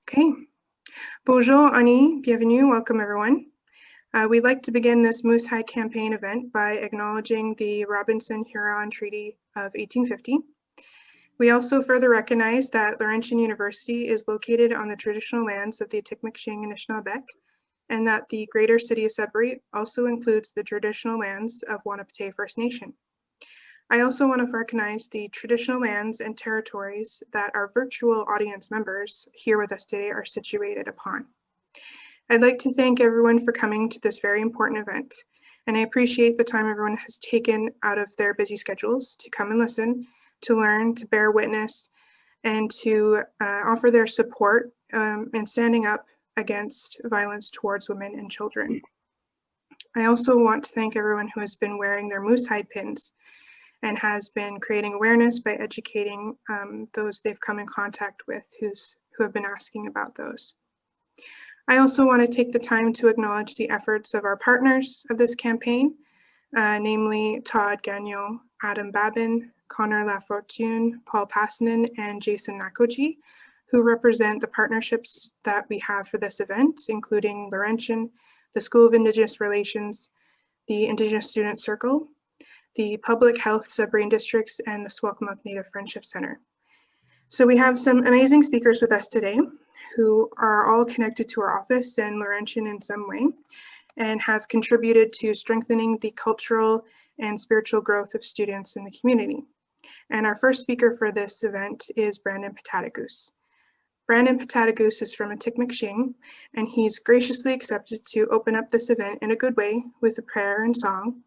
Okay. Bonjour, Annie. Bienvenue. Welcome, everyone. We'd like to begin this Moosehide Campaign event by acknowledging the Robinson-Huron Treaty of 1850. We also further recognize that Laurentian University is located on the traditional lands of the Atikameksheng and Anishinaabeg, and that the greater city of Sudbury also includes the traditional lands of Wahnapitae First Nation. I also want to recognize the traditional lands and territories that our virtual audience members here with us today are situated upon. I'd like to thank everyone for coming to this very important event, and I appreciate the time everyone has taken out of their busy schedules to come and listen, to learn, to bear witness, and to offer their support in standing up against violence towards women and children. I also want to thank everyone who has been wearing their Moosehide pins and has been creating awareness by educating those they've come in contact with who have been asking about those. I also want to take the time to acknowledge the efforts of our partners of this campaign, namely Todd Gagnon, Adam Babin, Connor Lafortune, Paul Passanen, and Jason Nakogee, who represent the partnerships that we have for this event, including Laurentian, the School of Indigenous Relations, the Indigenous Student Circle, the Public Health Sudbury Districts, and the Swakemuk Native Friendship Center. So we have some amazing speakers with us today who are all connected to our office and Laurentian in some way and have contributed to strengthening the cultural and spiritual growth of students in the community. And our first speaker for this event is Brandon Petahtegoose. Brandon Petahtegoose is from Atikameksheng, and he's graciously accepted to open up this event in a good way with a prayer and song.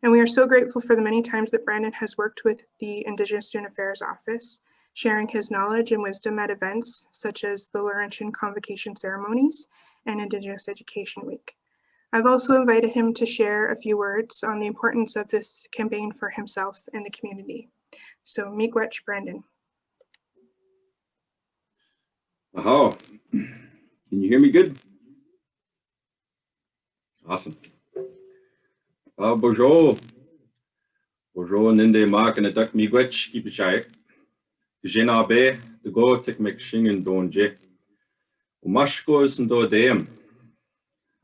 And we are so grateful for the many times that Brandon has worked with the Indigenous Student Affairs Office, sharing his knowledge and wisdom at events such as the Laurentian Convocation Ceremonies and Indigenous Education Week. I've also invited him to share a few words on the importance of this campaign for himself and the community. So, miigwech, Brandon. Aha, can you hear me good? Awesome. Bonjour. Bonjour, Ninde Mark and a duck miigwech, keep it shy. Jena be the go take Atikameksheng and Donje. Umashkos and Dodeum.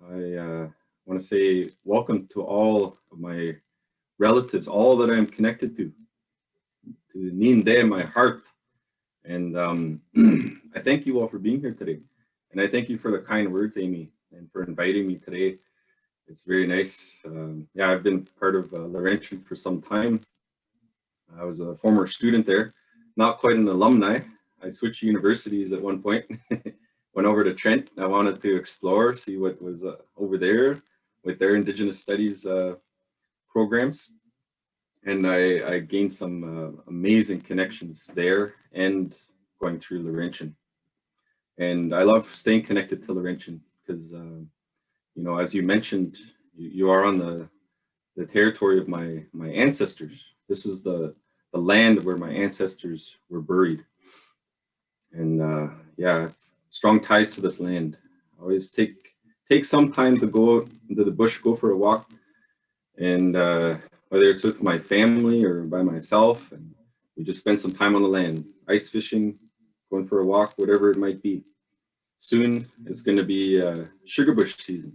I want to say welcome to all of my relatives, all that I'm connected to Ninde, my heart. And I thank you all for being here today. And I thank you for the kind words, Amy, and for inviting me today. It's very nice. Yeah, I've been part of Laurentian for some time. I was a former student there, not quite an alumni. I switched universities at one point, went over to Trent. I wanted to explore, see what was over there with their Indigenous Studies programs. And I gained some amazing connections there and going through Laurentian. And I love staying connected to Laurentian because you know, as you mentioned, you are on the territory of my ancestors. This is the land where my ancestors were buried. And yeah, strong ties to this land. I always take some time to go out into the bush, go for a walk, and whether it's with my family or by myself, and we just spend some time on the land, ice fishing, going for a walk, whatever it might be. Soon it's going to be sugar bush season.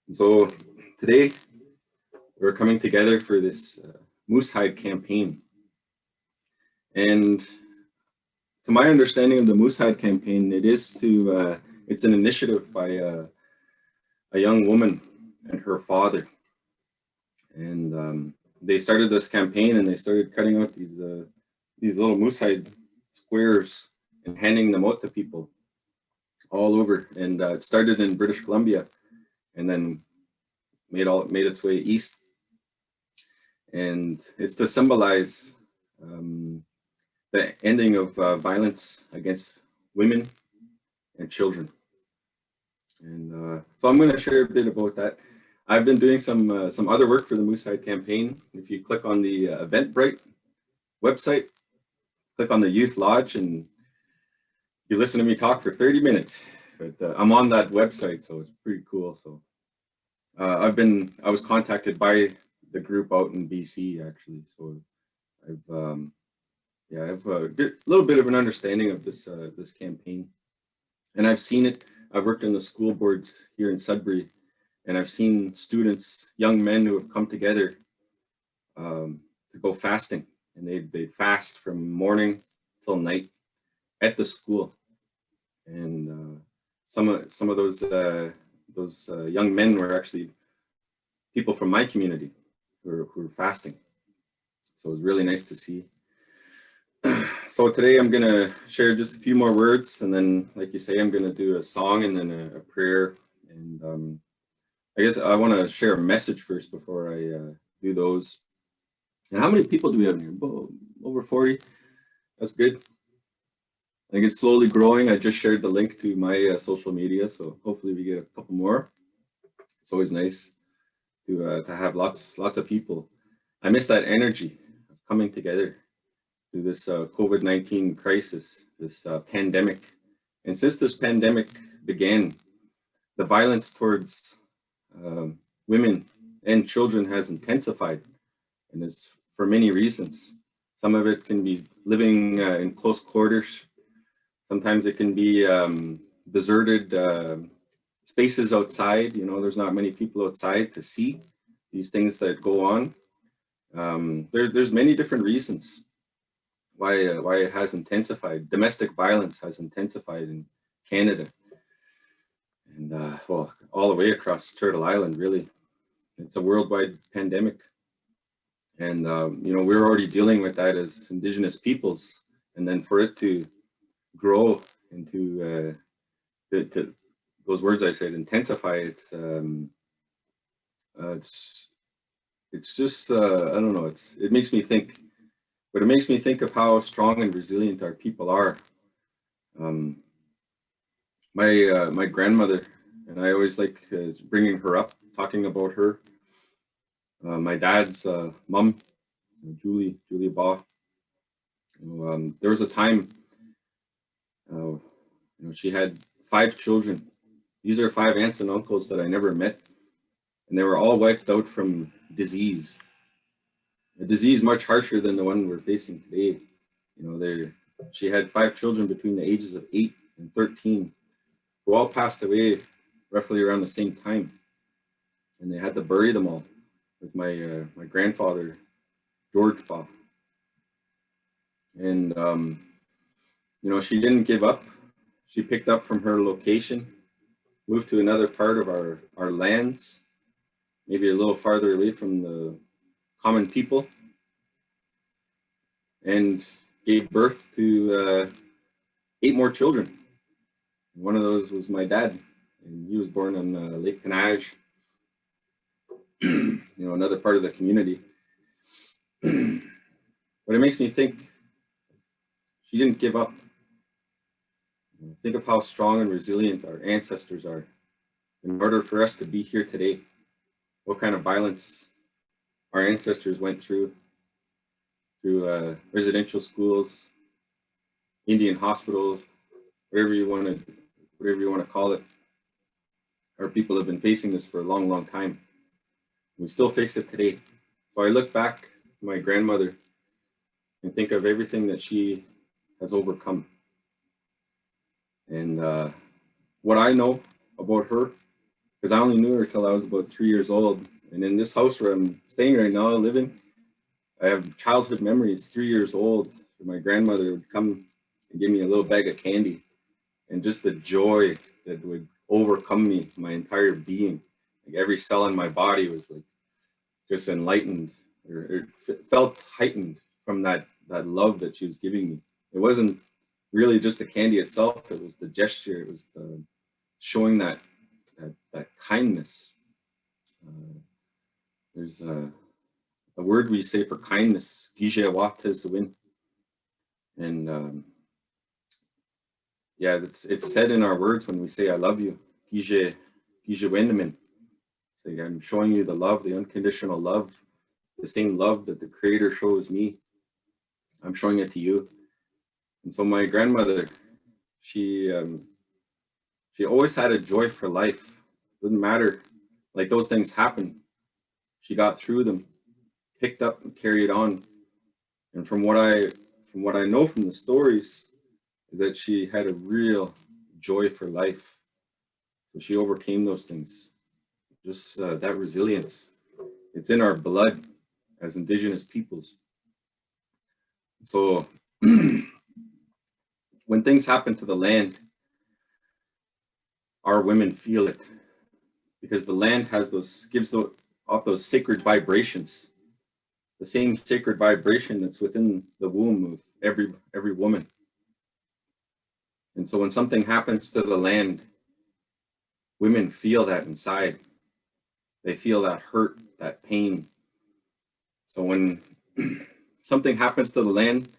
And so today we're coming together for this Moosehide campaign. And to my understanding of the Moosehide campaign, it is to, it's an initiative by a young woman and her father. And they started this campaign and they started cutting out these little Moosehide squares and handing them out to people all over. And it started in British Columbia and then made its way east. And it's to symbolize the ending of violence against women and children. And so I'm going to share a bit about that. I've been doing some other work for the Moosehide campaign. If you click on the Eventbrite website, click on the Youth Lodge, and you listen to me talk for 30 minutes. But I'm on that website, so it's pretty cool. So I was contacted by the group out in BC actually. So I've a little bit of an understanding of this campaign. And I've seen it. I've worked in the school boards here in Sudbury, and I've seen students, young men who have come together to go fasting, and they fast from morning till night at the school. And some of those young men were actually people from my community who were fasting. So it was really nice to see. So today I'm going to share just a few more words, and then, like you say, I'm going to do a song and then a prayer. And I guess I want to share a message first before I do those. And how many people do we have here? Over 40. That's good. I think it's slowly growing. I just shared the link to my social media, so hopefully we get a couple more. It's always nice to have lots of people. I miss that energy of coming together through this COVID-19 crisis, this pandemic. And since this pandemic began, the violence towards women and children has intensified, and it's for many reasons. Some of it can be living in close quarters. Sometimes it can be deserted spaces outside. You know, there's not many people outside to see these things that go on. There's many different reasons why it has intensified. Domestic violence has intensified in Canada, and well, all the way across Turtle Island. Really, it's a worldwide pandemic, and you know, we're already dealing with that as Indigenous peoples, and then for it to grow into those words I said, intensify. It's just I don't know. It makes me think. But it makes me think of how strong and resilient our people are. My grandmother, and I always like bringing her up, talking about her. My dad's mom, Julie Baugh. There was a time, you know, she had 5 children. These are 5 aunts and uncles that I never met, and they were all wiped out from disease. A disease much harsher than the one we're facing today. You know, she had 5 children between the ages of 8 and 13, who all passed away roughly around the same time, and they had to bury them all with my grandfather, George Baugh. And you know, she didn't give up. She picked up from her location, moved to another part of our lands, maybe a little farther away from the common people, and gave birth to 8 more children. One of those was my dad, and he was born on Lake Panage, you know, another part of the community. But it makes me think, she didn't give up. Think of how strong and resilient our ancestors are in order for us to be here today. What kind of violence our ancestors went through residential schools, Indian hospitals, whatever you want to call it. Our people have been facing this for a long time. We still face it today. So I look back to my grandmother and think of everything that she has overcome. And what I know about her, because I only knew her till I was about 3 years old. And in this house where I'm staying right now, living, I have childhood memories, 3 years old, where my grandmother would come and give me a little bag of candy. And just the joy that would overcome me, my entire being. Like every cell in my body was like just enlightened, or felt heightened from that love that she was giving me. It wasn't really just the candy itself, it was the gesture, it was the showing that kindness. There's a word we say for kindness, Gijewatezwin. And yeah, it's said in our words when we say I love you, Gijewindamin. So I'm showing you the love, the unconditional love, the same love that the Creator shows me. I'm showing it to you. And so my grandmother, she always had a joy for life. Didn't matter, like those things happen. She got through them, picked up and carried on. And from what I know from the stories, is that she had a real joy for life. So she overcame those things. Just that resilience. It's in our blood as Indigenous peoples. So when things happen to the land, our women feel it, because the land has gives off those sacred vibrations, the same sacred vibration that's within the womb of every woman. And so when something happens to the land, women feel that inside. They feel that hurt, that pain. So when something happens to the land,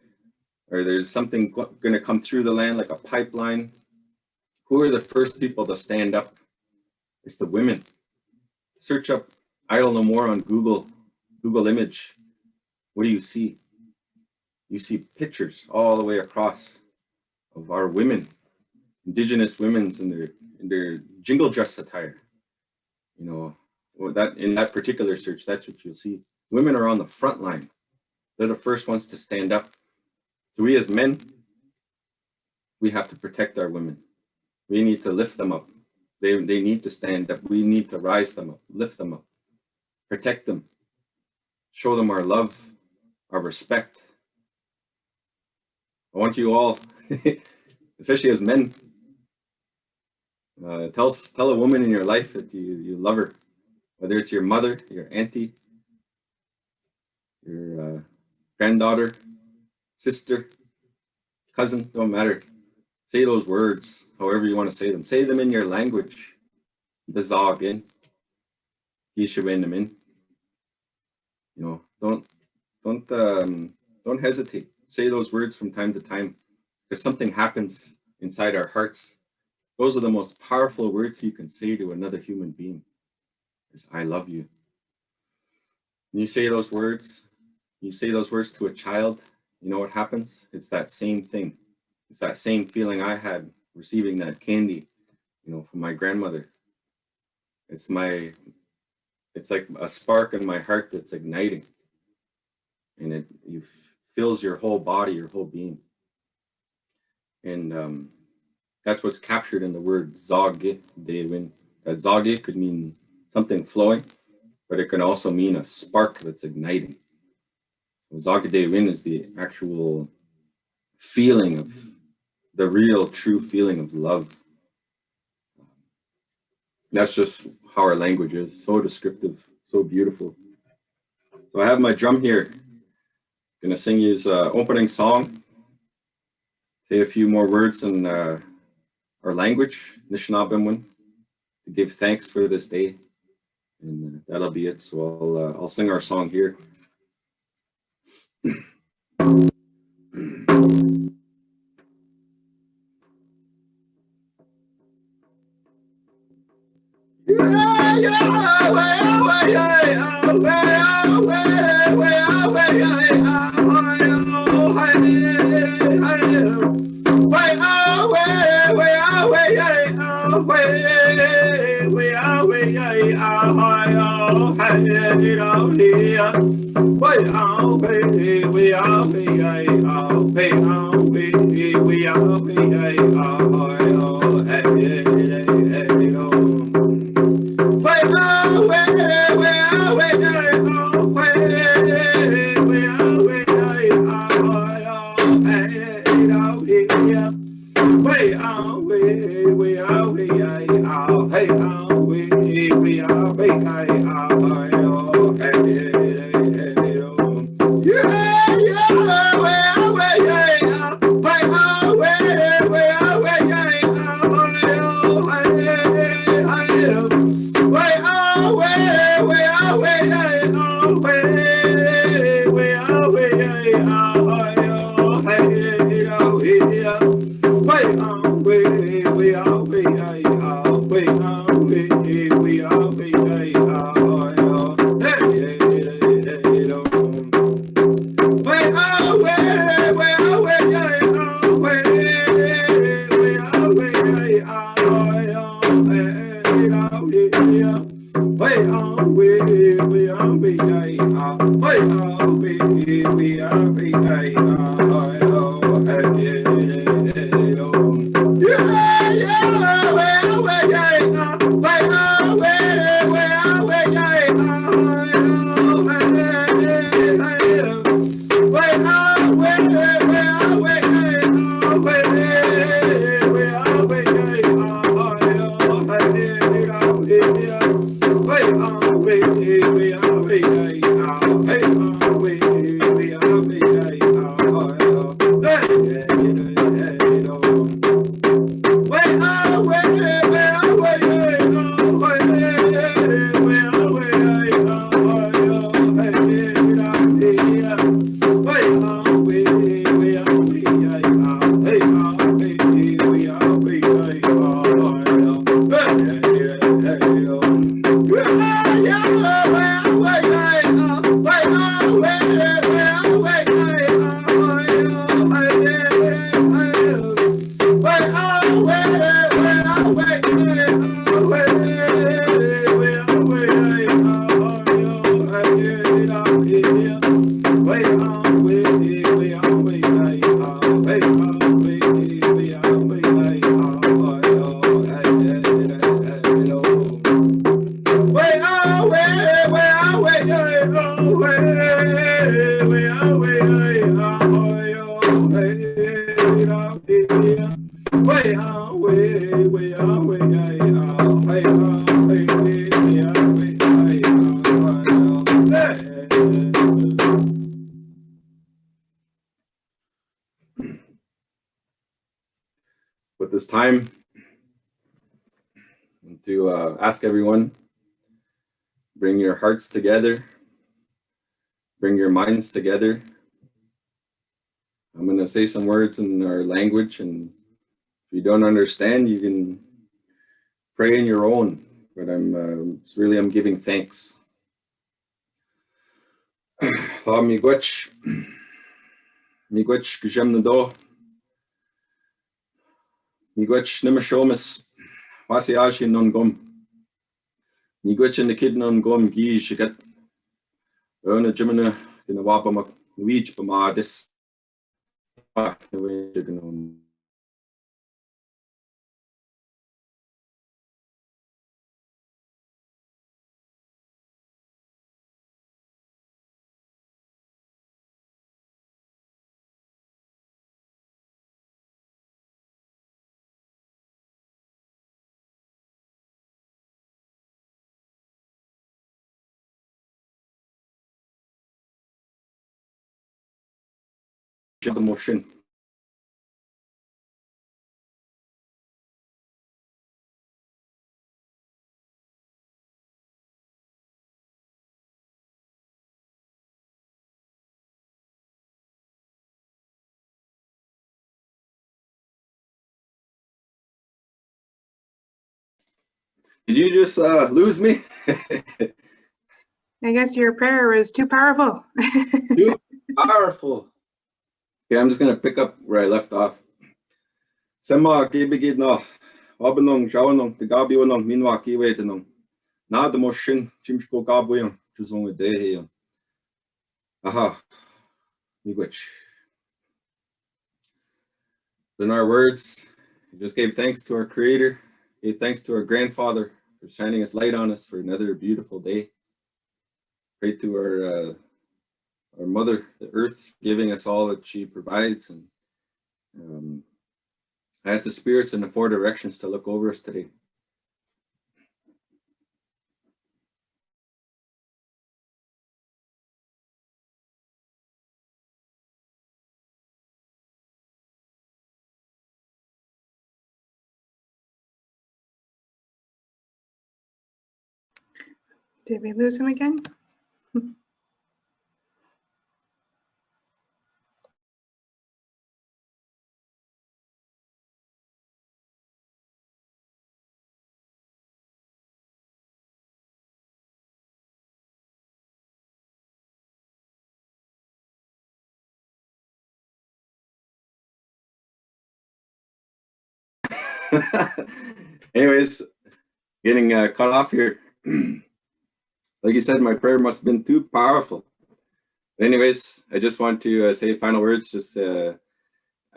or there's something going to come through the land like a pipeline, who are the first people to stand up? It's the women. Search up Idle No More on Google image. What do you see? You see pictures all the way across of our women, Indigenous women's in their jingle dress attire. You know, or that in that particular search, that's what you'll see. Women are on the front line. They're the first ones to stand up. So we as men, we have to protect our women. We need to lift them up. They need to stand up. We need to rise them up, lift them up, protect them, show them our love, our respect. I want you all, especially as men, tell a woman in your life that you love her, whether it's your mother, your auntie, your granddaughter, sister, cousin, don't matter. Say those words, however you want to say them. Say them in your language. The Zogin, Yishawenamin. You know, don't hesitate. Say those words from time to time, because something happens inside our hearts. Those are the most powerful words you can say to another human being. Is I love you. When you say those words, to a child, you know what happens? It's that same thing. It's that same feeling I had receiving that candy, you know, from my grandmother. It's like a spark in my heart that's igniting, and it fills your whole body, your whole being. And that's what's captured in the word Zogge Dewin. That Zogge could mean something flowing, but it can also mean a spark that's igniting. Zogge Dewin is the actual feeling of the real, true feeling of love. That's just how our language is, so descriptive, so beautiful. So I have my drum here. Gonna sing you his opening song. Say a few more words in our language, Nishnabemwin, to give thanks for this day, and that'll be it. So I'll sing our song here. With this time to ask everyone, bring your hearts together, bring your minds together. I'm going to say some words in our language, and if you don't understand, you can pray in your own, but I'm giving thanks. Miigwech gejemnado. Miigwech nimashomas wasiashi non gom. Miigwech in the kid non gom gi shigat. Ona jimana in the wapamak nuij bama dis. The motion. Did you just lose me? I guess your prayer was too powerful. Too powerful. Okay, I'm just going to pick up where I left off. Sema kibigid no, wabanong jawanong, the gabiwanong, minwa kiwetanong. Na the motion, chimshko gabuyong, chuzong a day. Aha, miigwech. In our words, we just gave thanks to our Creator, gave thanks to our grandfather for shining his light on us for another beautiful day. Pray to our mother, the earth, giving us all that she provides, and ask the spirits in the four directions to look over us today. Did we lose him again? Anyways, getting cut off here. Like you said, my prayer must have been too powerful. Anyways, I just want to say final words.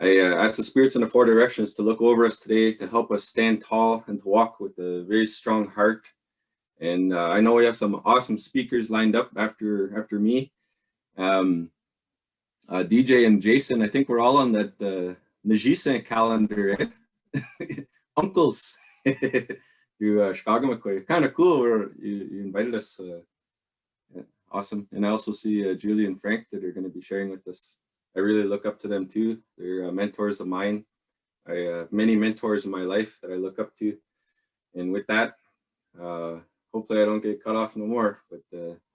I ask the spirits in the four directions to look over us today, to help us stand tall and to walk with a very strong heart. And I know we have some awesome speakers lined up after me. DJ and Jason, I think we're all on that Najisa calendar, eh? Uncles. To Chicago McQuay. Kind of cool where you invited us. Yeah, awesome. And I also see Julie and Frank that are going to be sharing with us. I really look up to them too. They're mentors of mine. I have many mentors in my life that I look up to. And with that, hopefully I don't get cut off no more, but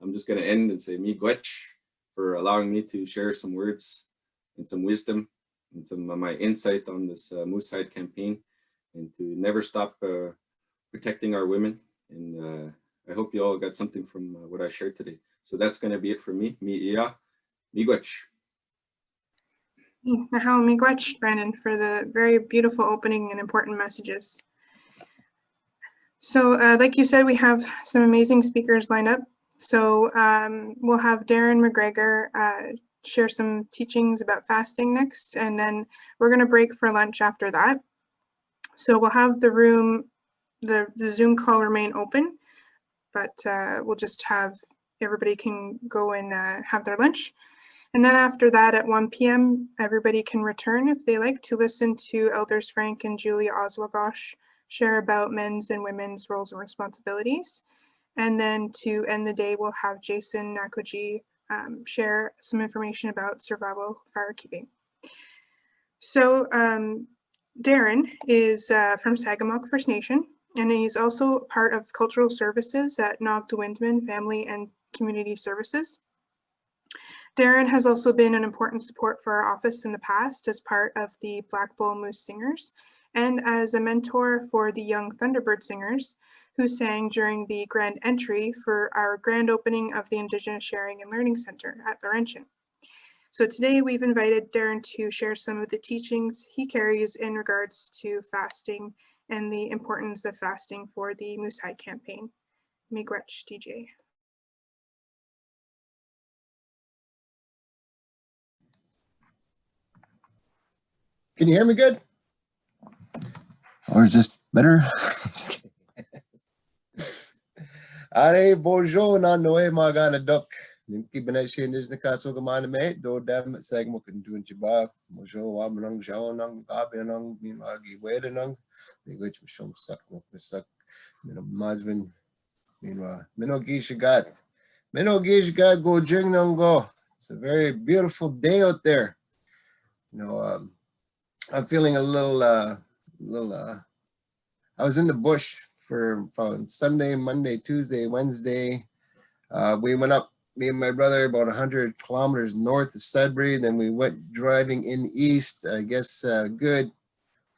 I'm just going to end and say miigwech for allowing me to share some words and some wisdom and some of my insight on this Moosehide campaign, and to never stop protecting our women. And I hope you all got something from what I shared today. So that's going to be it for me. Miigwech. Nahaw miigwech, Brandon, for the very beautiful opening and important messages. So like you said, we have some amazing speakers lined up. So we'll have Darren McGregor share some teachings about fasting next, and then we're going to break for lunch after that. So we'll have the room, the Zoom call remain open, but we'll just have everybody can go and have their lunch. And then after that at 1 p.m., everybody can return if they like to listen to Elders Frank and Julia Ozawagosh share about men's and women's roles and responsibilities. And then to end the day, we'll have Jason Nakogee share some information about survival firekeeping. So Darren is from Sagamok First Nation, and he's also part of cultural services at Nog-de-Windman Family and Community Services. Darren has also been an important support for our office in the past as part of the Black Bull Moose Singers and as a mentor for the young Thunderbird Singers who sang during the grand entry for our grand opening of the Indigenous Sharing and Learning Center at Laurentian. So today we've invited Darren to share some of the teachings he carries in regards to fasting and the importance of fasting for the Moosehide Campaign. Miigwech, DJ. Can you hear me good? Or is this better? Are bonjour na noe magana dok. Nimki beneshin is the castle gamana mate, do damn segmo can do in Jiba, Mojo, Wamanong, Jaonong, Gabianong, Mimagi, Wadanong, the which was shown suck, suck, Mazvin, meanwhile, Minogish got go jingnong go. It's a very beautiful day out there. You know, I'm feeling a little, I was in the bush from Sunday, Monday, Tuesday, Wednesday. We went up, me and my brother, about 100 kilometers north of Sudbury. Then we went driving in east, I guess good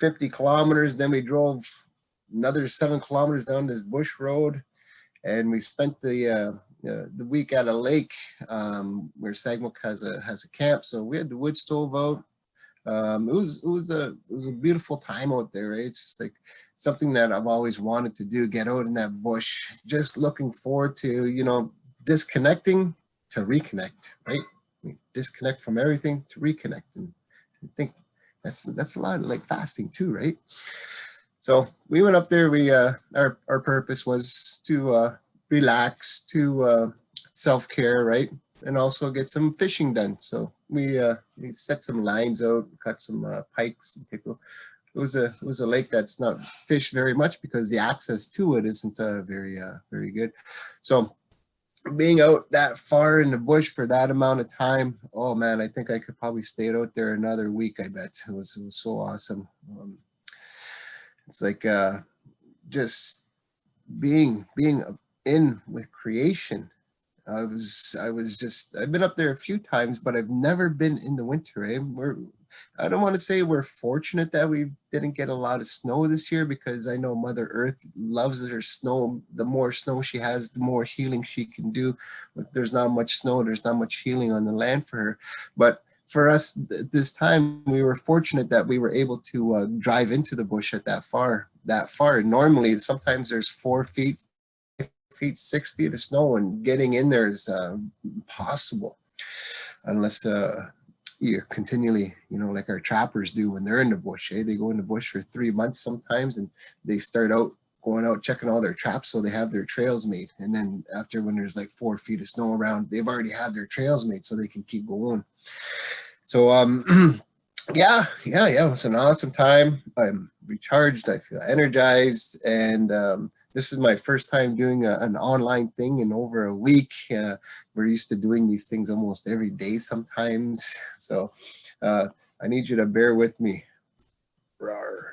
50 kilometers. Then we drove another 7 kilometers down this bush road. And we spent the week at a lake where Sagmook has a camp. So we had the wood stove out. It was a beautiful time out there, right? It's just like something that I've always wanted to do, get out in that bush, just looking forward to, you know, disconnecting to reconnect, right? We disconnect from everything to reconnect. And I think that's a lot of like fasting too, right? So we went up there, we our purpose was to relax, to self-care, right? And also get some fishing done. So we set some lines out, cut some pikes and pickerel. It was a lake that's not fished very much because the access to it isn't very good. So being out that far in the bush for that amount of time, oh man, I think I could probably stay out there another week. I bet it was so awesome. It's like just being in with creation. I've been up there a few times, but I've never been in the winter. I don't want to say we're fortunate that we didn't get a lot of snow this year, because I know Mother Earth loves her snow. The more snow she has, the more healing she can do. If there's not much snow, there's not much healing on the land for her. But for us this time, we were fortunate that we were able to drive into the bush at that far. Normally, sometimes there's 4 feet, 6 feet of snow, and getting in there is impossible unless you're continually, you know, like our trappers do when they're in the bush. They go in the bush for 3 months sometimes, and they start out going out checking all their traps so they have their trails made. And then after, when there's like 4 feet of snow around, they've already had their trails made so they can keep going. So yeah, it was an awesome time. I'm recharged, I feel energized, and this is my first time doing an online thing in over a week. We're used to doing these things almost every day sometimes. So I need you to bear with me. Rawr,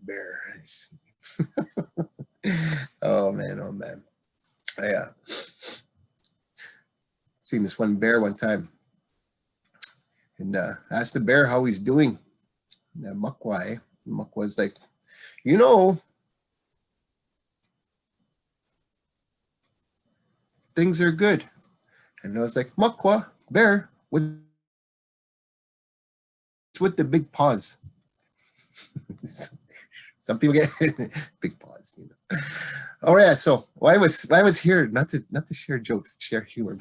bear. Oh man. Yeah. seen this one bear one time, and asked the bear how he's doing. And Mukwa was like, you know, things are good. And I was like, Mukwa, bear, what's with the big paws? Some people get big paws, you know. All right, so I was here not to share jokes, share humor,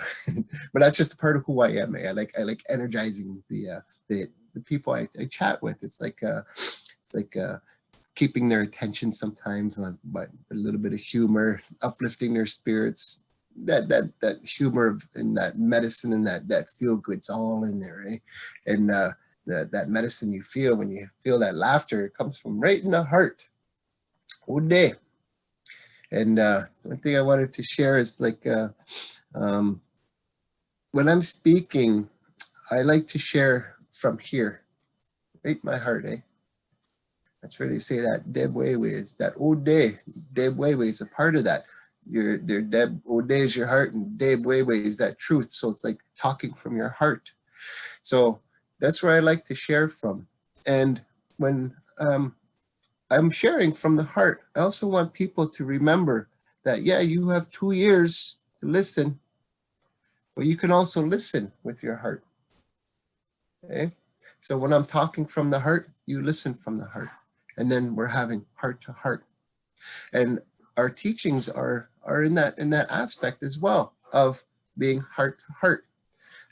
but that's just a part of who I am. I like energizing the people I chat with. It's like keeping their attention sometimes, but a little bit of humor, uplifting their spirits. That humor and that medicine and that feel good's all in there, eh? And that medicine you feel when you feel that laughter, it comes from right in the heart. All day. And one thing I wanted to share is like when I'm speaking, I like to share from here, right in my heart, eh? That's where they say that Deb Wewe is that old day. Deb Wewe is a part of that. Your Deb old day is your heart, and Deb Wewe is that truth. So it's like talking from your heart. So that's where I like to share from. And when I'm sharing from the heart, I also want people to remember that, yeah, you have 2 ears to listen, but you can also listen with your heart. Okay? So when I'm talking from the heart, you listen from the heart. And then we're having heart to heart. And our teachings are in that aspect as well of being heart to heart.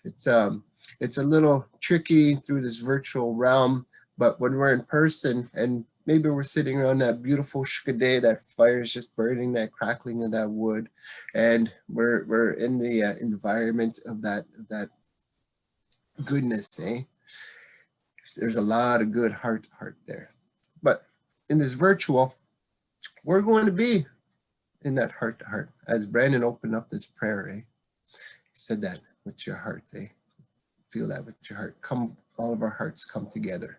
It's a little tricky through this virtual realm, but when we're in person and maybe we're sitting around that beautiful shkade, that fire is just burning, that crackling of that wood, and we're in the environment of that goodness, eh? There's a lot of good heart to heart there. But in this virtual, we're going to be in that heart to heart. As Brandon opened up this prayer, eh? He said that with your heart, eh? Feel that with your heart. Come, all of our hearts come together.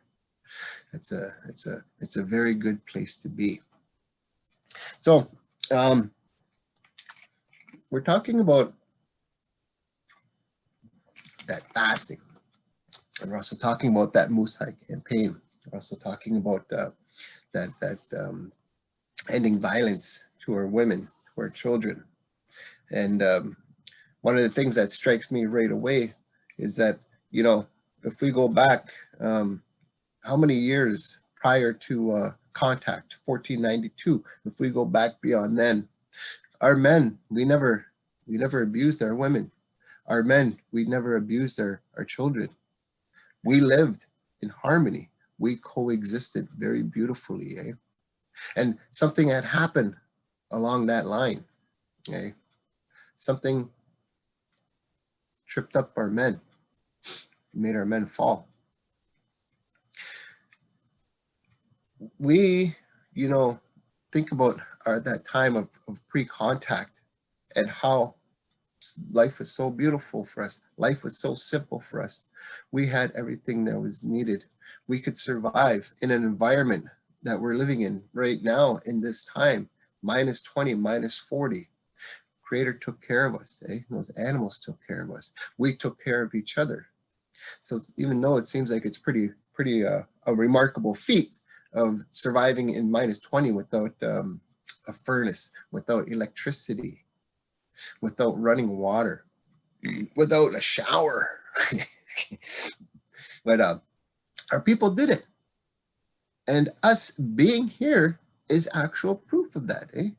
It's a very good place to be. So we're talking about that fasting, and we're also talking about that Moosehide Campaign. We're also talking about that ending violence to our women, to our children. And one of the things that strikes me right away is that, you know, if we go back, how many years prior to contact, 1492, if we go back beyond then, our men, we never abused our women. Our men, we never abused our children. We lived in harmony. We coexisted very beautifully, eh? And something had happened along that line, eh? Something tripped up our men, made our men fall. We, you know, think about that time of pre-contact and how life was so beautiful for us. Life was so simple for us. We had everything that was needed. We could survive in an environment that we're living in right now in this time, -20, -40. Creator took care of us, eh? Those animals took care of us. We took care of each other. So even though it seems like it's pretty a remarkable feat of surviving in -20 without a furnace, without electricity, without running water, without a shower. But our people did it. And us being here is actual proof of that, eh?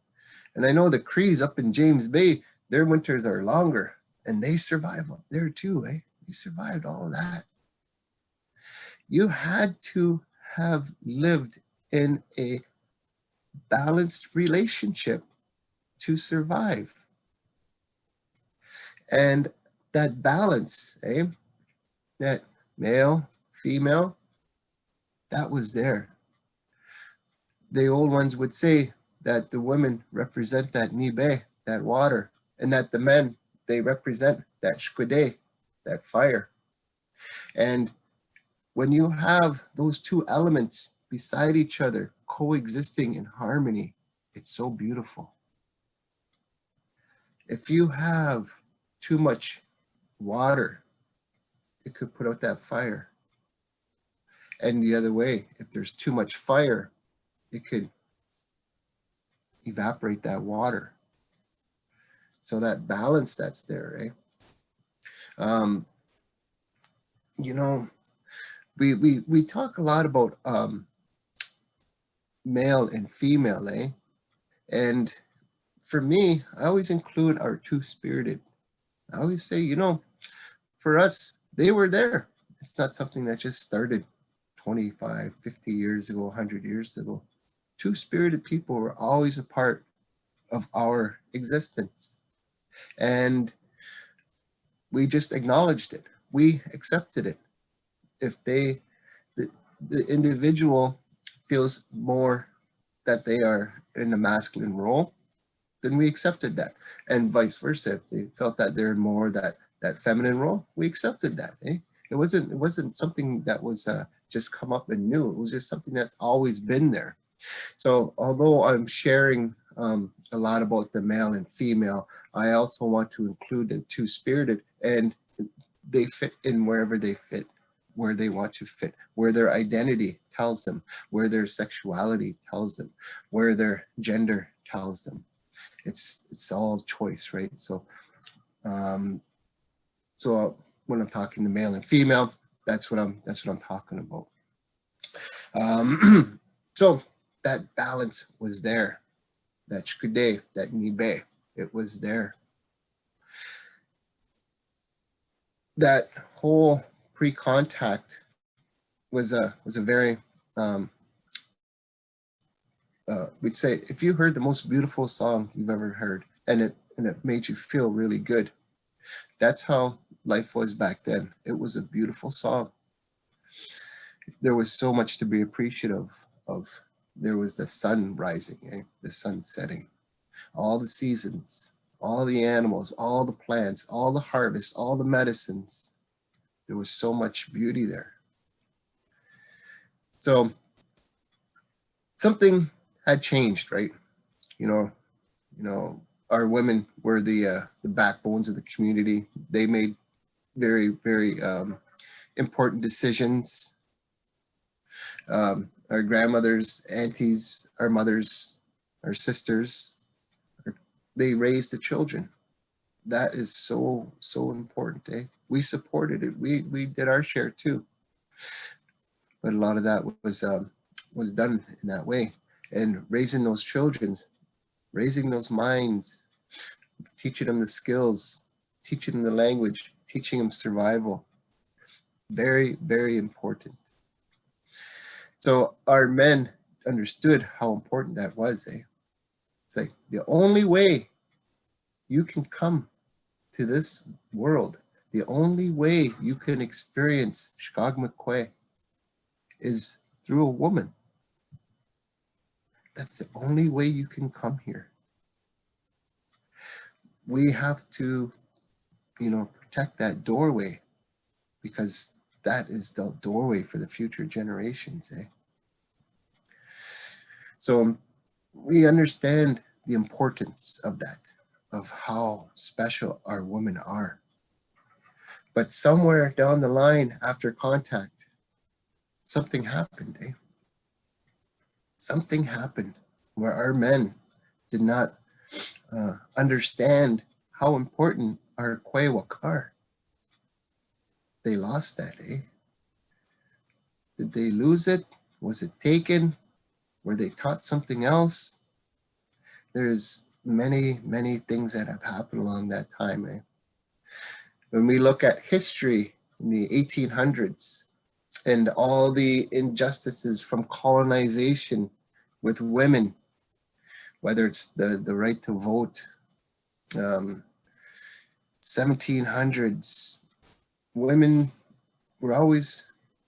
And I know the Crees up in James Bay, their winters are longer, and they survive up there too, eh? They survived all of that. You had to have lived in a balanced relationship to survive. And that balance, eh? That male, female, that was there. The old ones would say that the women represent that nibe, that water, and that the men, they represent that shkode, that fire. And when you have those two elements beside each other, coexisting in harmony, it's so beautiful. If you have too much water, it could put out that fire. And the other way, if there's too much fire, it could evaporate that water. So that balance that's there, eh? You know, we talk a lot about male and female, eh? And for me, I always include our two-spirited. I always say, you know, for us, they were there. It's not something that just started 25, 50 years ago, 100 years ago. Two-spirited people were always a part of our existence. And we just acknowledged it. We accepted it. If the individual feels more that they are in the masculine role, then we accepted that. And vice versa, if they felt that they're more that feminine role, we accepted that. Eh? It wasn't something that was just come up and new. It was just something that's always been there. So although I'm sharing a lot about the male and female, I also want to include the two-spirited, and they fit in wherever they fit, where they want to fit, where their identity tells them, where their sexuality tells them, where their gender tells them. It's all choice, right? So so when I'm talking to male and female, that's what I'm talking about. So that balance was there. That shkude, that nibe, it was there. That whole pre-contact was a very we'd say, if you heard the most beautiful song you've ever heard, and it made you feel really good, that's how life was back then. It was a beautiful song. There was so much to be appreciative of. There was the sun rising, eh? The sun setting, all the seasons, all the animals, all the plants, all the harvests, all the medicines. There was so much beauty there. So something had changed, right? You know, our women were the backbones of the community. They made very, very important decisions. Our grandmothers, aunties, our mothers, our sisters, they raised the children. That is so important, eh? We supported it. We did our share too. But a lot of that was done in that way. And raising those children, raising those minds, teaching them the skills, teaching them the language, teaching them survival. Very, very important. So our men understood how important that was. Eh? It's like the only way you can come to this world, the only way you can experience Shkagmakwe is through a woman. That's the only way you can come here. We have to, protect that doorway, because that is the doorway for the future generations. Eh? So we understand the importance of that, of how special our women are. But somewhere down the line after contact, something happened. Eh? Something happened where our men did not understand how important our kwewak are. They lost that, eh? Did they lose it? Was it taken? Were they taught something else? There's many, many things that have happened along that time, eh? When we look at history in the 1800s and all the injustices from colonization with women, whether it's the right to vote, 1700s, women were always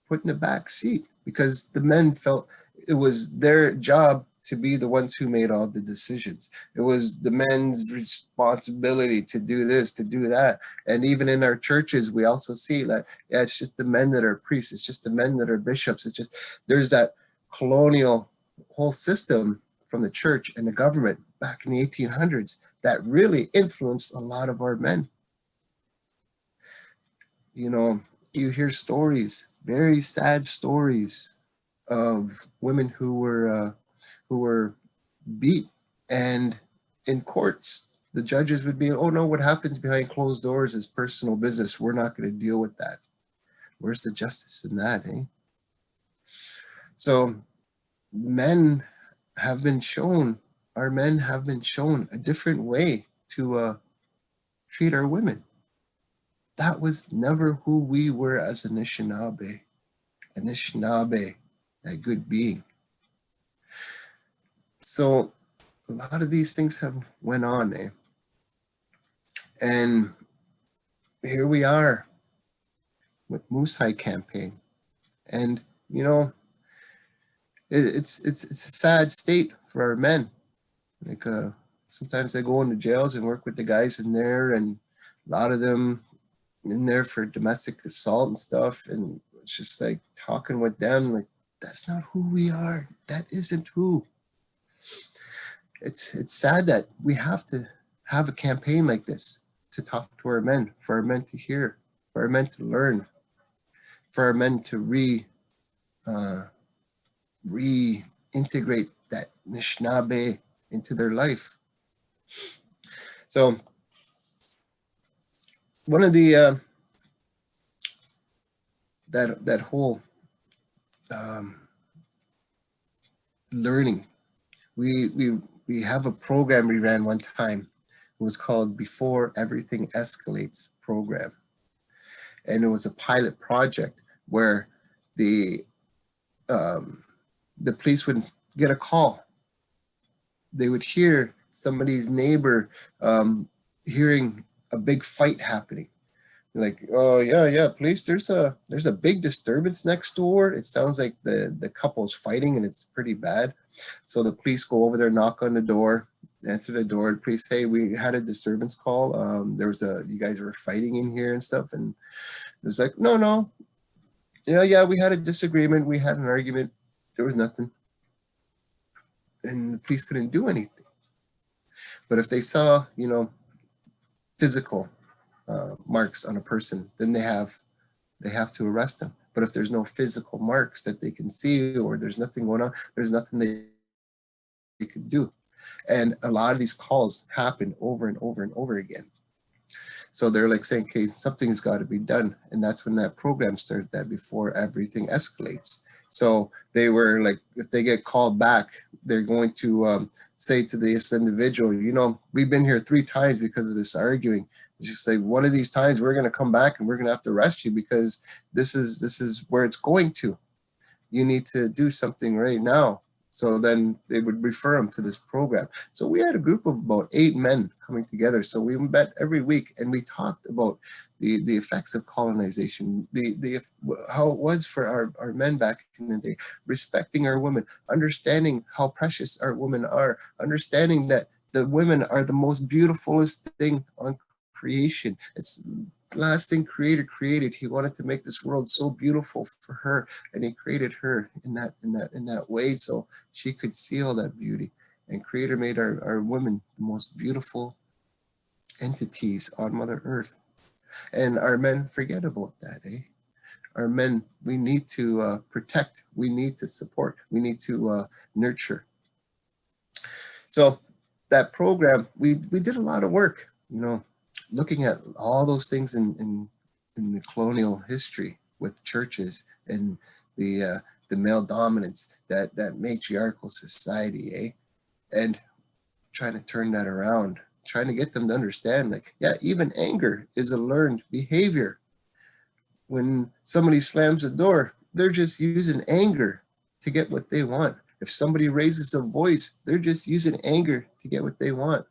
put in the back seat because the men felt it was their job to be the ones who made all the decisions. It was the men's responsibility to do this, to do that. And even in our churches, we also see that, yeah, it's just the men that are priests. It's just the men that are bishops. It's just, there's that colonial whole system from the church and the government back in the 1800s that really influenced a lot of our men. you know, you hear stories, very sad stories of women who were beat, and in courts, the judges would be, oh no, what happens behind closed doors is personal business. We're not going to deal with that. Where's the justice in that, eh? So men have been shown, our men have been shown a different way to treat our women. That was never who we were as Anishinaabe. Anishinaabe, that good being. So a lot of these things have went on, eh? And here we are with Moosehide Campaign. And, you know, it's a sad state for our men. Like, sometimes they go into jails and work with the guys in there, and a lot of them in there for domestic assault and stuff. And it's just like talking with them, like, that's not who we are. That isn't who. It's sad that we have to have a campaign like this to talk to our men, for our men to hear, for our men to learn, for our men to reintegrate that Anishinaabe into their life. So one of the that whole learning, we have a program we ran one time. It was called Before Everything Escalates program, and it was a pilot project where the police would get a call. They would hear somebody's neighbor hearing a big fight happening. Like, oh yeah, police, there's a big disturbance next door. It sounds like the couple's fighting and it's pretty bad. So the police go over there, knock on the door, answer the door. The police, hey, we had a disturbance call. There was you guys were fighting in here and stuff. And it's like, no. Yeah, we had a disagreement. We had an argument. There was nothing. And the police couldn't do anything. But if they saw, you know, physical marks on a person, then they have to arrest them. But if there's no physical marks that they can see, or there's nothing going on, there's nothing they could do. And a lot of these calls happen over and over and over again. So they're like saying, okay, something's got to be done. And that's when that program started, that Before Everything Escalates. So they were like, if they get called back, they're going to say to this individual, you know, we've been here 3 times because of this arguing. It's just like, one of these times we're going to come back and we're going to have to arrest you because this is where it's going to. You need to do something right now. So then they would refer them to this program. So we had a group of about 8 men coming together. So we met every week and we talked about the effects of colonization, how it was for our men back in the day, respecting our women, understanding how precious our women are, understanding that the women are the most beautifulest thing on creation. It's the last thing Creator created. He wanted to make this world so beautiful for her, and He created her in that way so she could see all that beauty. And Creator made our women the most beautiful entities on Mother Earth. And our men forget about that, eh? Our men, we need to protect, we need to support, we need to nurture. So that program, we did a lot of work, you know, looking at all those things in the colonial history with churches and the male dominance, that matriarchal society, eh? And trying to turn that around, trying to get them to understand, like, yeah, even anger is a learned behavior. When somebody slams the door, they're just using anger to get what they want. If somebody raises a voice, they're just using anger to get what they want.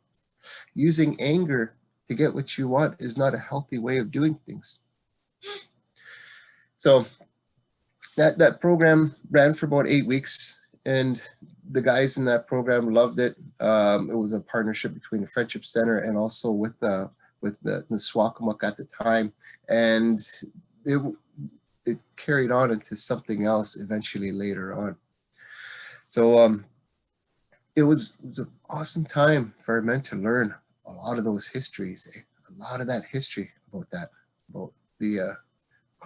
Using anger to get what you want is not a healthy way of doing things. So that program ran for about 8 weeks, and the guys in that program loved it. It was a partnership between the Friendship Center and also with the Swakamuk at the time, and it carried on into something else eventually later on. So it was an awesome time for our men to learn a lot of those histories, a lot of that history about the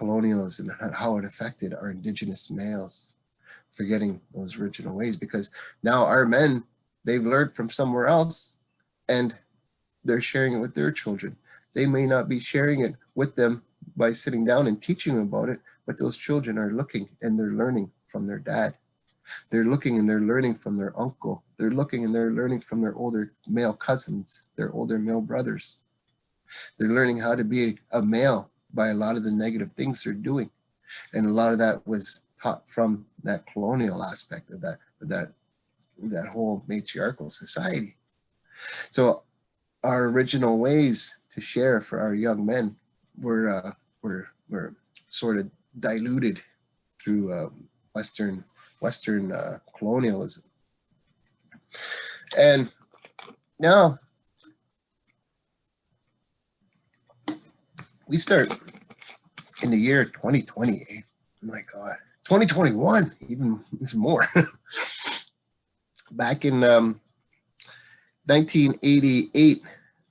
colonialism and how it affected our Indigenous males, forgetting those original ways, because now our men, they've learned from somewhere else and they're sharing it with their children. They may not be sharing it with them by sitting down and teaching them about it, but those children are looking and they're learning from their dad. They're looking and they're learning from their uncle. They're looking and they're learning from their older male cousins, their older male brothers. They're learning how to be a male by a lot of the negative things they're doing. And a lot of that was taught from that colonial aspect of that whole matriarchal society. So our original ways to share for our young men were sort of diluted through Western colonialism. And now we start in the year 2020. Oh my God, 2021, even more. Back in 1988,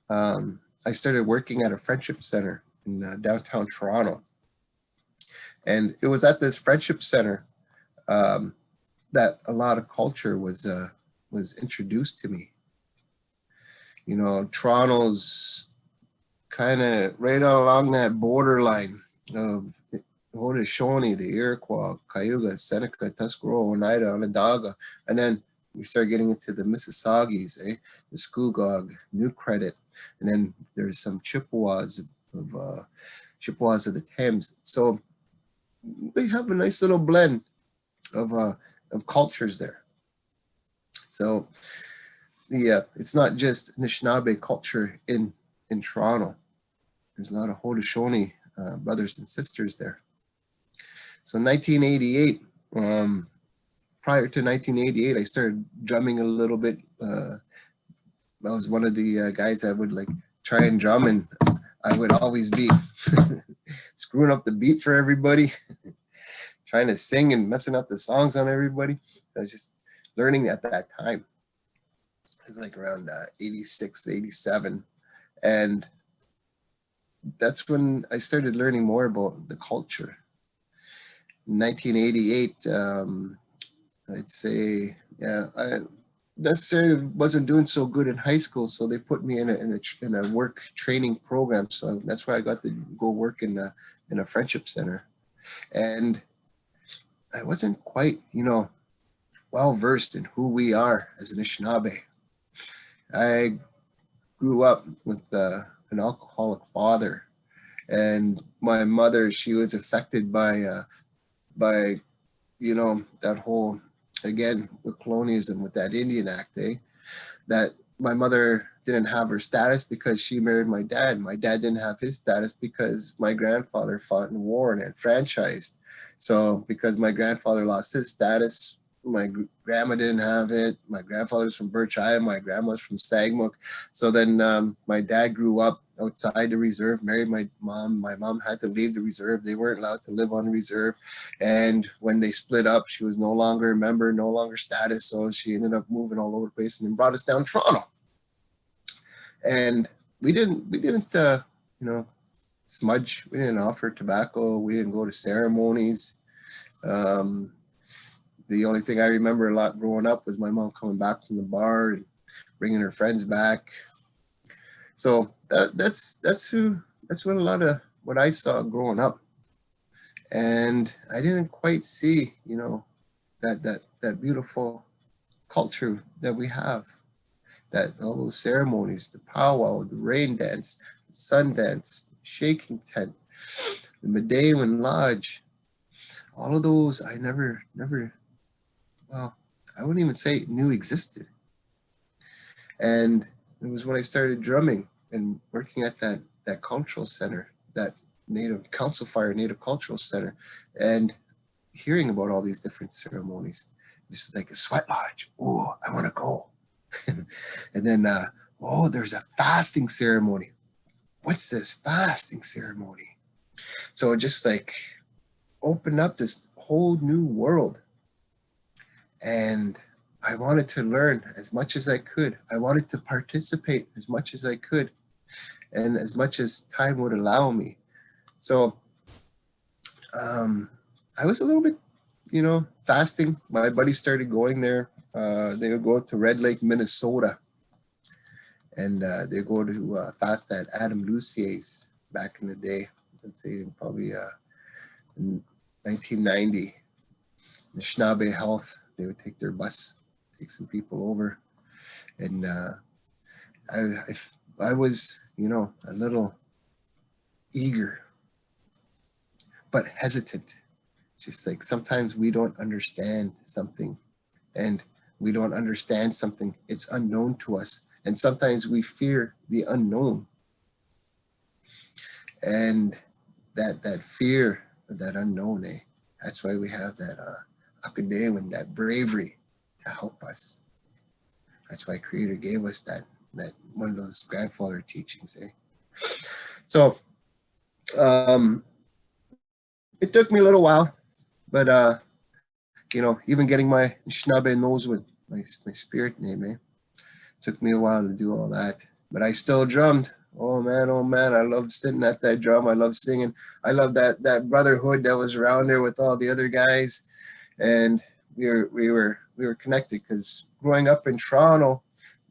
I started working at a friendship center in downtown Toronto. And it was at this friendship center that a lot of culture was introduced to me. You know, Toronto's kind of right along that borderline of Haudenosaunee, the Iroquois, Cayuga, Seneca, Tuscarora, Oneida, Onondaga, and then we start getting into the Mississaugas, the Scugog, New Credit, and then there's some Chippewas of the Thames. So we have a nice little blend of cultures there. So it's not just Anishinaabe culture in Toronto. There's a lot of Haudenosaunee brothers and sisters there. So 1988, prior to 1988, I started drumming a little bit. I was one of the guys that would like try and drum, and I would always be screwing up the beat for everybody, trying to sing and messing up the songs on everybody. I was just learning at that time. It was like around 86, 87. And that's when I started learning more about the culture. In 1988, I'd say, yeah, I necessarily wasn't doing so good in high school, so they put me in a work training program. So that's why I got to go work in a friendship center. And I wasn't quite, well versed in who we are as Anishinaabe. I grew up with an alcoholic father, and my mother, she was affected by that whole, again, with colonialism, with that Indian Act, that my mother didn't have her status because she married my dad. My dad didn't have his status because my grandfather fought in war and enfranchised. So because my grandfather lost his status, my grandma didn't have it. My grandfather's from Birch Island. My grandma's from Sagmook. So then my dad grew up outside the reserve, married my mom. My mom had to leave the reserve. They weren't allowed to live on the reserve. And when they split up, she was no longer a member, no longer status. So she ended up moving all over the place and then brought us down to Toronto. And we didn't smudge. We didn't offer tobacco. We didn't go to ceremonies. The only thing I remember a lot growing up was my mom coming back from the bar and bringing her friends back. So that's what a lot of what I saw growing up. And I didn't quite see, that beautiful culture that we have, that all those ceremonies, the powwow, the rain dance, the sun dance, the shaking tent, the Medewan Lodge, all of those I never, well, I wouldn't even say knew existed. And it was when I started drumming and working at that cultural center, that Council Fire Native Cultural Center, and hearing about all these different ceremonies. This is like a sweat lodge. Oh, I want to go. And then, there's a fasting ceremony. What's this fasting ceremony? So it just like opened up this whole new world. And I wanted to learn as much as I could. I wanted to participate as much as I could and as much as time would allow me. So I was a little bit, fasting. My buddies started going there. They would go to Red Lake, Minnesota, and they go to fast at Adam Lucier's back in the day. Let's say probably in 1990. The Schnabbe Health, they would take their bus, take some people over, and I was, a little eager, but hesitant. Just like sometimes we don't understand something, and we don't understand something. It's unknown to us, and sometimes we fear the unknown. And that fear of that unknown, that's why we have that Akadewan, that bravery to help us. That's why Creator gave us that one of those grandfather teachings, So it took me a little while, but even getting my Schnabbe nose with my spirit name, took me a while to do all that. But I still drummed. Oh man, I loved sitting at that drum. I love singing. I love that brotherhood that was around there with all the other guys, and we were connected, because growing up in Toronto,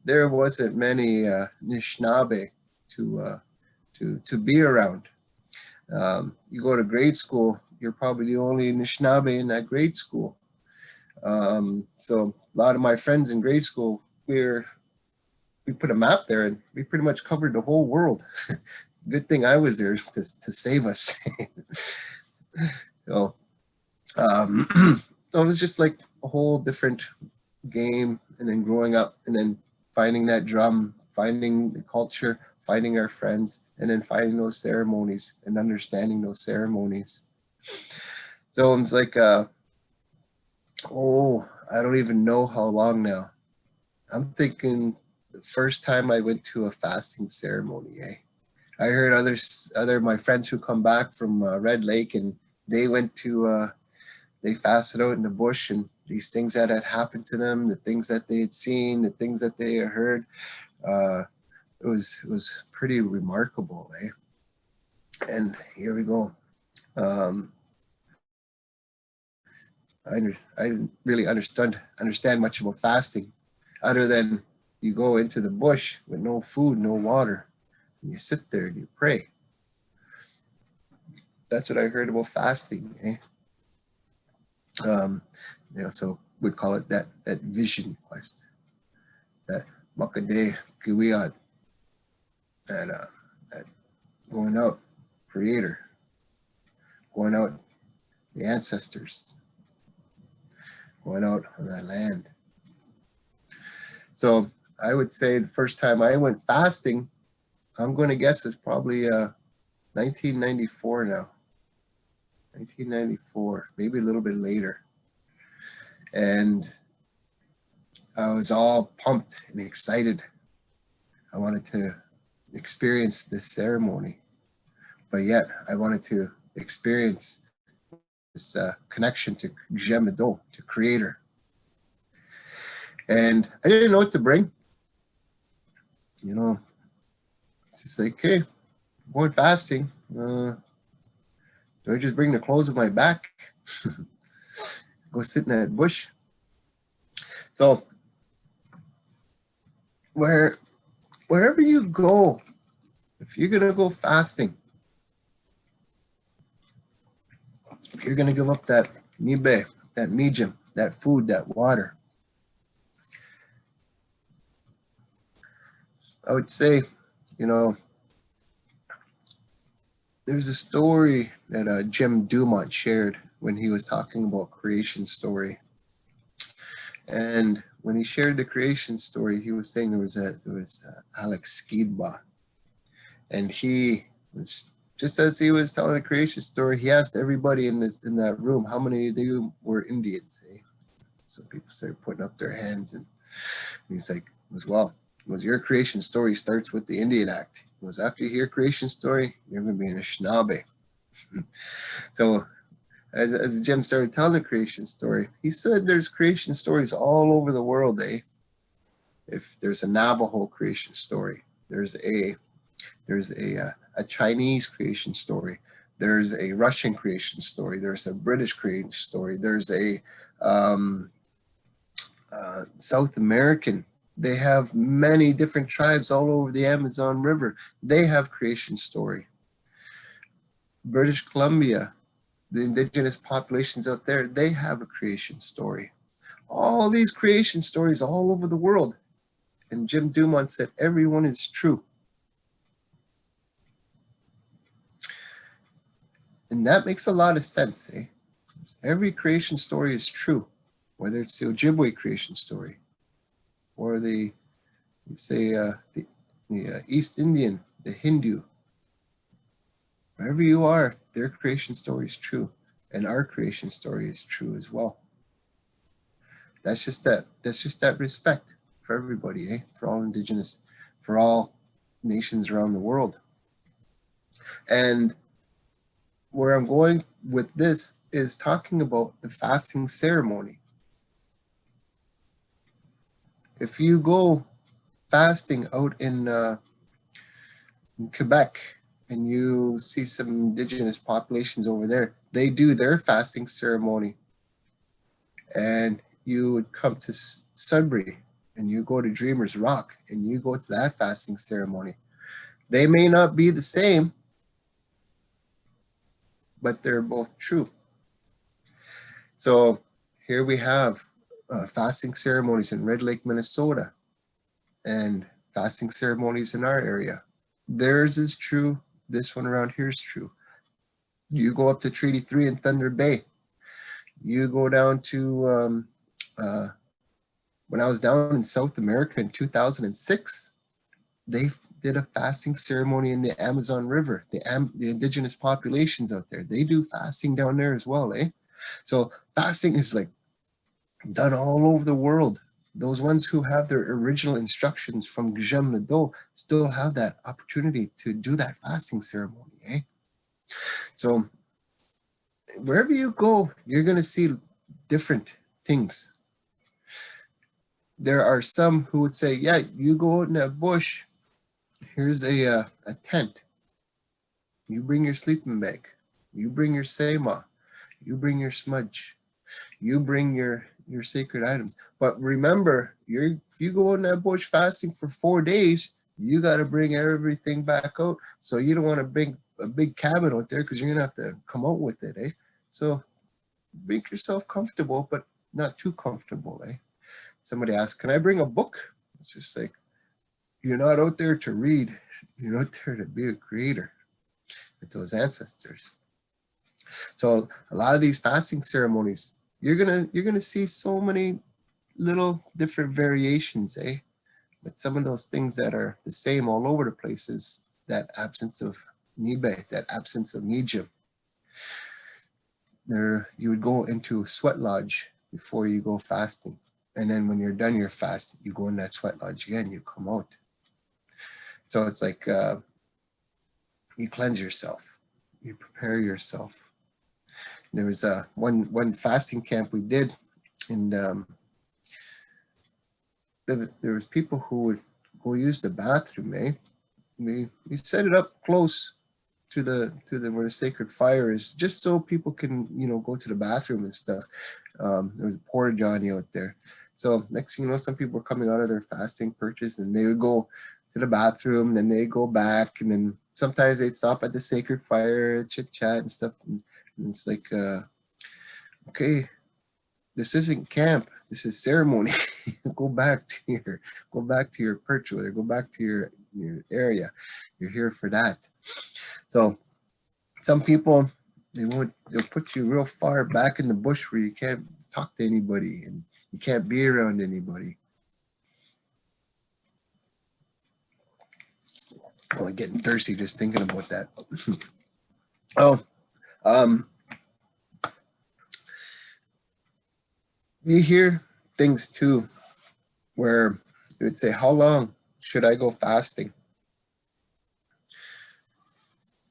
there wasn't many Anishinaabe to be around. You go to grade school, you're probably the only Anishinaabe in that grade school. So a lot of my friends in grade school, we put a map there, and we pretty much covered the whole world. Good thing I was there to save us. So it was just like a whole different game. And then growing up, and then finding that drum, finding the culture, finding our friends, and then finding those ceremonies and understanding those ceremonies. So it's like, I don't even know how long now. I'm thinking the first time I went to a fasting ceremony, I heard other my friends who come back from Red Lake, and they went to, they fasted out in the bush, and these things that had happened to them, the things that they had seen, the things that they had heard, it was pretty remarkable, And here we go. I didn't really understand much about fasting, other than you go into the bush with no food, no water, and you sit there and you pray. That's what I heard about fasting, So we'd call it that vision quest, that makade kiwiad, that going out, Creator, going out, the ancestors, going out on that land. So I would say the first time I went fasting, I'm going to guess it's probably 1994 now. 1994, maybe a little bit later. And I was all pumped and excited. I wanted to experience this ceremony, but yet I wanted to experience this connection to Gemido, to Creator. And I didn't know what to bring. It's just like, okay, I'm going fasting. Do I just bring the clothes on my back? Go sit in that bush? So wherever you go, if you're going to go fasting, you're going to give up that mibe, that mijim, that food, that water. I would say, there's a story that Jim Dumont shared when he was talking about creation story. And when he shared the creation story, he was saying there was Alex Skidba. And he was, just as he was telling the creation story, he asked everybody in that room how many of you were Indians. So people started putting up their hands, and he's like, your creation story starts with the Indian Act. It was after you hear creation story, you're going to be in a Anishinaabe. So as Jim started telling the creation story, he said there's creation stories all over the world, If there's a Navajo creation story, there's a Chinese creation story, There's a Russian creation story. There's a British creation story. There's a South American. They have many different tribes all over the Amazon River. They have creation story. British Columbia, the indigenous populations out there, they have a creation story. All these creation stories all over the world. And Jim Dumont said, everyone is true. And that makes a lot of sense, eh? Every creation story is true, whether it's the Ojibwe creation story or the East Indian, the Hindu. Wherever you are, their creation story is true, and our creation story is true as well. That's just that respect for everybody, eh? For all Indigenous, for all nations around the world. And where I'm going with this is talking about the fasting ceremony. If you go fasting out in Quebec and you see some Indigenous populations over there, they do their fasting ceremony. And you would come to Sudbury and you go to Dreamer's Rock and you go to that fasting ceremony. They may not be the same, but they're both true. So here we have fasting ceremonies in Red Lake, Minnesota, and fasting ceremonies in our area. Theirs is true. This one around here is true. You go up to Treaty 3 in Thunder Bay. You go down to, when I was down in South America in 2006, they did a fasting ceremony in the Amazon River. The indigenous populations out there, they do fasting down there as well, eh? So fasting is like done all over the world. Those ones who have their original instructions from Gjem Nado still have that opportunity to do that fasting ceremony, eh? So wherever you go, you're going to see different things. There are some who would say, yeah, you go out in that bush, here's a tent. You bring your sleeping bag. You bring your sema. You bring your smudge. You bring your sacred items. But remember, if you go out in that bush fasting for 4 days, you got to bring everything back out. So you don't want to bring a big cabin out there because you're going to have to come out with it, eh? So make yourself comfortable, but not too comfortable, eh? Somebody asked, can I bring a book? It's just like, you're not out there to read. You're out there to be a creator with those ancestors. So a lot of these fasting ceremonies, you're gonna see so many little different variations, eh? But some of those things that are the same all over the place is that absence of Nibe, that absence of Nijim. There, you would go into a sweat lodge before you go fasting. And then when you're done your fast, you go in that sweat lodge again, you come out. So it's like you cleanse yourself, you prepare yourself. There was one fasting camp we did, and there was people who would go use the bathroom, eh? We set it up close to the where the sacred fire is, just so people can, you know, go to the bathroom and stuff. There was a porta john out there. So next thing you know, some people were coming out of their fasting purchase and they would go to the bathroom, and then they go back, and then sometimes they'd stop at the sacred fire, chit chat and stuff. And it's like, okay, this isn't camp. This is ceremony. Go back to your perch, or go back to your area. You're here for that. So some people, they'll put you real far back in the bush where you can't talk to anybody and you can't be around anybody. Oh, I'm getting thirsty just thinking about that. You hear things too where you would say, how long should I go fasting?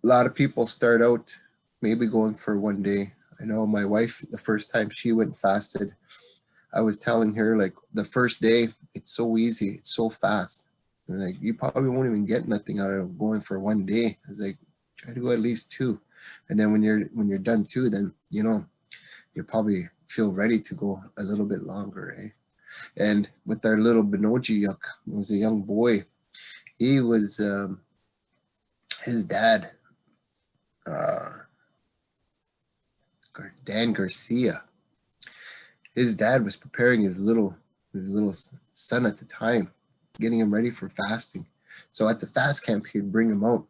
A lot of people start out maybe going for 1 day. I know my wife, the first time she went and fasted, I was telling her, like, the first day, it's so easy, it's so fast. And like, you probably won't even get nothing out of going for 1 day. I was like, try to go at least 2. And then when you're done too, then you'll probably feel ready to go a little bit longer, eh? And with our little Benoji Yuk, who was a young boy, he was his dad, Dan Garcia. His dad was preparing his little son at the time, getting him ready for fasting. So at the fast camp, he'd bring him out,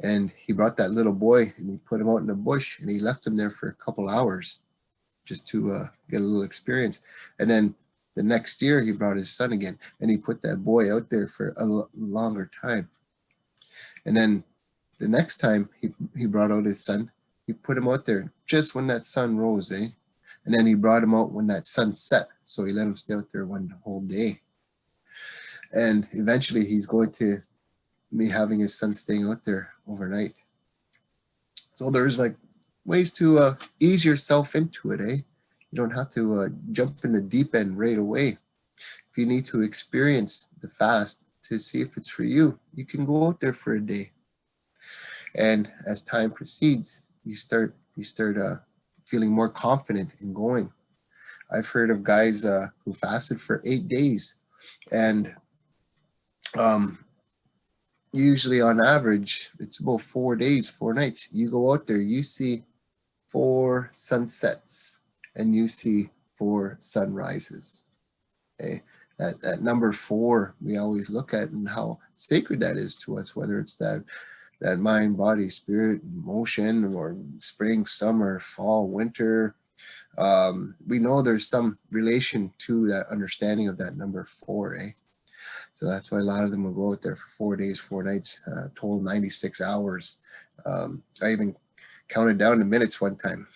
and he brought that little boy and he put him out in the bush, and he left him there for a couple hours just to get a little experience. And then the next year he brought his son again, and he put that boy out there for a longer time. And then the next time he brought out his son, he put him out there just when that sun rose, eh? And then he brought him out when that sun set. So he let him stay out there one whole day. And eventually he's going to be having his son staying out there overnight. So there's like ways to ease yourself into it, eh? You don't have to jump in the deep end right away. If you need to experience the fast to see if it's for you, you can go out there for a day. And as time proceeds, you start feeling more confident in going. I've heard of guys who fasted for 8 days, and usually on average, it's about 4 days, 4 nights. You go out there, you see 4 sunsets, and you see 4 sunrises. Okay? That number 4, we always look at and how sacred that is to us, whether it's that mind, body, spirit, emotion, or spring, summer, fall, winter. We know there's some relation to that understanding of that number 4, eh? So that's why a lot of them will go out there for 4 days, 4 nights, total 96 hours. I even counted down the minutes one time.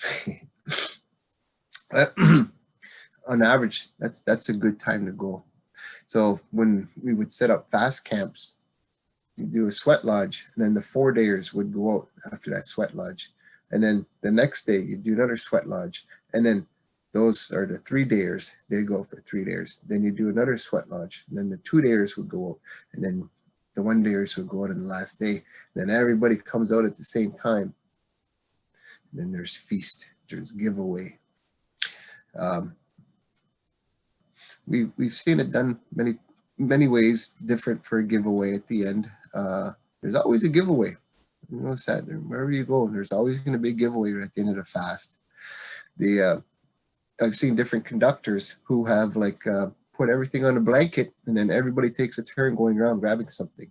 On average, that's a good time to go. So when we would set up fast camps, you do a sweat lodge, and then the 4-dayers would go out after that sweat lodge. And then the next day you do another sweat lodge. And then those are the 3-dayers. They go for 3 days. Then you do another sweat lodge. And then the 2-dayers would go out. And then the 1-dayers would go out on the last day. And then everybody comes out at the same time. And then there's feast. There's giveaway. We've seen it done many ways, different for a giveaway at the end. There's always a giveaway. You notice that wherever you go, there's always going to be a giveaway at the end of the fast. I've seen different conductors who have put everything on a blanket, and then everybody takes a turn going around grabbing something.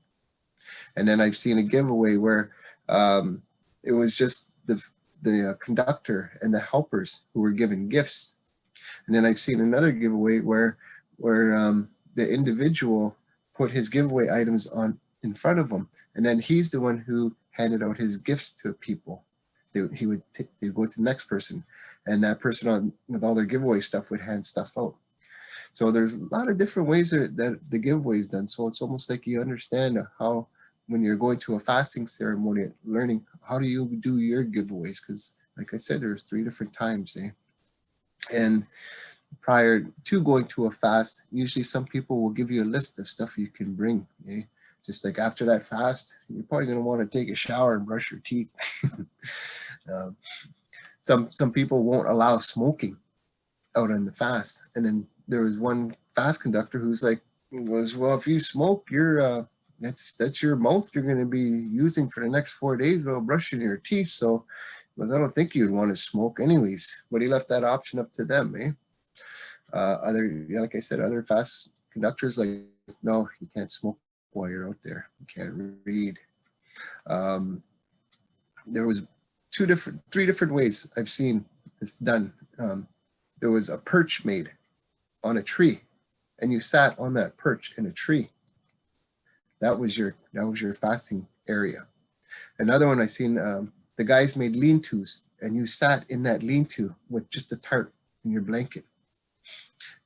And then I've seen a giveaway where it was just the conductor and the helpers who were given gifts. And then I've seen another giveaway where the individual put his giveaway items on in front of him, and then he's the one who handed out his gifts to people. They'd go to the next person, and that person with all their giveaway stuff would hand stuff out. So there's a lot of different ways that the giveaway is done. So it's almost like you understand how, when you're going to a fasting ceremony, learning how do you do your giveaways, because like I said, there's 3 different times, eh? And prior to going to a fast, usually some people will give you a list of stuff you can bring, eh? Just like after that fast, you're probably going to want to take a shower and brush your teeth. Some people won't allow smoking out on the fast. And then there was one fast conductor who's like, well, if you smoke, that's your mouth you're going to be using for the next 4 days while brushing your teeth. So I don't think you'd want to smoke anyways. But he left that option up to them, eh? Like I said, other fast conductors no, you can't smoke while you're out there. You can't read. There was 3 different ways I've seen this done. There was a perch made on a tree, and you sat on that perch in a tree. That was your fasting area. Another one I seen, the guys made lean-tos, and you sat in that lean-to with just a tarp in your blanket.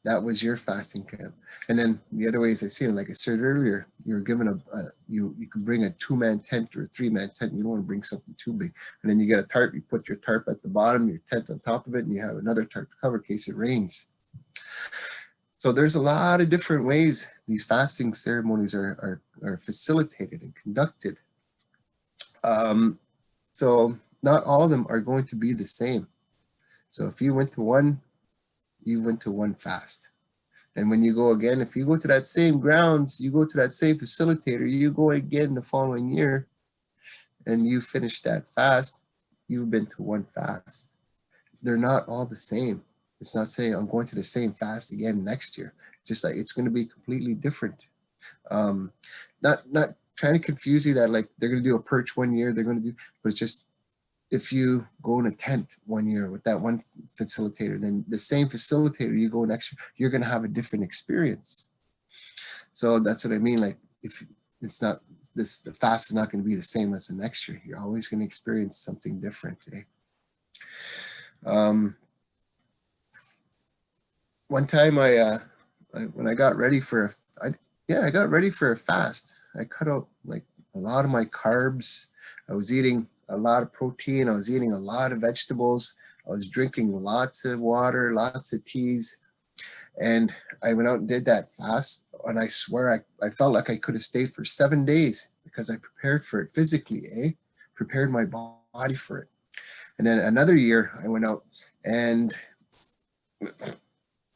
That was your fasting camp. And then the other ways I've seen it, like I said earlier, you're given you can bring a 2-man tent or a 3-man tent. You don't want to bring something too big. And then you get a tarp, you put your tarp at the bottom, your tent on top of it, and you have another tarp to cover in case it rains. So there's a lot of different ways these fasting ceremonies are facilitated and conducted. So not all of them are going to be the same. So if you went to one, you went to one fast. And when you go again, if you go to that same grounds, you go to that same facilitator, you go again the following year, and you finish that fast, you've been to one fast. They're not all the same. It's not saying I'm going to the same fast again next year. Just like it's going to be completely different. Not trying to confuse you that like they're going to do a perch 1 year, they're going to do, but it's just if you go in a tent 1 year with that one facilitator, then the same facilitator you go next year, you're going to have a different experience. So that's what I mean. Like if it's not this, the fast is not going to be the same as the next year. You're always going to experience something different. Eh? One time when I got ready for I got ready for a fast. I cut out like a lot of my carbs. I was eating a lot of protein. I was eating a lot of vegetables. I was drinking lots of water, lots of teas. And I went out and did that fast. And I swear I felt like I could have stayed for 7 days because I prepared for it physically, prepared my body for it. And then another year I went out and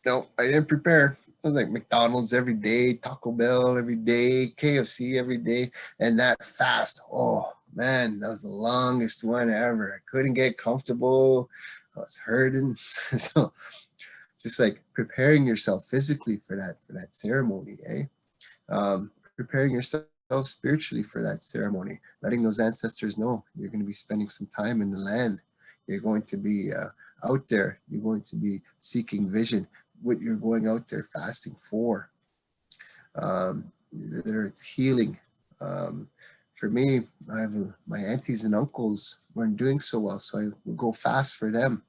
no, I didn't prepare. I was like McDonald's every day, Taco Bell every day, KFC every day. And that fast, oh man, that was the longest one ever. I couldn't get comfortable. I was hurting. So just like preparing yourself physically for that ceremony, preparing yourself spiritually for that ceremony, letting those ancestors know you're going to be spending some time in the land. You're going to be out there. You're going to be seeking vision. What you're going out there fasting for. Whether it's healing. For me, I have my aunties and uncles weren't doing so well, so I would go fast for them.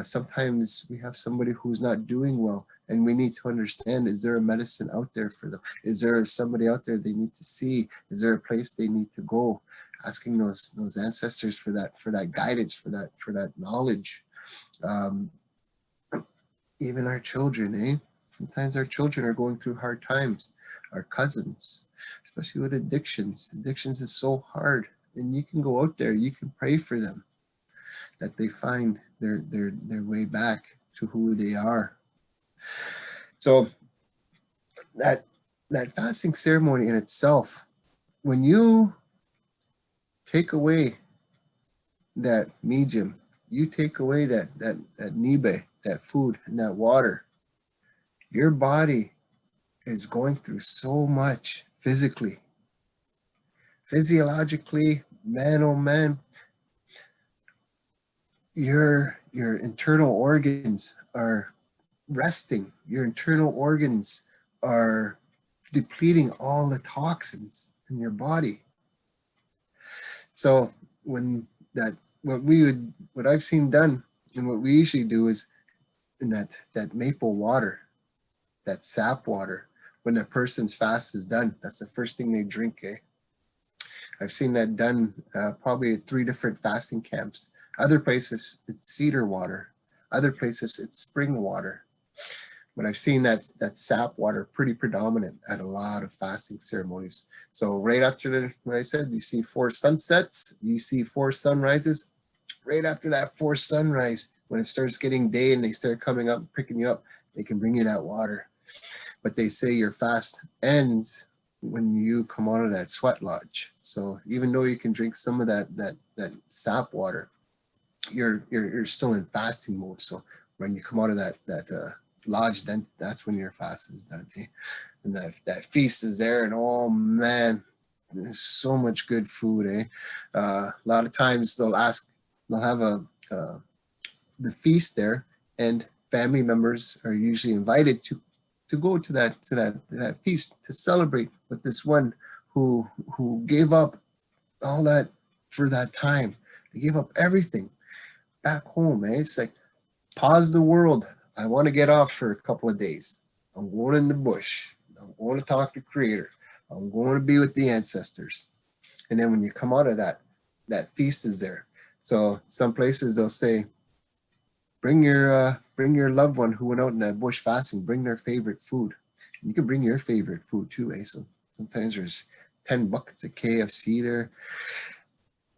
Sometimes we have somebody who's not doing well, and we need to understand, is there a medicine out there for them? Is there somebody out there they need to see? Is there a place they need to go? Asking those ancestors for that guidance, for that knowledge. Even our children, sometimes our children are going through hard times. Our cousins, especially with addictions. Addictions is so hard. And you can go out there, you can pray for them, that they find their way back to who they are. So that fasting ceremony in itself, when you take away that medium, you take away that nibe, that food and that water, your body is going through so much physically. Physiologically, man, oh man, your internal organs are resting. Your internal organs are depleting all the toxins in your body. So what I've seen done and what we usually do is in that maple water, that sap water, when a person's fast is done, that's the first thing they drink. I've seen that done probably at 3 different fasting camps. Other places it's cedar water, other places it's spring water. But I've seen that sap water pretty predominant at a lot of fasting ceremonies. So right after what I said, you see 4 sunsets, you see 4 sunrises. Right after that 4 sunrise, when it starts getting day and they start coming up, picking you up, they can bring you that water. But they say your fast ends when you come out of that sweat lodge. So even though you can drink some of that sap water, you're still in fasting mode. So when you come out of that lodge, then that's when your fast is done. And that feast is there, and oh man, there's so much good food. A lot of times they'll have the feast there, and family members are usually invited to go to that feast to celebrate with this one who gave up all that for that time. They gave up everything back home. It's like, pause the world. I want to get off for a couple of days. I'm going in the bush. I'm going to talk to Creator. I'm going to be with the ancestors. And then when you come out of that feast is there. So some places they'll say, bring your loved one who went out in that bush fasting, bring their favorite food. And you can bring your favorite food too. So sometimes there's 10 buckets of KFC there.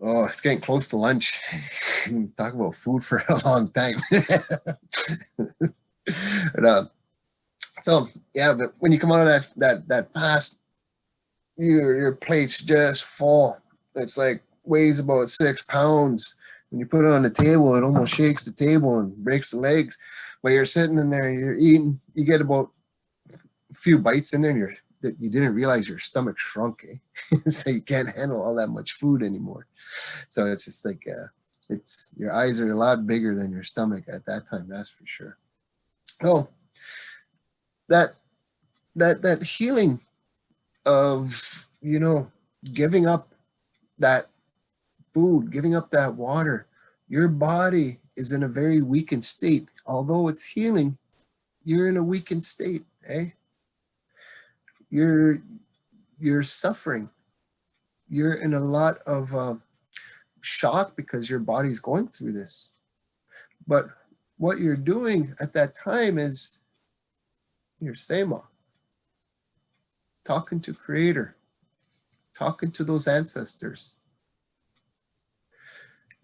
Oh, it's getting close to lunch. Talk about food for a long time. But, so yeah, but when you come out of that fast, your plate's just full. It's like weighs about 6 pounds. When you put it on the table, it almost shakes the table and breaks the legs. While you're sitting in there, you're eating, you get about a few bites in there, and you didn't realize your stomach shrunk, eh? So you can't handle all that much food anymore. So it's just like it's your eyes are a lot bigger than your stomach at that time, that's for sure. Oh, that healing of, you know, giving up that food, giving up that water. Your body is in a very weakened state. Although it's healing, you're in a weakened state, eh? You're suffering. You're in a lot of shock because your body's going through this. But what you're doing at that time is you're Sema, talking to Creator, talking to those ancestors.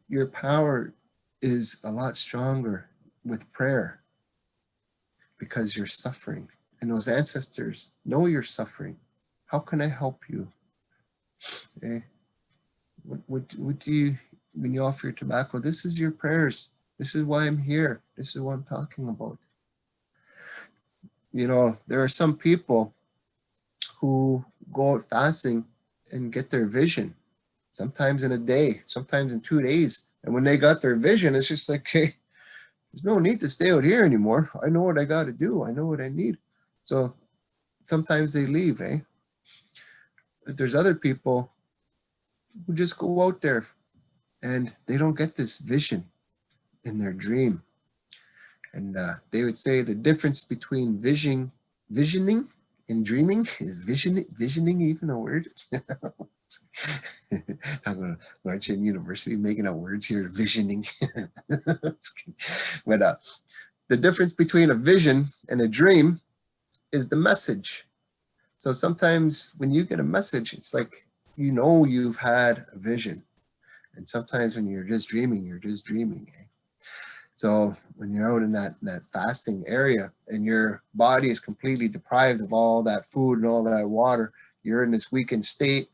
Your power is a lot stronger with prayer because you're suffering. And those ancestors know you're suffering. How can I help you? Okay. What do you, when you offer your tobacco, this is your prayers. This is why I'm here. This is what I'm talking about. You know, there are some people who go out fasting and get their vision, sometimes in a day, sometimes in 2 days. And when they got their vision, it's just like, hey, there's no need to stay out here anymore. I know what I got to do. I know what I need. So sometimes they leave, eh? But there's other people who just go out there and they don't get this vision in their dream. And they would say the difference between visioning and dreaming is visioning even a word? I'm going to Laurentian University making up words here, visioning. But the difference between a vision and a dream is the message. So sometimes when you get a message, it's like, you know, you've had a vision. And sometimes when you're just dreaming, eh? So when you're out in that fasting area and your body is completely deprived of all that food and all that water, you're in this weakened state,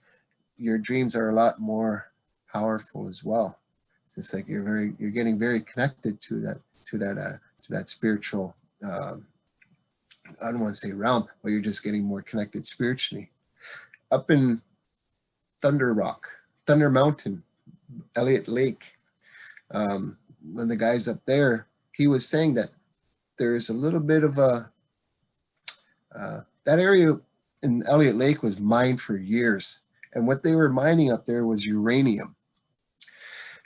your dreams are a lot more powerful as well. It's just like you're getting very connected to that spiritual, I don't want to say realm, but you're just getting more connected spiritually. Up in Thunder Mountain, Elliott Lake, one of the guys up there, he was saying that there's a little bit of that area in Elliott Lake was mined for years. And what they were mining up there was uranium.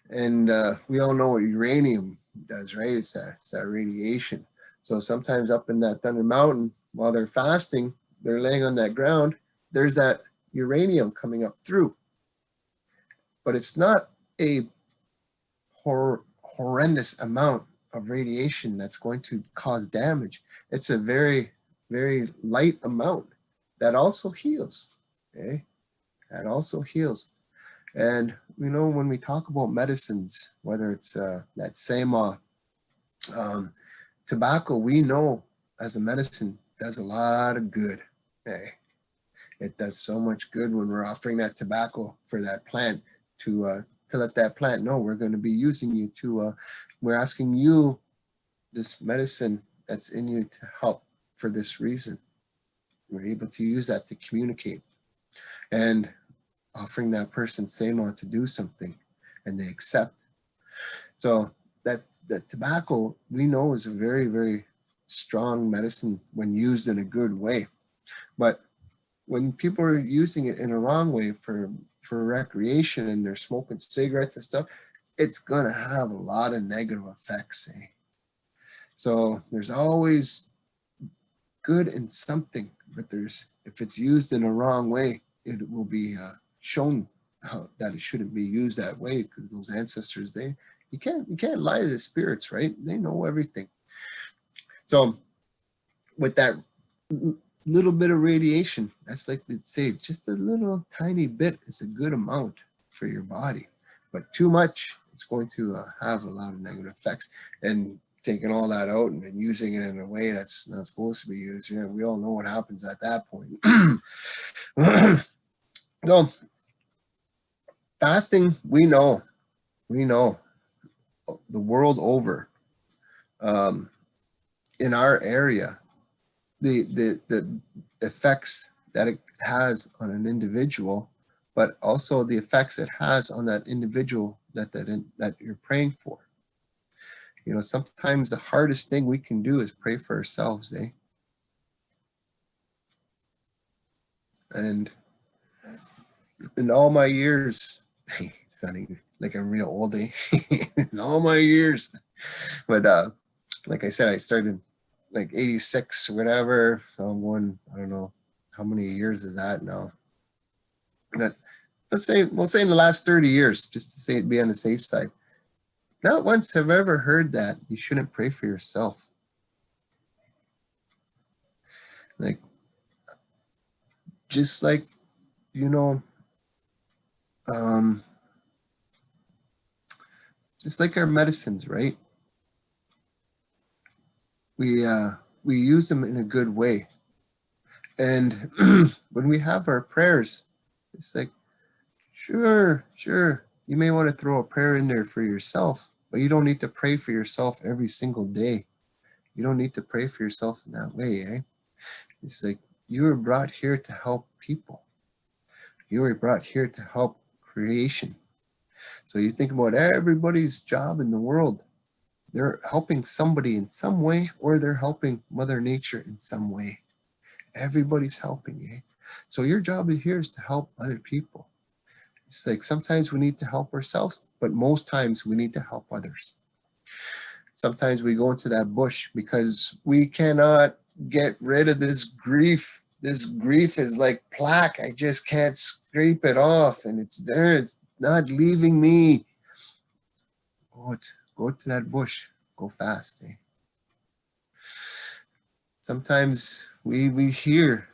And we all know what uranium does, right? It's that radiation. So sometimes up in that Thunder Mountain, while they're fasting, they're laying on that ground, there's that uranium coming up through. But it's not a horrendous amount of radiation that's going to cause damage. It's a very, very light amount that also heals. Okay? That also heals. And you know, when we talk about medicines, whether it's that Sema, tobacco, we know as a medicine does a lot of good. Okay? It does so much good when we're offering that tobacco for that plant to let that plant know we're going to be using you to, we're asking you this medicine that's in you to help for this reason. We're able to use that to communicate. And offering that person Sema to do something and they accept. So that tobacco we know is a very, very strong medicine when used in a good way. But when people are using it in a wrong way for recreation and they're smoking cigarettes and stuff, it's gonna have a lot of negative effects. Eh? So there's always good in something, but if it's used in a wrong way, it will be shown that it shouldn't be used that way, because those ancestors, you can't lie to the spirits, right? They know everything. So with that little bit of radiation, that's like they'd say, just a little tiny bit is a good amount for your body. But too much, it's going to have a lot of negative effects. And taking all that out and using it in a way that's not supposed to be used, we all know what happens at that point. So fasting, we know the world over, in our area, the effects that it has on an individual, but also the effects it has on that individual that you're praying for. Sometimes the hardest thing we can do is pray for ourselves, eh? And in all my years, sounding like I'm real old, eh? In all my years, but like I said, I started like 86 or whatever, so I'm going, I don't know how many years is that now, but we'll say in the last 30 years, just to say, be on the safe side. Not once have I ever heard that you shouldn't pray for yourself. Like, just like, just like our medicines, right? We use them in a good way. And when we have our prayers, it's like, sure, you may want to throw a prayer in there for yourself, but you don't need to pray for yourself every single day. You don't need to pray for yourself in that way, eh? It's like, you were brought here to help people. You were brought here to help creation. So you think about everybody's job in the world. They're helping somebody in some way, or they're helping Mother Nature in some way. Everybody's helping, eh? So your job here is to help other people. It's like sometimes we need to help ourselves, but most times we need to help others. Sometimes we go into that bush because we cannot get rid of this grief. This grief is like plaque. I just can't scrape it off, and it's there. It's not leaving me. Go to that bush. Go fast, eh? Sometimes we hear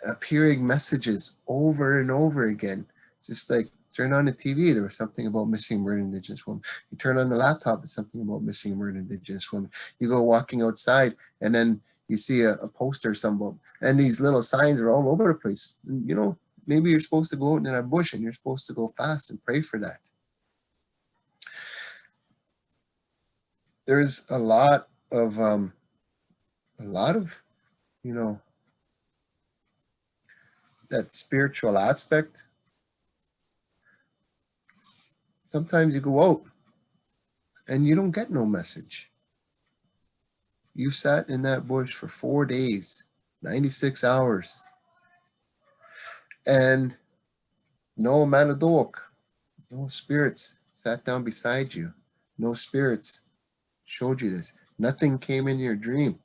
appearing messages over and over again. Just like turn on the TV, there was something about missing murdered Indigenous women. You turn on the laptop, it's something about missing murdered Indigenous women. You go walking outside, and then you see a poster or something, and these little signs are all over the place. And, maybe you're supposed to go out in that bush, and you're supposed to go fast and pray for that. There's a lot of that spiritual aspect. Sometimes you go out and you don't get no message. You sat in that bush for 4 days, 96 hours, and no manadok, no spirits sat down beside you. No spirits showed you this. Nothing came in your dream.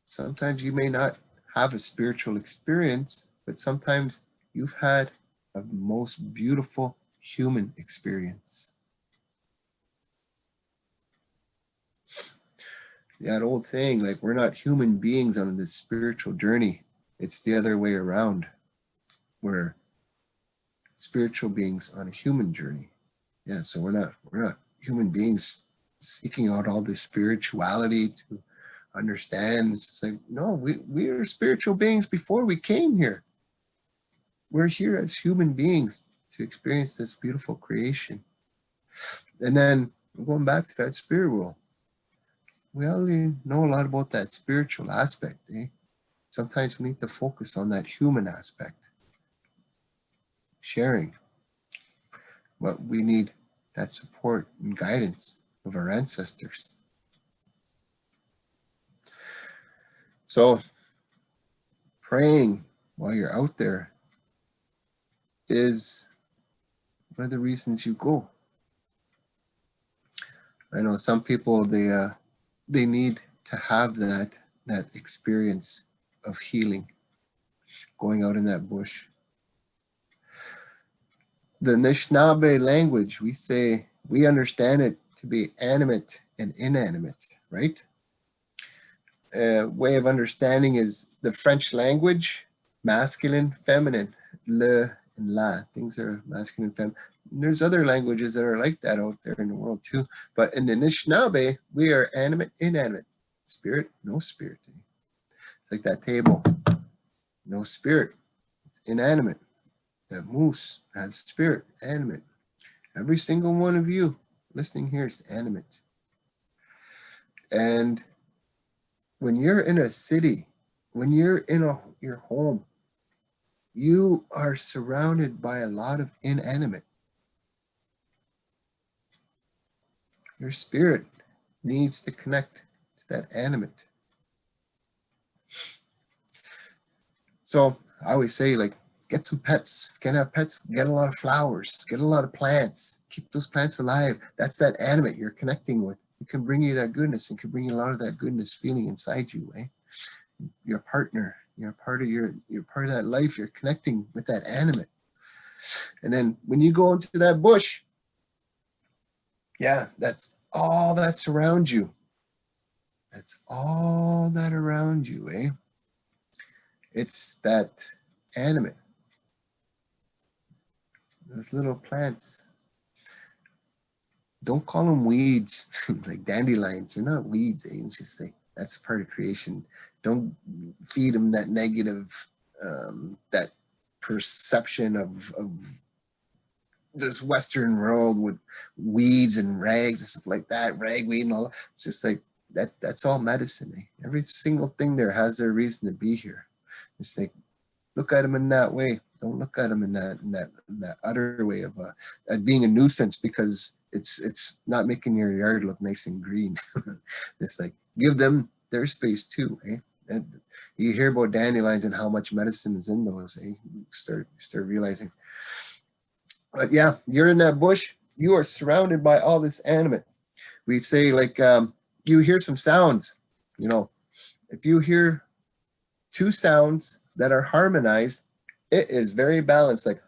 Sometimes you may not have a spiritual experience, but sometimes you've had a most beautiful human experience. That old saying, like, we're not human beings on this spiritual journey. It's the other way around. We're spiritual beings on a human journey. Yeah, so we're not human beings seeking out all this spirituality to understand. It's just like, no, we are spiritual beings before we came here. We're here as human beings to experience this beautiful creation. And then going back to that spirit world, we already know a lot about that spiritual aspect, eh? Sometimes we need to focus on that human aspect. Sharing. But we need that support and guidance of our ancestors. So praying while you're out there is one of the reasons you go. I know some people, they need to have that experience of healing, going out in that bush. The Anishinaabe language, we understand it to be animate and inanimate, right? A way of understanding is the French language, masculine, feminine, le and la. Things are masculine and feminine. And there's other languages that are like that out there in the world too. But in the Anishinaabe, we are animate, inanimate. Spirit, no spirit. It's like that table. No spirit. It's inanimate. That moose has spirit, animate. Every single one of you listening here is animate. And when you're in a city, when you're in your home, you are surrounded by a lot of inanimate. Your spirit needs to connect to that animate. So I always say, like, get some pets. If you can't have pets, get a lot of flowers, get a lot of plants, keep those plants alive. That's that animate you're connecting with. It can bring you that goodness. It can bring you a lot of that goodness feeling inside you, eh? Your partner, you're part of that life. You're connecting with that animate. And then when you go into that bush, yeah, that's all that's around you. That's all that around you, eh? It's that animate. Those little plants. Don't call them weeds, like dandelions. They're not weeds, eh? It's just like, that's part of creation. Don't feed them that negative, that perception of this Western world with weeds and rags and stuff like that, ragweed and all that. It's just like, that's all medicine, eh? Every single thing there has their reason to be here. It's like, look at them in that way. Don't look at them in that utter way of being a nuisance because it's not making your yard look nice and green. It's like, give them their space too, eh? And you hear about dandelions and how much medicine is in those, eh? You start realizing. But yeah, you're in that bush. You are surrounded by all this animate. We say, like, you hear some sounds. You know, if you hear two sounds that are harmonized, it is very balanced. Like,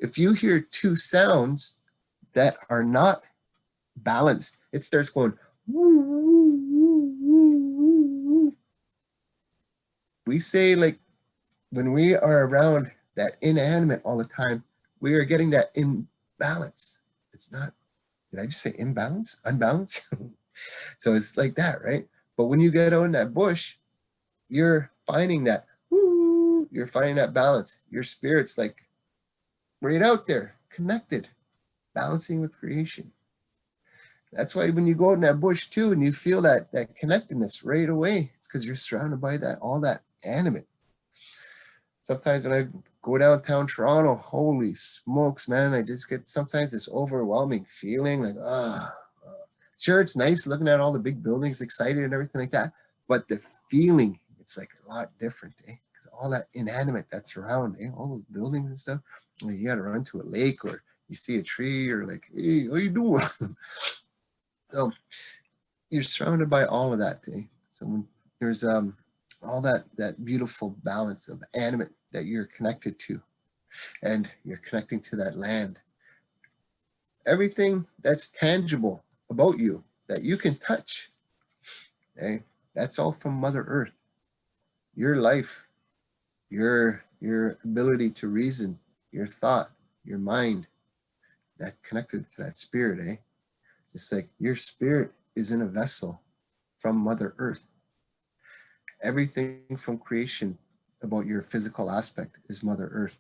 if you hear two sounds that are not balanced, it starts going. We say, like, when we are around that inanimate all the time, we are getting that imbalance. It's not, did I just say imbalance? Unbalance? So it's like that, right? But when you get out in that bush, you're finding that, you're finding that balance. Your spirit's like right out there, connected, balancing with creation. That's why when you go out in that bush too, and you feel that connectedness right away, it's because you're surrounded by that, all that animate. Sometimes when I go downtown Toronto, holy smokes, man, I just get sometimes this overwhelming feeling like, sure, it's nice looking at all the big buildings, excited and everything like that. But the feeling, it's like a lot different, eh? Because all that inanimate that's around, eh? All those buildings and stuff. Like, you got to run to a lake or you see a tree or like, hey, what are you doing? So you're surrounded by all of that, eh? So when there's all that beautiful balance of animate that you're connected to, and you're connecting to that land. Everything that's tangible about you that you can touch, okay, that's all from Mother Earth. Your life, your ability to reason, your thought, your mind, that connected to that spirit, eh? Just like your spirit is in a vessel from Mother Earth. Everything from creation about your physical aspect is Mother Earth.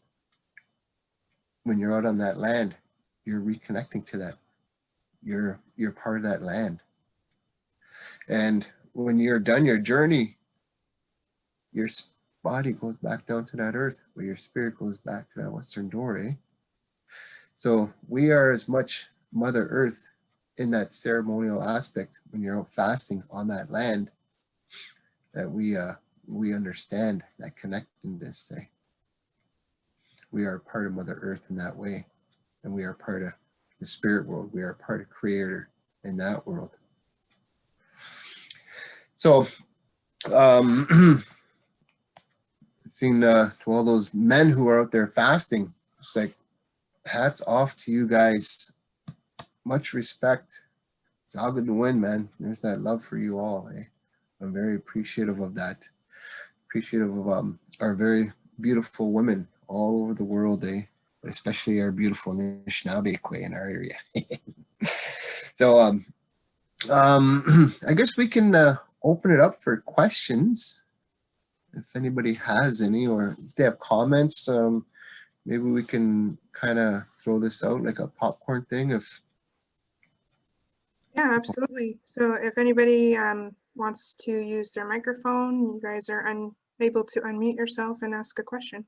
When you're out on that land, you're reconnecting to that. You're part of that land. And when you're done your journey, your body goes back down to that earth, where your spirit goes back to that western door, eh? So we are as much Mother Earth in that ceremonial aspect when you're out fasting on that land, that we understand that connectedness. We are part of Mother Earth in that way, and we are part of the spirit world. We are part of Creator in that world. So, seeing to all those men who are out there fasting, it's like, hats off to you guys. Much respect. It's all good to win, man. There's that love for you all, eh? I'm very appreciative of that. appreciative of our very beautiful women all over the world, but especially our beautiful Anishinaabe in our area. So I guess we can open it up for questions if anybody has any, or if they have comments. Maybe we can kind of throw this out like a popcorn thing. Yeah, absolutely. So if anybody wants to use their microphone, you guys are able to unmute yourself and ask a question.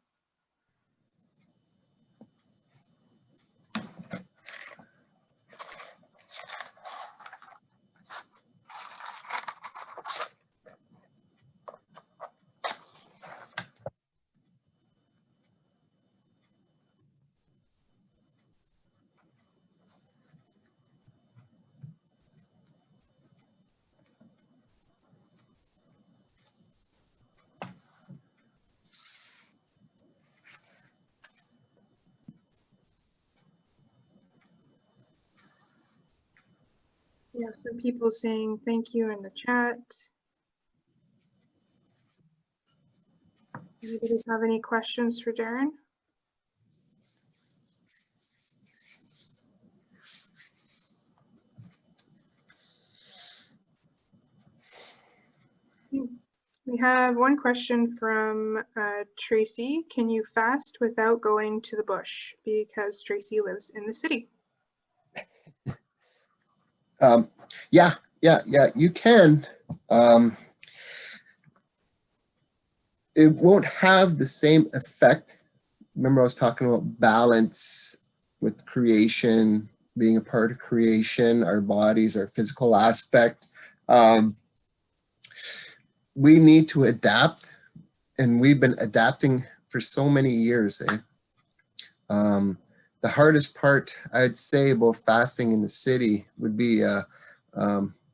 We have some people saying thank you in the chat. Anybody have any questions for Darren? We have one question from Tracy. Can you fast without going to the bush? Because Tracy lives in the city. Yeah, you can. It won't have the same effect. Remember, I was talking about balance with creation, being a part of creation, our bodies, our physical aspect. We need to adapt, and we've been adapting for so many years. The hardest part, I'd say, about fasting in the city would be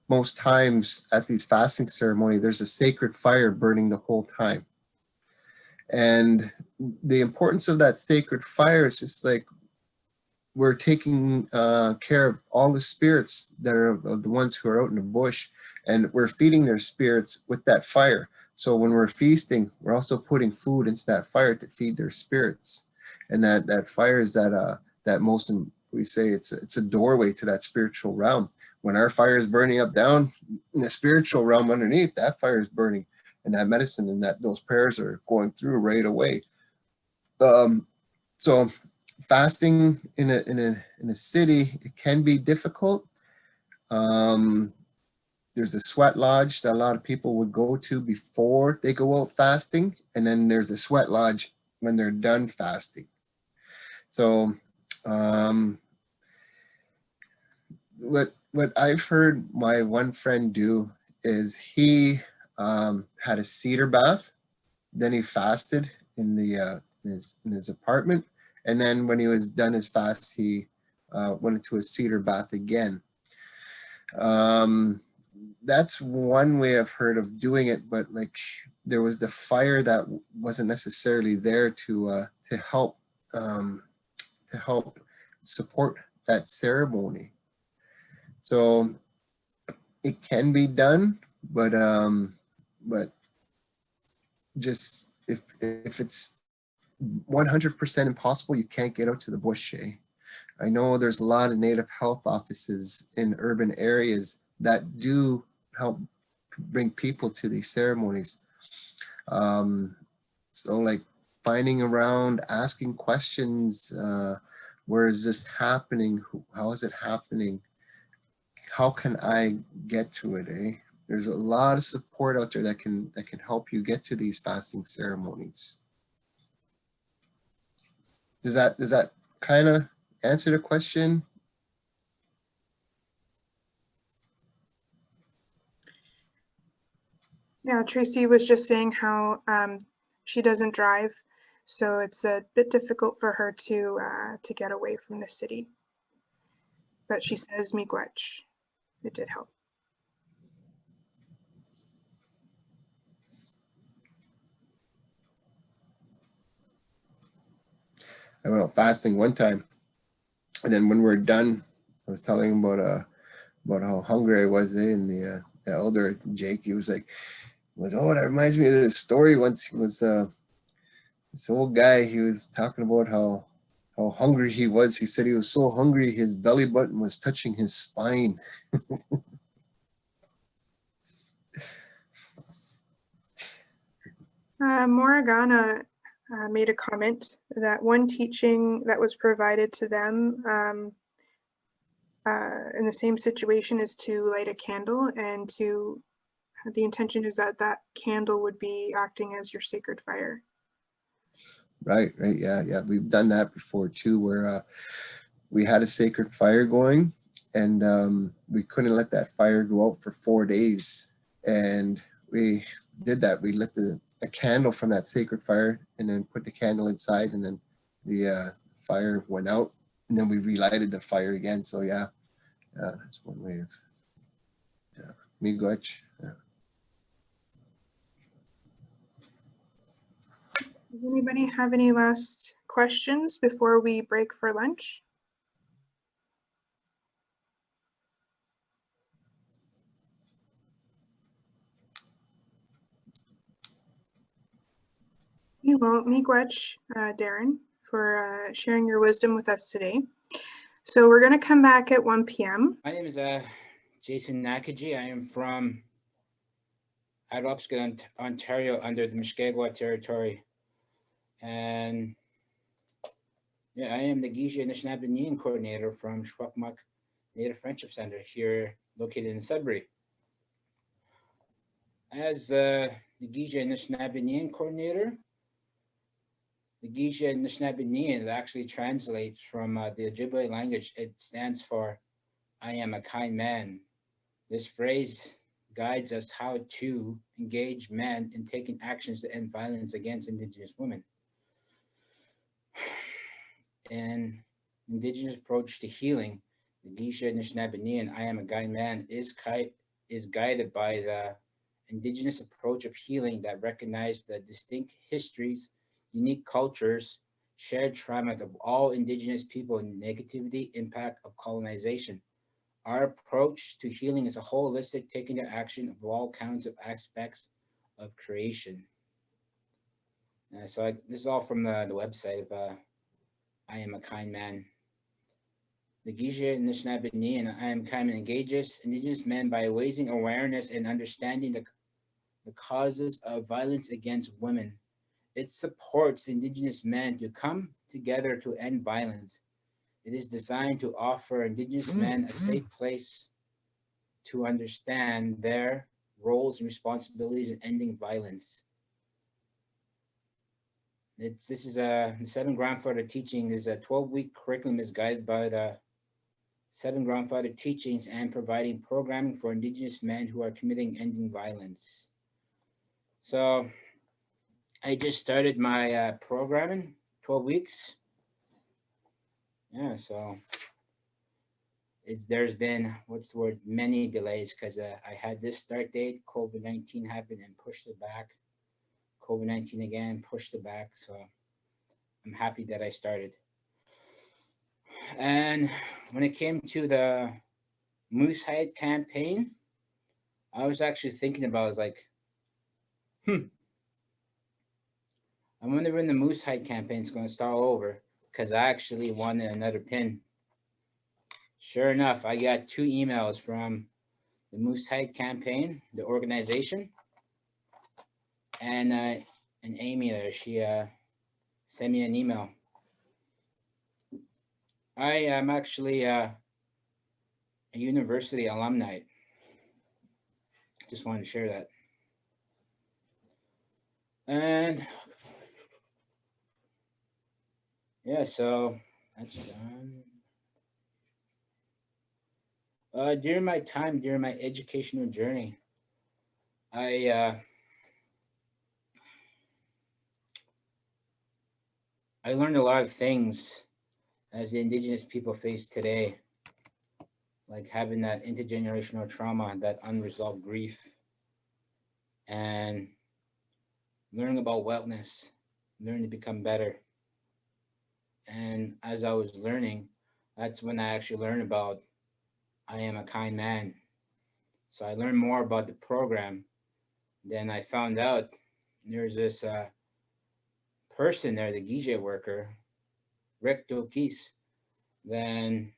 most times at these fasting ceremonies, there's a sacred fire burning the whole time. And the importance of that sacred fire is just like we're taking care of all the spirits that are of the ones who are out in the bush, and we're feeding their spirits with that fire. So when we're feasting, we're also putting food into that fire to feed their spirits. And that fire is we say it's a doorway to that spiritual realm. When our fire is burning up down in the spiritual realm underneath, that fire is burning, and that medicine and those prayers are going through right away. So fasting in a city, it can be difficult. There's a sweat lodge that a lot of people would go to before they go out fasting, and then there's a sweat lodge when they're done fasting. So what I've heard my one friend do is he had a cedar bath, then he fasted in his apartment, and then when he was done his fast, he went into a cedar bath again. That's one way I've heard of doing it, but like there was the fire that wasn't necessarily there to help support that ceremony. So it can be done, but just if it's 100% impossible, you can't get out to the bush. I know there's a lot of native health offices in urban areas that do help bring people to these ceremonies. So like finding around, asking questions, where is this happening? How is it happening? How can I get to it? There's a lot of support out there that can help you get to these fasting ceremonies. Does that kind of answer the question? Yeah, Tracy was just saying how she doesn't drive, so it's a bit difficult for her to get away from the city. But she says miigwech. It did help. I went out fasting one time, and then when we're done, I was telling him about how hungry I was, and the elder Jake, he was like, that reminds me of this story once. He was this old guy. He was talking about how hungry he was. He said he was so hungry his belly button was touching his spine. Moragana made a comment that one teaching that was provided to them in the same situation is to light a candle, and the intention is that that candle would be acting as your sacred fire. Right. Yeah. We've done that before too, where we had a sacred fire going, and we couldn't let that fire go out for 4 days. And we did that. We lit a candle from that sacred fire, and then put the candle inside, and then the fire went out, and then we relighted the fire again. So yeah, that's one way of miigwech. Yeah. Does anybody have any last questions before we break for lunch? Well, miigwech, Darren, for sharing your wisdom with us today. So we're going to come back at 1 p.m. My name is Jason Nakogee. I am from Adopska, Ontario, under the McGregor territory. And yeah, I am the Gija Anishinaabe coordinator from Shwapmuk Native Friendship Center here located in Sudbury. As the Gija Anishinaabe coordinator, the Gija Anishinaabe actually translates from the Ojibwe language. It stands for "I am a kind man." This phrase guides us how to engage men in taking actions to end violence against Indigenous women. An Indigenous approach to healing, the Gija Anishinaabe and I am a kind man is guided by the Indigenous approach of healing that recognizes the distinct histories, unique cultures, shared trauma of all Indigenous people, and negativity impact of colonization. Our approach to healing is a holistic taking to action of all kinds of aspects of creation. So this is all from the website of I Am a Kind Man. The Gija Anishinaabe and I Am Kind Man engages Indigenous men by raising awareness and understanding the causes of violence against women. It supports Indigenous men to come together to end violence. It is designed to offer Indigenous men a safe place to understand their roles and responsibilities in ending violence. This is a 7 grandfather teaching is a 12-week curriculum is guided by the 7 grandfather teachings and providing programming for Indigenous men who are committing ending violence. So I just started my programming, 12 weeks. Yeah, so there's been, many delays because I had this start date, COVID-19 happened and pushed it back. COVID-19 again, pushed it back. So I'm happy that I started. And when it came to the Moosehide Campaign, I was actually thinking about I wonder when the Moosehide Campaign is going to start over, because I actually wanted another pin. Sure enough, I got 2 emails from the Moosehide Campaign, the organization, and Amy there, she sent me an email. I am actually a university alumni. Just wanted to share that. And yeah, so that's done. During my educational journey, I learned a lot of things as the Indigenous people face today, like having that intergenerational trauma, that unresolved grief, and learning about wellness, learning to become better. And as I was learning, that's when I actually learned about I Am a Kind Man. So I learned more about the program, Then I found out there's this person there, the Gije worker, Rick Dokis. Then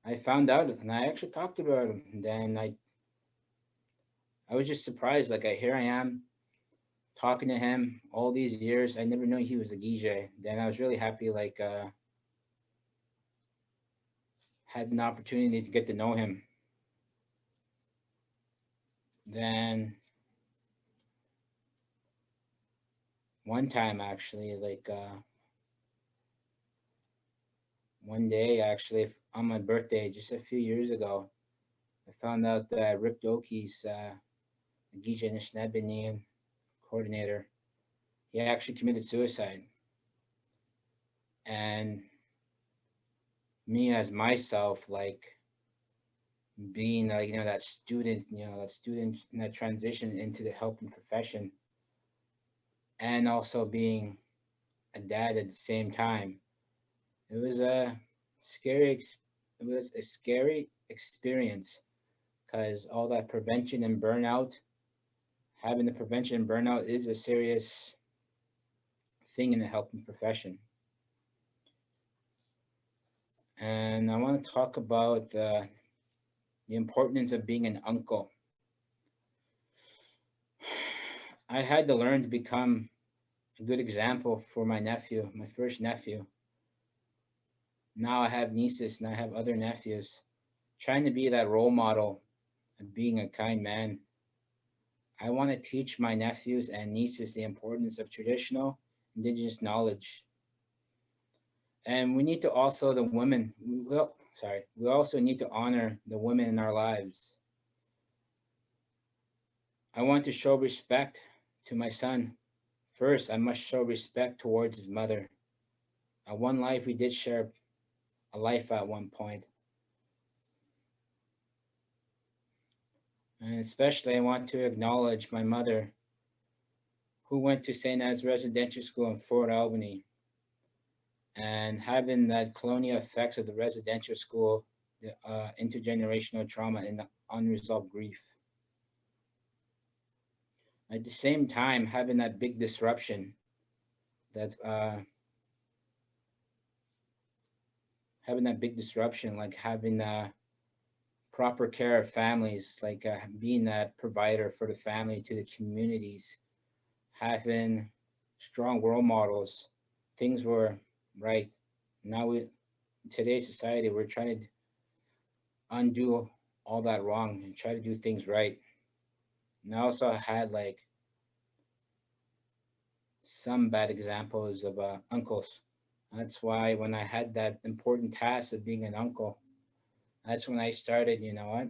I found out and I actually talked about him. Then I was just surprised. Like here I am talking to him all these years. I never knew he was a Gije. Then I was really happy, like had an opportunity to get to know him. Then one time actually, like one day actually on my birthday, just a few years ago, I found out that Rick Dokis, the Gije Anishinaabe coordinator, he actually committed suicide. And me as myself, like being like, that student, in that transition into the helping profession, and also being a dad at the same time, it was a scary experience, because all that prevention and burnout, having the prevention and burnout is a serious thing in the helping profession. And I want to talk about the importance of being an uncle. I had to learn to become a good example for my nephew, my first nephew. Now I have nieces and I have other nephews. Trying to be that role model of being a kind man. I want to teach my nephews and nieces the importance of traditional Indigenous knowledge. And we need to also the women. We also need to honor the women in our lives. I want to show respect to my son. First, I must show respect towards his mother. At one life, we did share a life at one point. And especially, I want to acknowledge my mother, who went to St. Anne's Residential School in Fort Albany. And having that colonial effects of the residential school, the intergenerational trauma and the unresolved grief. At the same time, having that big disruption, like having proper care of families, like being that provider for the family to the communities, having strong role models. Things were right. Now in today's society, we're trying to undo all that wrong and try to do things right. And I also had like some bad examples of uncles. That's why when I had that important task of being an uncle, that's when I started, you know what?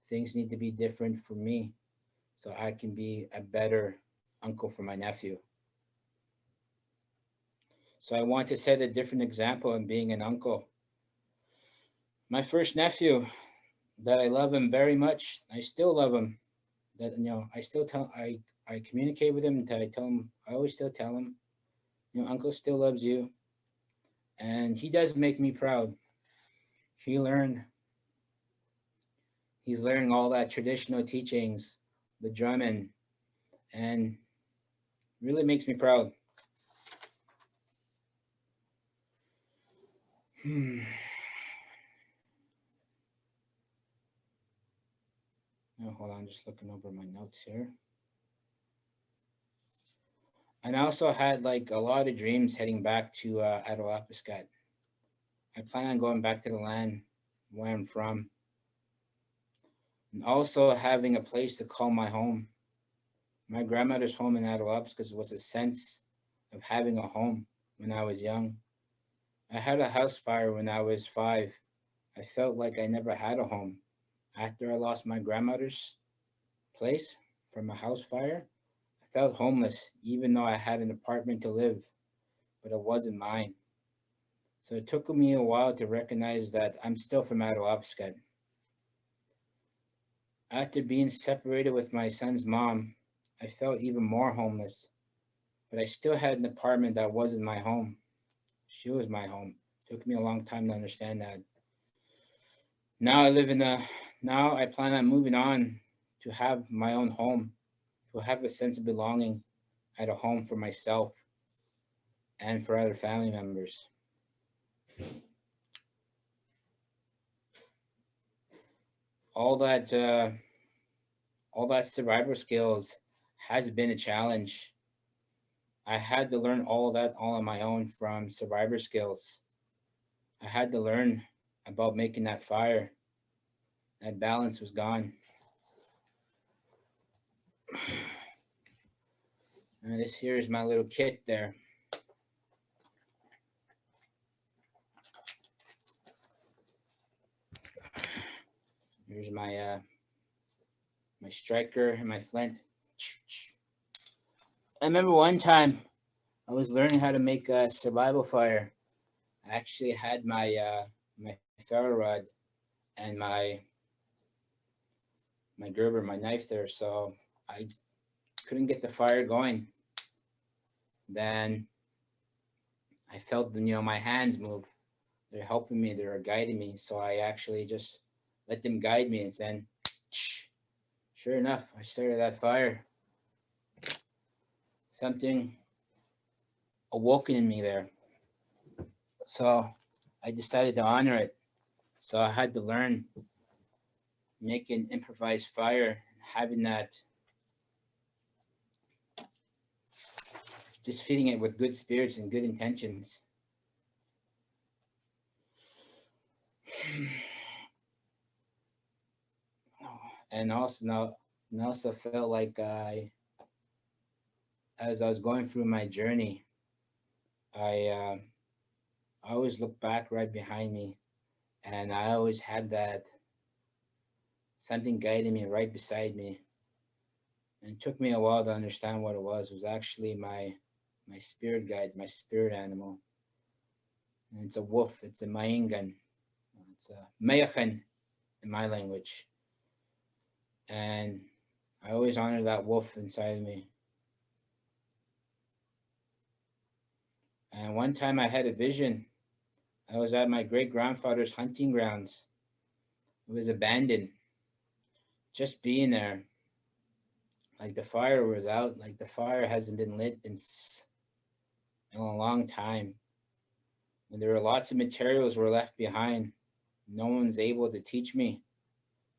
Things need to be different for me so I can be a better uncle for my nephew. So I want to set a different example in being an uncle. My first nephew, that I love him very much. I still love him. That I communicate with him until I always still tell him, uncle still loves you. And he does make me proud. He's learning all that traditional teachings, the drumming, and really makes me proud. Oh, hold on, just looking over my notes here. And I also had like a lot of dreams heading back to Attawapiskat. I plan on going back to the land where I'm from. And also having a place to call my home. My grandmother's home in Attawapiskat was a sense of having a home when I was young. I had a house fire when I was 5. I felt like I never had a home. After I lost my grandmother's place from a house fire, I felt homeless, even though I had an apartment to live, but it wasn't mine. So it took me a while to recognize that I'm still from Attawapiskat. After being separated with my son's mom, I felt even more homeless, but I still had an apartment that wasn't my home. She was my home. It took me a long time to understand that. Now I plan on moving on to have my own home, to have a sense of belonging at a home for myself and for other family members. All that survivor skills has been a challenge. I had to learn all of that all on my own from survivor skills. I had to learn about making that fire. That balance was gone. And this here is my little kit there. Here's my my striker and my flint. I remember one time I was learning how to make a survival fire. I actually had my my ferro rod and my Gerber, my knife there, so I couldn't get the fire going. Then I felt my hands move. They're helping me, they're guiding me. So I actually just let them guide me, and then sure enough, I started that fire. Something awoken in me there. So I decided to honor it. So I had to learn making improvised fire, having that, just feeding it with good spirits and good intentions. And also felt like as I was going through my journey, I always look back right behind me, and I always had that something guiding me right beside me. And it took me a while to understand what it was. It was actually my spirit guide, my spirit animal. And it's a wolf. It's a maingan. It's a meyachen in my language. And I always honor that wolf inside of me. And one time I had a vision. I was at my great-grandfather's hunting grounds. It was abandoned. Just being there. Like the fire was out. Like the fire hasn't been lit in a long time. And there were lots of materials were left behind. No one's able to teach me.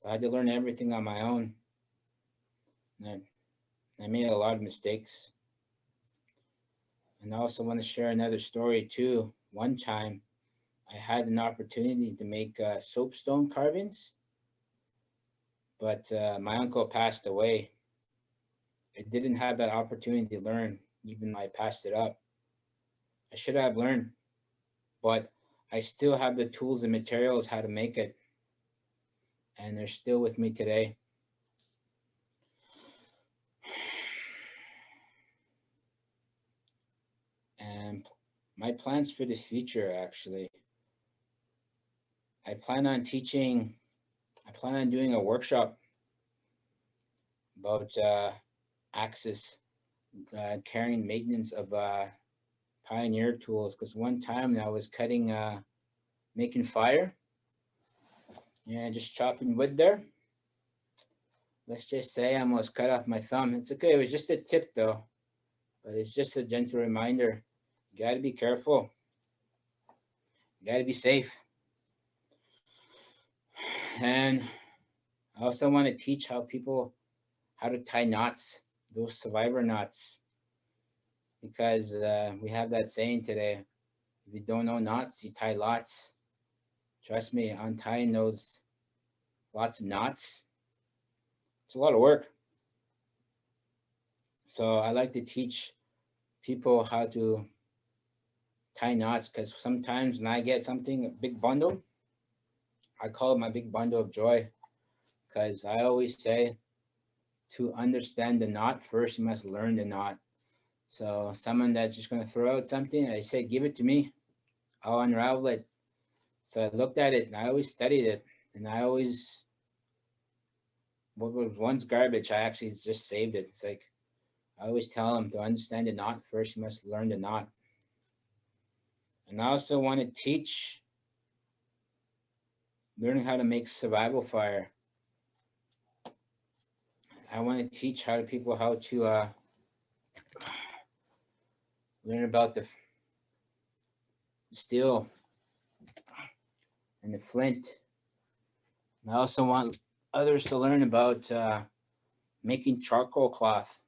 So I had to learn everything on my own. And I made a lot of mistakes. And I also want to share another story too. One time I had an opportunity to make soapstone carvings, but my uncle passed away. I didn't have that opportunity to learn, even though I passed it up. I should have learned, but I still have the tools and materials how to make it. And they're still with me today. And my plans for the future, actually, I plan on doing a workshop about access, carrying maintenance of pioneer tools. Because one time I was cutting, making fire, just chopping wood there. Let's just say I almost cut off my thumb. It's okay, it was just a tip though, but it's just a gentle reminder. You gotta be careful. You gotta be safe. And I also want to teach how to tie knots, those survivor knots, because we have that saying today, if you don't know knots, you tie lots. Trust me, untying those lots of knots, it's a lot of work. So I like to teach people how to tie knots, because sometimes when I get something, a big bundle, I call it my big bundle of joy, because I always say to understand the knot first, you must learn the knot. So someone that's just going to throw out something, I say, give it to me. I'll unravel it. So I looked at it and I always studied it. And I always, what was once garbage, I actually just saved it. It's like, I always tell them to understand the knot first, you must learn the knot. And I also want to teach learning how to make survival fire. I want to teach people how to learn about the steel and the flint. I also want others to learn about making charcoal cloth.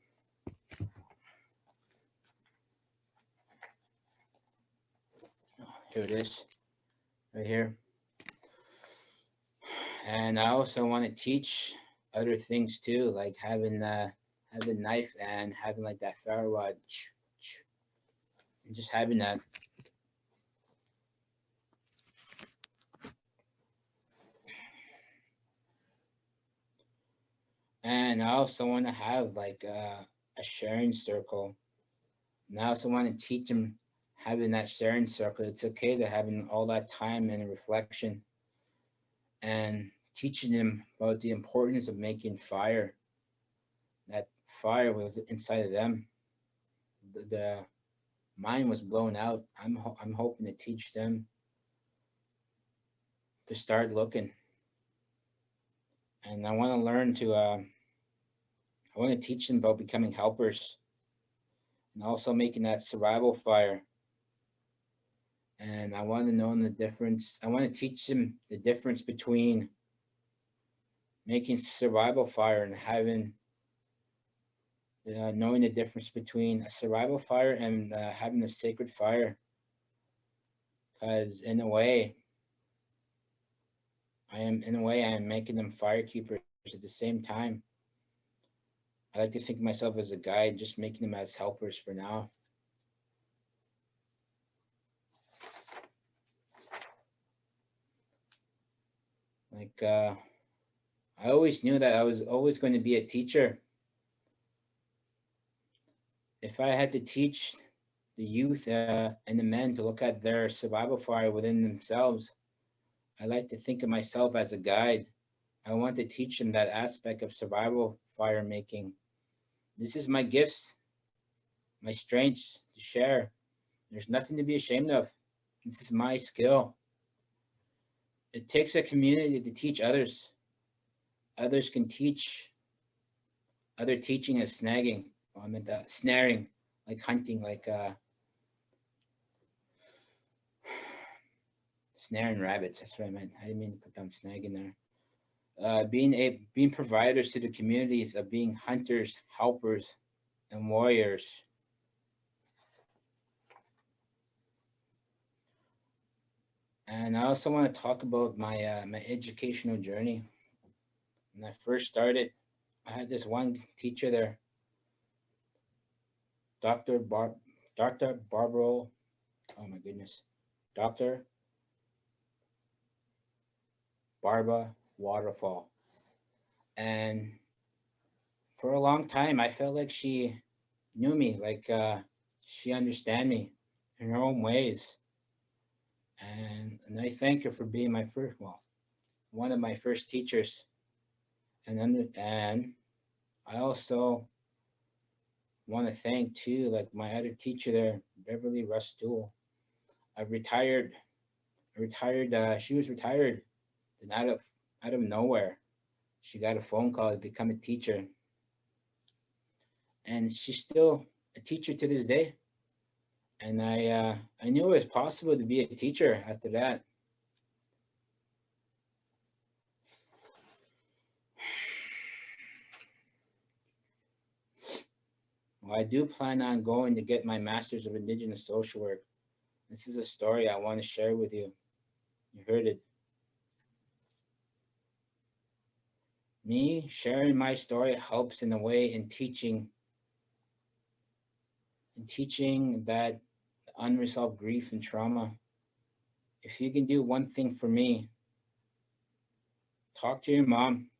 Here it is, right here. And I also want to teach other things too, like having a knife and having like that ferro rod, and just having that. And I also want to have like a sharing circle. And I also want to teach them having that sharing circle. It's okay to having all that time and reflection, and teaching them about the importance of making fire. That fire was inside of them. The mine was blown out. I'm hoping to teach them to start looking. And I want to learn to I want to teach them about becoming helpers, and also making that survival fire. And I want to know the difference. I want to teach them the difference between making survival fire and having knowing the difference between a survival fire and having a sacred fire. Because in a way, I am making them fire keepers at the same time. I like to think of myself as a guide, just making them as helpers for now. Like, I always knew that I was always going to be a teacher. If I had to teach the youth and the men to look at their survival fire within themselves, I like to think of myself as a guide. I want to teach them that aspect of survival fire making. This is my gifts, my strengths to share. There's nothing to be ashamed of. This is my skill. It takes a community to teach others. Others can teach. Other teaching is snagging. I meant snaring, like hunting, like snaring rabbits. That's what I meant. I didn't mean to put down snag in there. Being providers to the communities of being hunters, helpers, and warriors. And I also want to talk about my my educational journey. When I first started, I had this one teacher there, Dr. Barbara. Oh my goodness, Dr. Barbara Waterfall. And for a long time, I felt like she knew me, like she understand me in her own ways. And I thank her for being my first, well, one of my first teachers. And I also want to thank too, like my other teacher there, Beverly Rustool. She was retired, and out of nowhere, she got a phone call to become a teacher. And she's still a teacher to this day. And I knew it was possible to be a teacher after that. Well, I do plan on going to get my Master's of Indigenous Social Work. This is a story I want to share with you. You heard it. Me sharing my story helps in a way in teaching that unresolved grief and trauma. If you can do one thing for me, talk to your mom,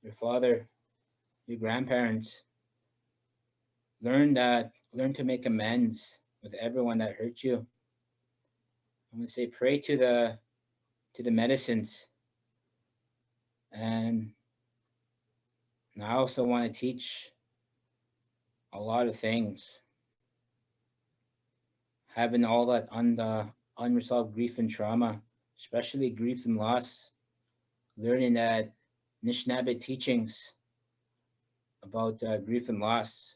your father, your grandparents. Learn to make amends with everyone that hurt you. I'm gonna say pray to the medicines. And I also want to teach a lot of things. Having all that unresolved grief and trauma, especially grief and loss, learning that Anishinaabe teachings about grief and loss,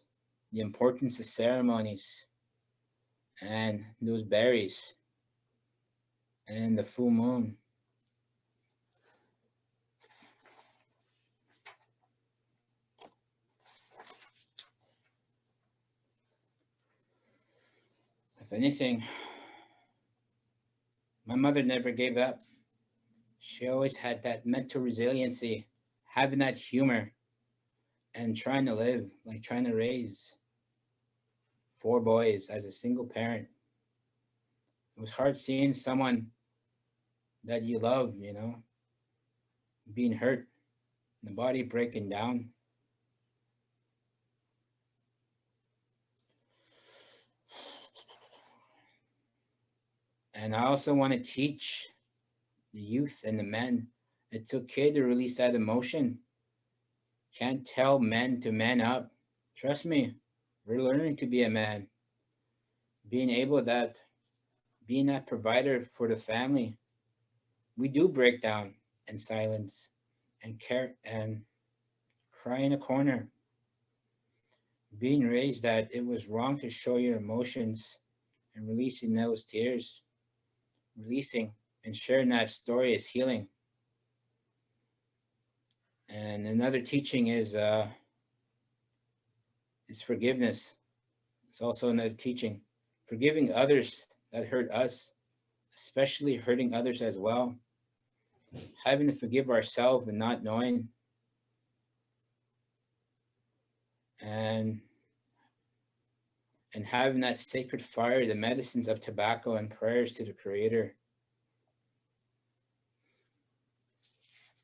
the importance of ceremonies, and those berries, and the full moon. If anything, my mother never gave up. She always had that mental resiliency, having that humor, and trying to live, like trying to raise 4 boys as a single parent. It was hard seeing someone that you love, being hurt, the body breaking down. And I also want to teach the youth and the men it's okay to release that emotion. Can't tell men to man up. Trust me, we're learning to be a man. Being that provider for the family. We do break down in silence and care and cry in a corner. Being raised that it was wrong to show your emotions and releasing those tears, releasing and sharing that story is healing. And another teaching is forgiveness. It's also another teaching. Forgiving others that hurt us, especially hurting others as well. Having to forgive ourselves and not knowing. And having that sacred fire, the medicines of tobacco and prayers to the Creator.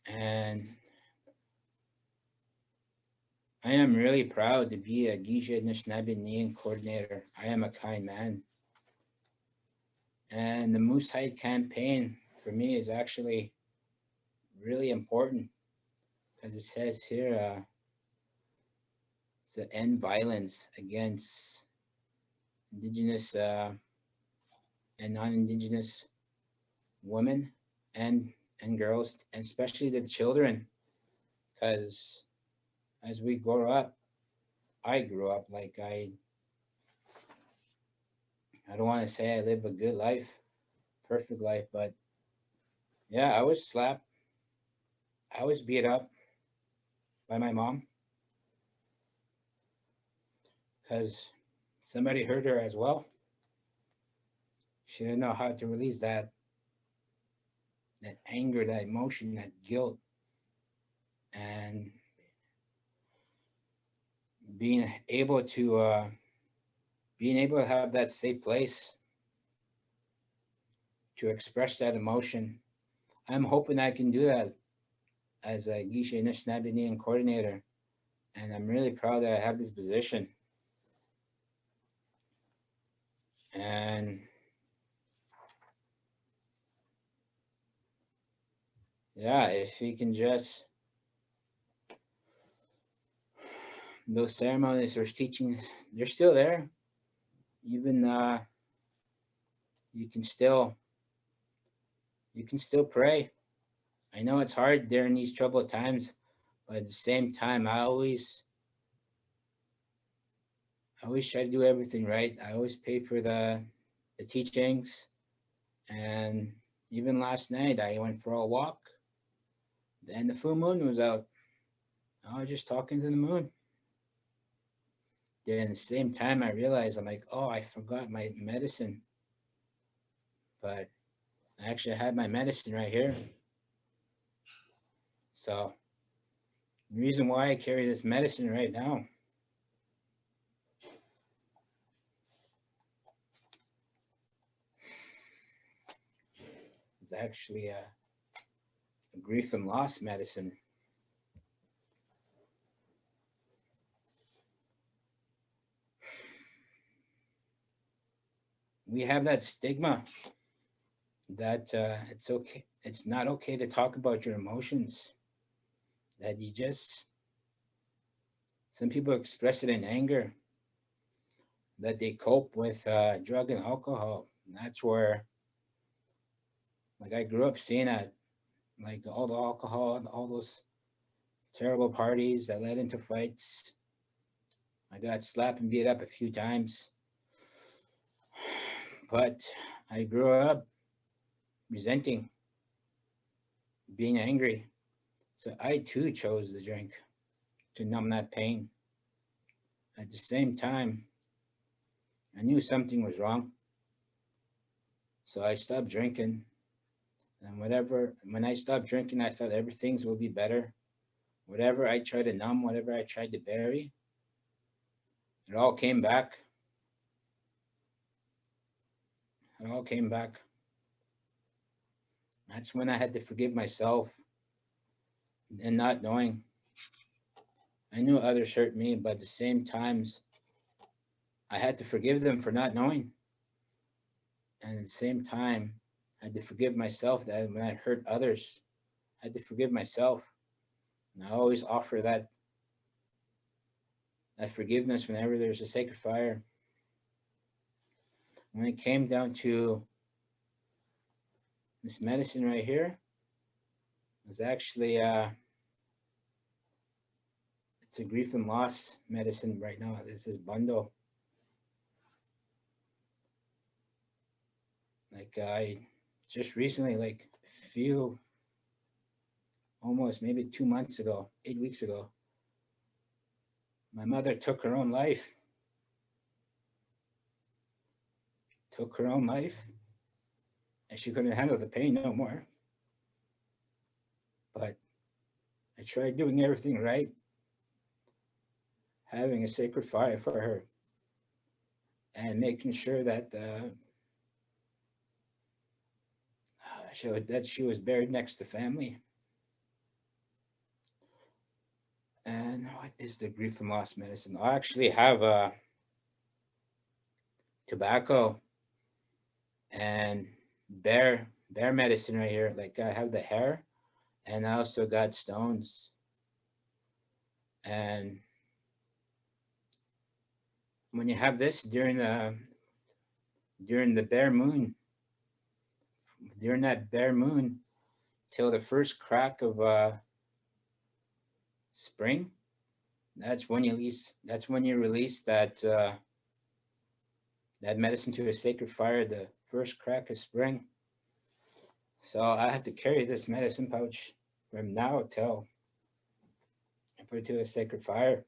And I am really proud to be a Gija Nishnabinian coordinator. I am a kind man. And the Moosehide Campaign for me is actually really important, as it says here, to end violence against Indigenous and non-Indigenous women and girls, and especially the children, because as we grow up, I grew up like I don't want to say I live a good life, perfect life, but yeah, I was slapped. I was beat up by my mom because somebody hurt her as well. She didn't know how to release that anger, that emotion, that guilt, and being able to have that safe place to express that emotion. I'm hoping I can do that as a Gisha Nishnabinian coordinator, and I'm really proud that I have this position. And yeah, if we can just, those ceremonies or teachings, they're still there. Even you can still pray. I know it's hard during these troubled times, but at the same time, I always try to do everything right. I always pay for the teachings, and even last night I went for a walk. Then the full moon was out. I was just talking to the moon. Then at the same time, I realized I'm like, oh, I forgot my medicine, but I actually had my medicine right here. So the reason why I carry this medicine right now is actually a grief and loss medicine. We have that stigma that it's not okay to talk about your emotions, that some people express it in anger, that they cope with drug and alcohol. And that's where, like, I grew up seeing that, like all the alcohol, all those terrible parties that led into fights. I got slapped and beat up a few times. But I grew up resenting, being angry. So I too chose the drink to numb that pain. At the same time, I knew something was wrong. So I stopped drinking. And when I stopped drinking, I thought everything will be better. Whatever I tried to numb, whatever I tried to bury, it all came back. It all came back. That's when I had to forgive myself and not knowing. I knew others hurt me, but at the same times, I had to forgive them for not knowing. And at the same time, I had to forgive myself that when I hurt others, I had to forgive myself. And I always offer that forgiveness whenever there's a sacred fire. When it came down to this medicine right here, it was actually it's a grief and loss medicine right now. This is bundle. Like I just recently, like almost maybe 2 months ago, 8 weeks ago, my mother took her own life. Took her own life, and she couldn't handle the pain no more. But I tried doing everything right, having a sacred fire for her, and making sure that she was buried next to family. And what is the grief and loss medicine? I actually have tobacco and bear medicine right here. Like I have the hair, and I also got stones. And when you have this during the bare moon, during that bare moon till the first crack of spring, that's when you release that medicine to a sacred fire, the first crack of spring. So I have to carry this medicine pouch from now till I put it to a sacred fire.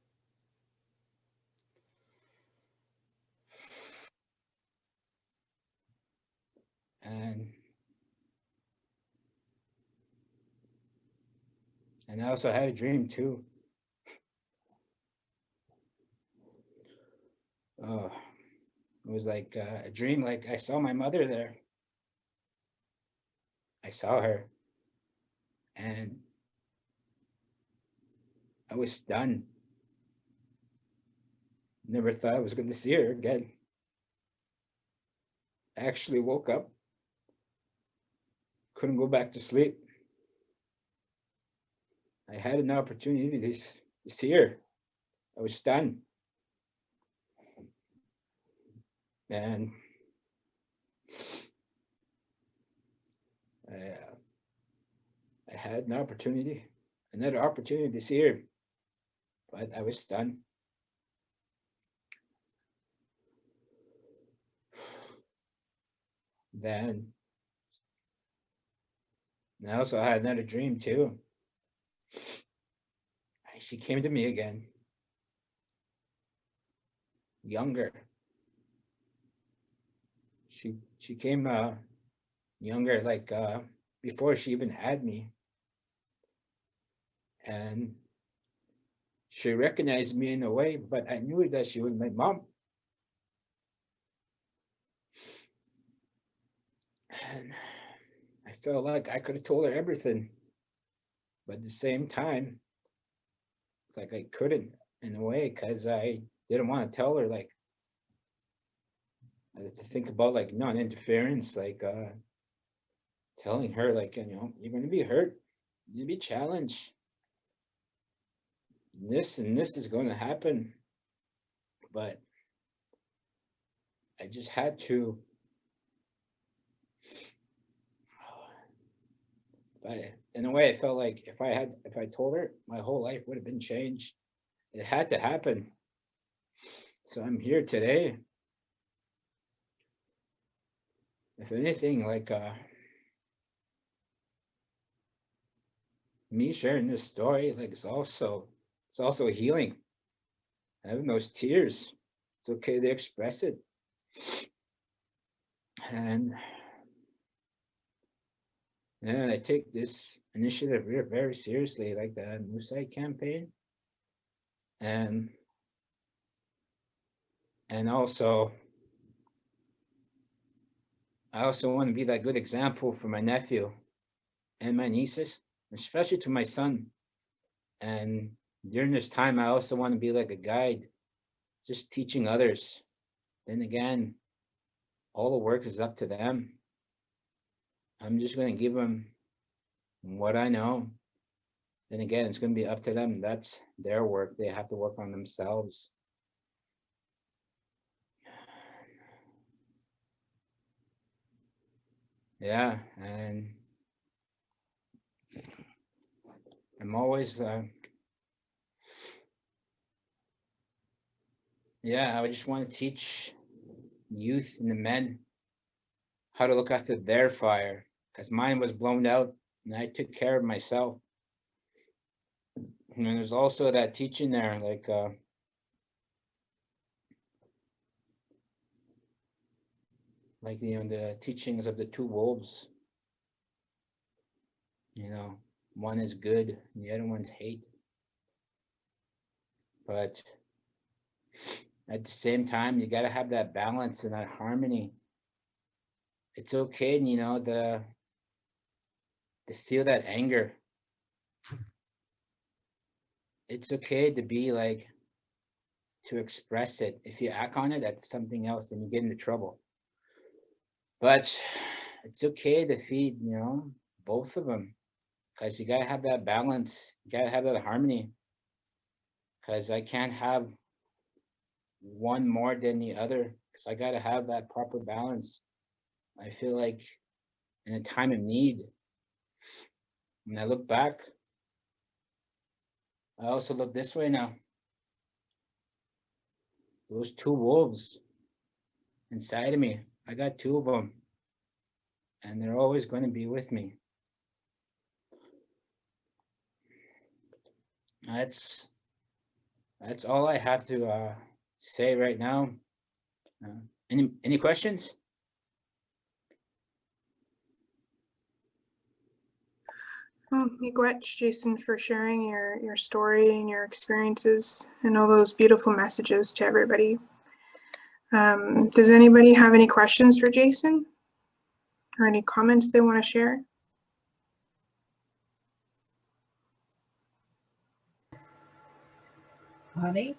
And I also had a dream too. Oh, it was like a dream. Like I saw my mother there. I saw her, and I was stunned. Never thought I was going to see her again. I actually woke up, couldn't go back to sleep. I had an opportunity to see her. I was stunned. And I had another opportunity to see her, but I was stunned. Then I also had another dream too. She came to me again, younger. She came younger, like before she even had me. And she recognized me in a way, but I knew that she was my mom. And I felt like I could have told her everything, but at the same time, it's like I couldn't in a way because I didn't want to tell her. Like I had to think about like non-interference, like telling her like, you know, you're going to be hurt, you'll be challenged. This and this is going to happen, but I just had to. in a way, I felt like if I told her, my whole life would have been changed. It had to happen. So I'm here today. If anything, like me sharing this story, like it's also healing. Having those tears, it's okay to express it. And yeah, I take this initiative very, very seriously, like the Moosehide Campaign, and also I also want to be that good example for my nephew and my nieces, especially to my son. And during this time, I also want to be like a guide, just teaching others. Then again, all the work is up to them. I'm just going to give them what I know. Then again, it's going to be up to them. That's their work. They have to work on themselves. Yeah, and I'm always, I just want to teach youth and the men how to look after their fire, because mine was blown out and I took care of myself. And there's also that teaching there, like the teachings of the two wolves. One is good and the other one's hate. But at the same time, you got to have that balance and that harmony. It's okay, to feel that anger. It's okay to be like, to express it. If you act on it, that's something else, then you get into trouble. But it's okay to feed, both of them, because you got to have that balance. You got to have that harmony, because I can't have one more than the other, because I got to have that proper balance. I feel like in a time of need, when I look back, I also look this way now. Those two wolves inside of me, I got two of them, and they're always going to be with me. That's all I have to say right now. Any questions? Well, miigwech, Jason, for sharing your story and your experiences and all those beautiful messages to everybody. Does anybody have any questions for Jason or any comments they want to share? Honey,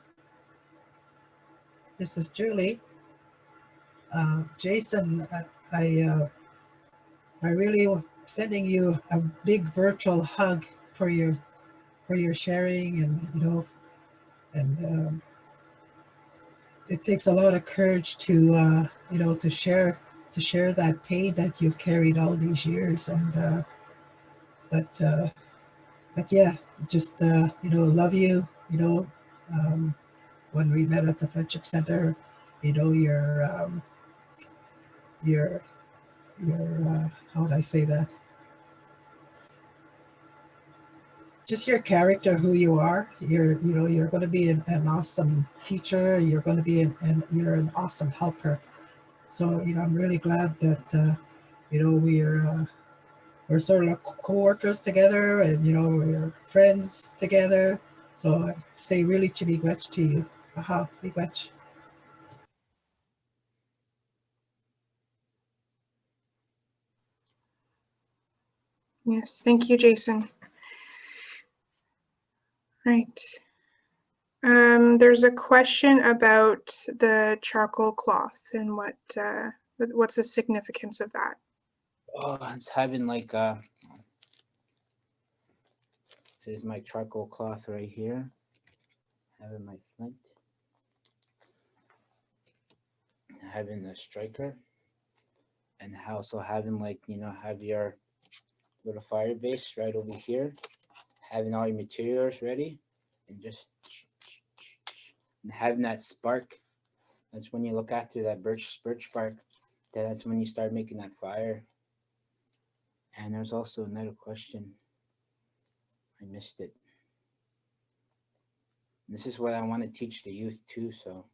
this is Julie. Jason, I really sending you a big virtual hug for your sharing, and and it takes a lot of courage to to share that pain that you've carried all these years, and but yeah, just love you. When we met at the Friendship Center, your how would I say that? Just your character, who you are. You're going to be an awesome teacher. You're going to be you're an awesome helper. So I'm really glad that we're sort of co-workers together, and we're friends together. So I say really miigwech to you. Aha, miigwech. Yes, thank you, Jason. Right. There's a question about the charcoal cloth and what's the significance of that? Oh, it's having like there's my charcoal cloth right here. Having my flint. Having the striker. And also having, like, have your little fire base right over here, having all your materials ready, and just having that spark. That's when you look after that birch spark. That's when you start making that fire. And there's also another question. I missed it. This is what I want to teach the youth too, so.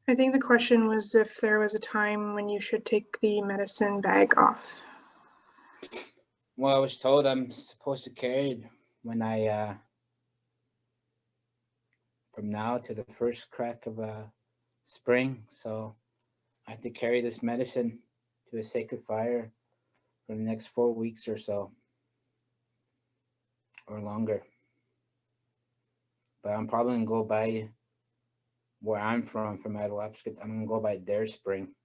I think the question was if there was a time when you should take the medicine bag off. Well, I was told I'm supposed to carry it when I, from now to the first crack of spring. So I have to carry this medicine to a sacred fire for the next 4 weeks or so, or longer. But I'm probably gonna go by where I'm from Adelaide. I'm gonna go by their spring.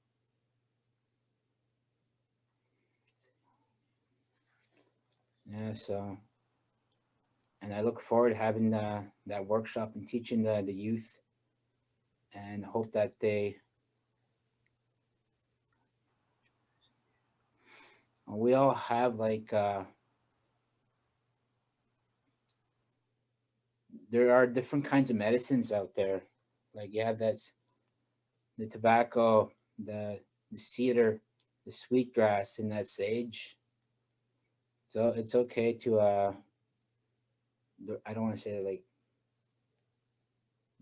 Yeah, so, and I look forward to having that workshop and teaching the youth, and hope that we all have like, there are different kinds of medicines out there. Like you have the tobacco, the cedar, the sweetgrass, and that sage. So it's okay to I don't want to say like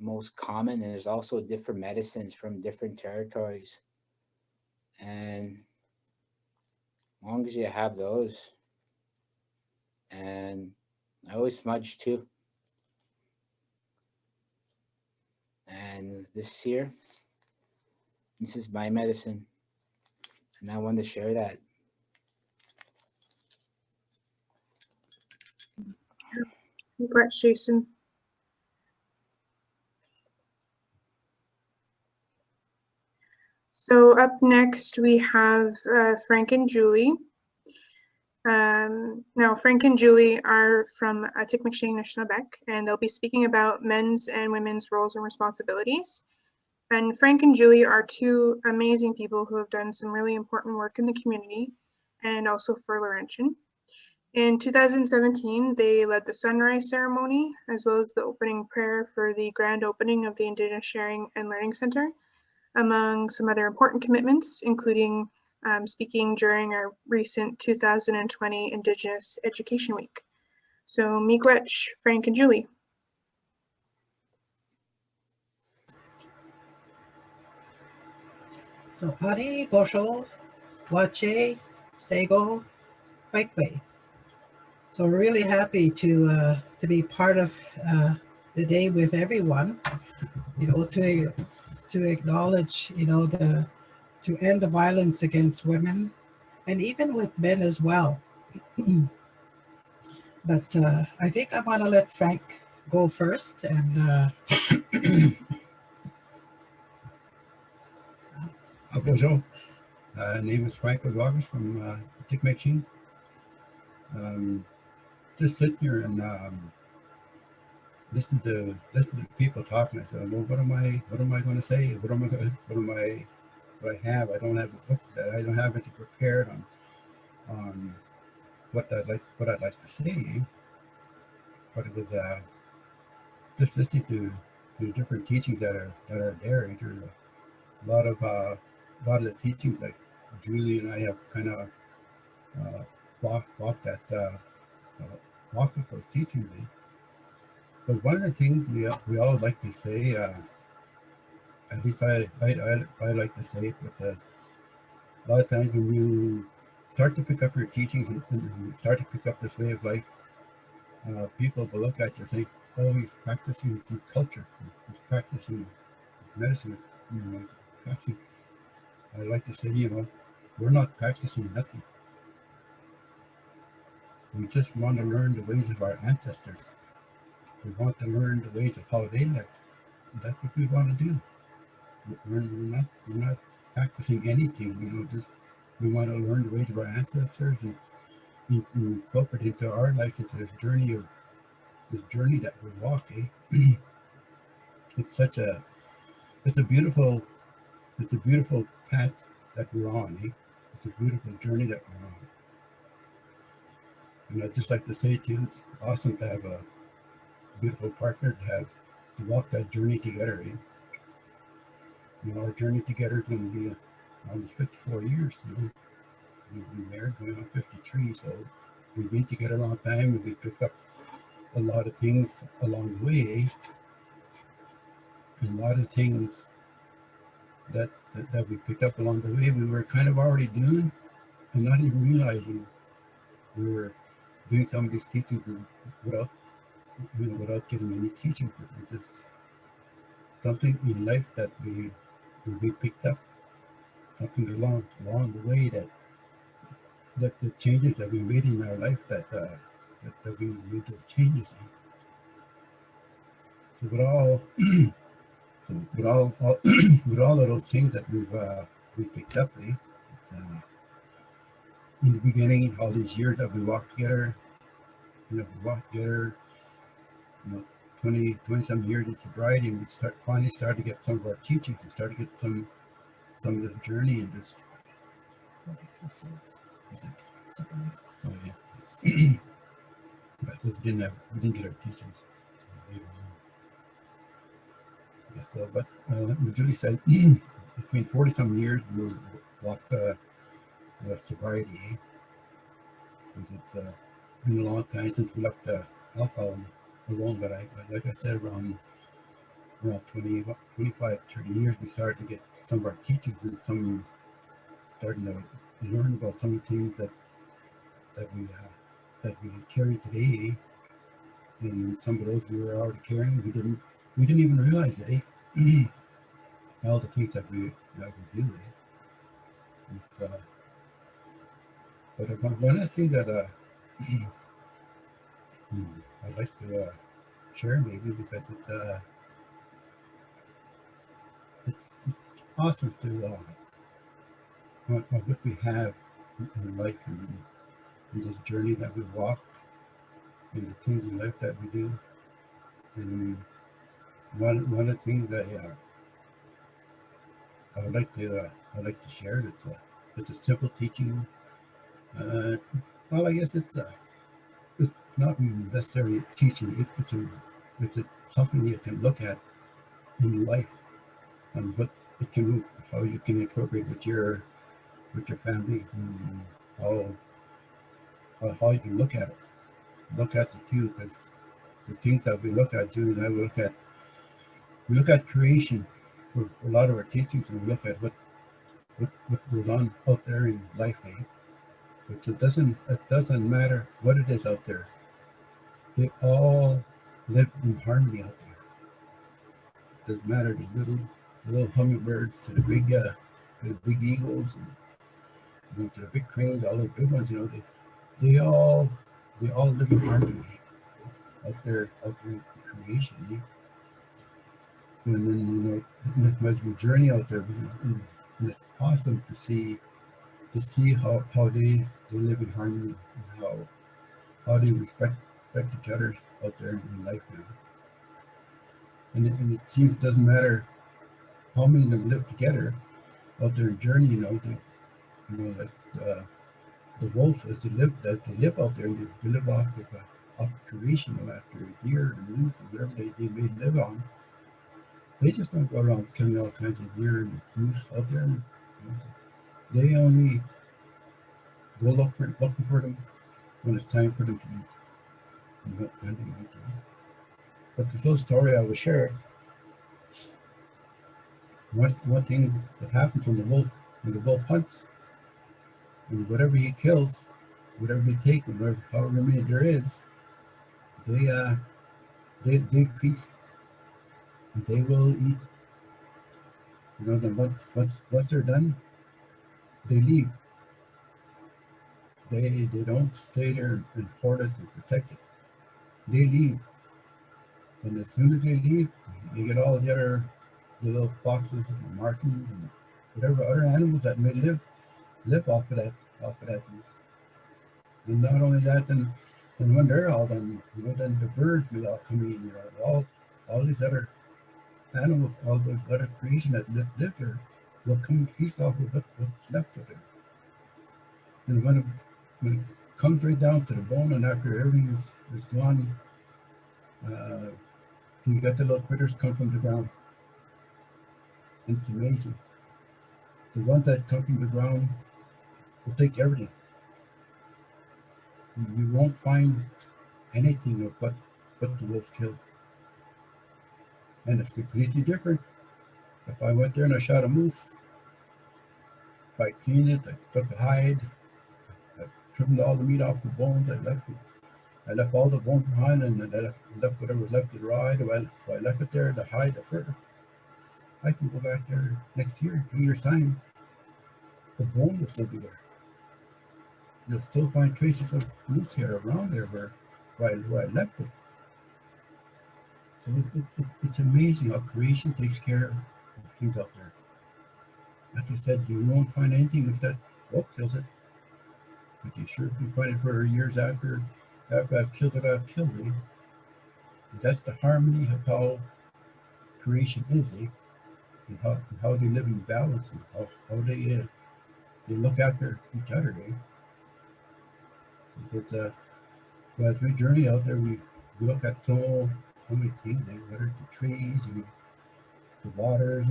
most common, and there's also different medicines from different territories. And as long as you have those, and I always smudge too. And this is my medicine, and I wanted to share that. Congrats, Jason. So up next we have Frank and Julie. Now, Frank and Julie are from Tikmikshing Nishnabek, and they'll be speaking about men's and women's roles and responsibilities. And Frank and Julie are two amazing people who have done some really important work in the community and also for Laurentian. In 2017, they led the sunrise ceremony, as well as the opening prayer for the grand opening of the Indigenous Sharing and Learning Center, among some other important commitments, including speaking during our recent 2020 Indigenous Education Week. So miigwech, Frank and Julie. So Pari, Bosho, Wache, Sego, Waikwe. So we're really happy to be part of the day with everyone, to acknowledge, to end the violence against women and even with men as well. But I think I want to let Frank go first. And Bonjour. Name is Frank Ozawagosh from Tikmikshing. Just sitting here and listen to people talking. I said, well, what am I going to say? What I have? I don't have a book that I don't have it prepared on what I'd like to say. But it was just listening to different teachings that are there. There's a lot of the teachings that Julie and I have kind of walked with those teachings. But one of the things we all like to say, at least I like to say it, because a lot of times when you start to pick up your teachings and you start to pick up this way of life, people will look at you and say, oh, he's practicing his culture, he's practicing his medicine, practicing. I like to say, we're not practicing nothing. We just want to learn the ways of our ancestors. We want to learn the ways of how they lived. That's what we want to do. We're not practicing anything. We want to learn the ways of our ancestors and incorporate into our life, into this journey that we walk. It's a beautiful it's a beautiful path that we're on. Eh? It's a beautiful journey that we're on. And I'd just like to say to you, it's awesome to have a beautiful partner to walk that journey together. Eh? You know, our journey together is going to be almost 54 years. You know, we've been married going on 53, so we've been together a long time, and we picked up a lot of things along the way, and a lot of things that we picked up along the way we were kind of already doing and not even realizing we were doing some of these teachings without, you know, without getting any teachings. It was just something in life that we picked up, something along the way that the changes that we made in our life that we made those changes in. So with all of those things that we picked up, in the beginning, all these years that we walked together, you know, you know, 20 some years in sobriety, and we finally started to get some of our teachings and started to get some of this journey and this. Oh yeah, but we didn't get our teachings. Yeah, so, but like Julie said, it's been 40 some years we walked sobriety. It's been a long time since we left alcohol alone, but like I said, around 20, 25, 30 years, we started to get some of our teachings and some starting to learn about some of the things that we carry today, and some of those we were already carrying. We didn't even realize it. Eh? All the things that we do. Eh? It's, but one of the things that I'd like to share maybe because it's awesome to what we have in life and in this journey that we walk and the things in life that we do. And one of the things I would like to share. It's a simple teaching. Well, I guess it's not necessarily a teaching. It's something you can look at in life and what it can, how you can incorporate with your family, and how you can look at it. Look at the two, because the things that we look at, Julie and I, we look at creation for a lot of our teachings, and we look at what goes on out there in life. Eh? So it doesn't matter what it is out there. They all live in harmony out there. It doesn't matter the little hummingbirds to the big eagles, and, you know, to the big cranes, all the big ones. You know, they all live in harmony out there in creation. Eh? And then, you know, as we journey out there, and it's awesome to see how they live in harmony, and how they respect each other out there in life now. And it seems it doesn't matter how many of them live together out there in journey. You know, like the wolves, as they live out there, and they live off creation, you know, after a deer and moose and whatever they may live on. They just don't go around killing all kinds of deer and moose out there. You know, they only go looking for them when it's time for them to eat. And when they eat them. But this little story I will share. One thing that happens when the wolf hunts, and whatever he kills, whatever he takes, and however many there is, they feast. They will eat. You know, then once they're done, they leave. They don't stay there and hoard it and protect it. They leave. And as soon as they leave, they get all the little foxes and martins and whatever other animals that may live off of that meat. And not only that, then when they're all done, you know, then the birds may all come in, you know, all these other animals, all those other creation that live there, will come and feast off of what's left of it. And when it comes right down to the bone, and after everything is gone, you get the little critters come from the ground. And it's amazing. The ones that come from the ground will take everything. You won't find anything of what the wolves killed. And it's completely different. If I went there and I shot a moose, if I cleaned it, I took the hide, I trimmed all the meat off the bones, I left all the bones behind, and I left whatever was left of the hide. If I left it there, the hide, the fur, I can go back there next year, 2 years' time. The bone will still be there. You'll still find traces of moose hair around there where I left it. So it's amazing how creation takes care of things out there. Like I said, you won't find anything with that wolf kills it. But you sure can find it for years after I've killed it, I've killed it. That's the harmony of how creation is, and how they live in balance, and how they look after each other, So that, as we journey out there, we look at so many things, whether it's the trees, the waters,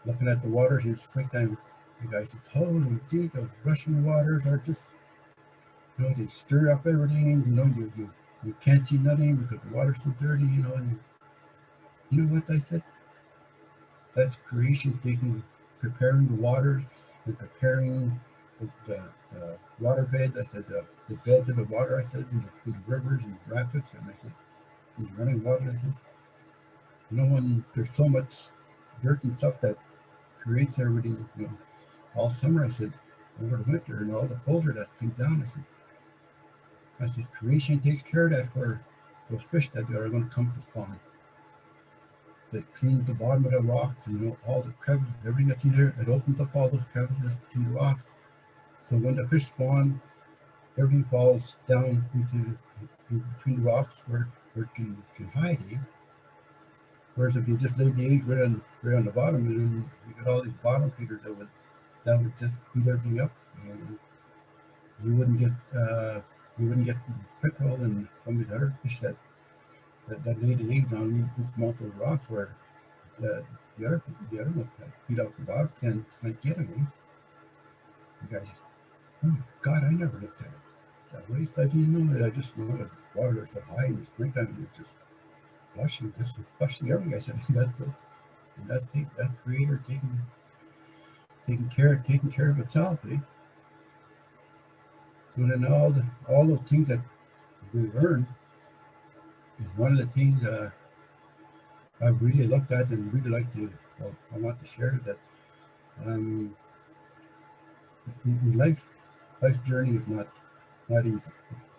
looking at the waters in springtime, you guys says, holy geez, those rushing waters are just, they stir up everything, you can't see nothing because the water's so dirty, and you know what I said? That's creation preparing the waters and preparing the water beds. I said the beds of the water, I said, in the rivers and rapids, and I said, these running water, I said, when there's so much dirt and stuff that creates everything, all summer, I said, over the winter and all the boulder that comes down, I said, creation takes care of that for those fish that are going to come to spawn. That cleans the bottom of the rocks, and all the crevices, everything that's in there, it opens up all those crevices between the rocks. So when the fish spawn, everything falls down in between the rocks where it can hide. Whereas if you just laid the egg right on the bottom, and then you got all these bottom feeders that would just feed everything up. You wouldn't get pickerel and some of these other fish that lay the eggs on most of the rocks where the other ones that feed out the bottom can't get them. You guys, oh my God, I never looked at it that way. So I didn't know that. I just know that water is so high in the springtime, and it's just flushing everything. I said, that's that creator taking care of itself. So then all those things that we learn, is one of the things I really looked at and really like to, I want to share that in life's journey is not easy.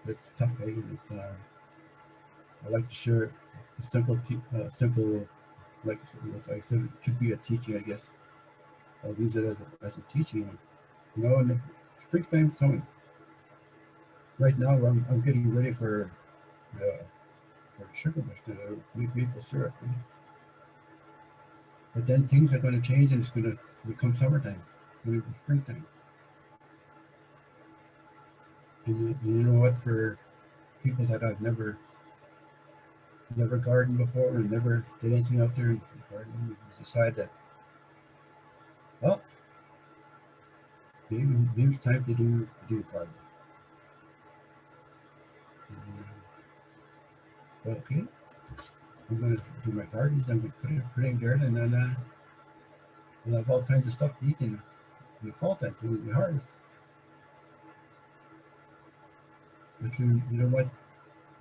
It's tough, I like to share a simple, like I said, it could be a teaching, I guess. I'll use it as a teaching. And the springtime's coming. Right now, I'm getting ready for sugar bush, to make maple syrup. But then things are going to change, and it's going to become summertime, going to be springtime. And you know what? For people that I've never gardened before and never did anything out there in gardening, you decide that, well, maybe it's time to do gardening. Okay, I'm going to do my gardens. I'm going to put it in garden, and then we'll have all kinds of stuff to eat in the fall time when we harvest. But you know what?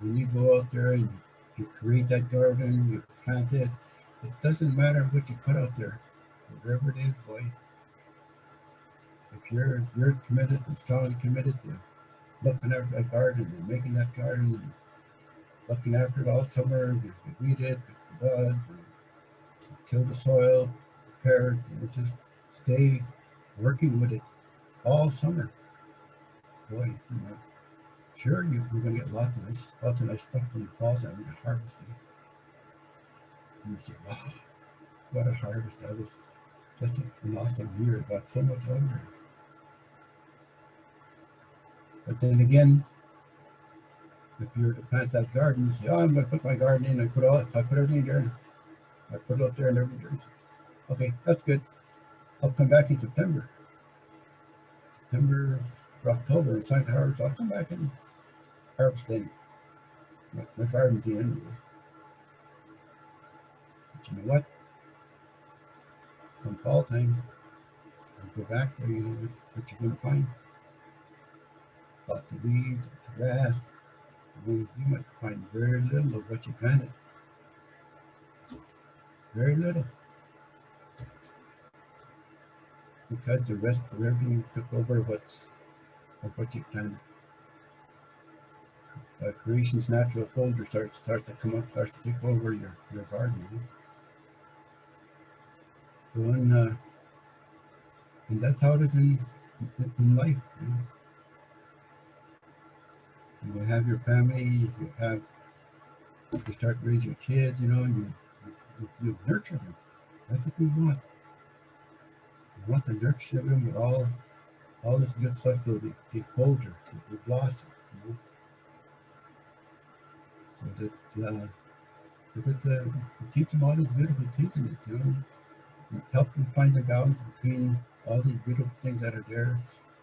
When you go out there and you create that garden, you plant it, it doesn't matter what you put out there, whatever it is, boy. If you're committed and strongly committed to looking after that garden and making that garden and looking after it all summer, you weed it, pick the buds, and till the soil, prepare it, and just stay working with it all summer. Boy, sure, you're going to get lots of nice stuff from the fall time when you're harvesting. And you say, wow, what a harvest. That was such an awesome year. It got so much older. But then again, if you were to plant that garden, you say, oh, I'm going to put my garden in. I put everything there. I put it up there and everything there. Okay, that's good. I'll come back in September or October. It's time to harvest. I'll come back and harvest then. My garden's in anyway. But you know what? Come fall time, you go back there, you know what you're going to find. Lots of weeds, lots of grass. You might find very little of what you planted. Very little. Because the rest of everything took over what you planted. Creation's natural folder starts to come up, starts to take over your garden. So and that's how it is in life. You have your family, you start raising your kids, and you nurture them. That's what we want. We want to nurture them with all this good stuff so they folder, they blossom. So that teach them all these beautiful teachings, help them find the balance between all these beautiful things that are there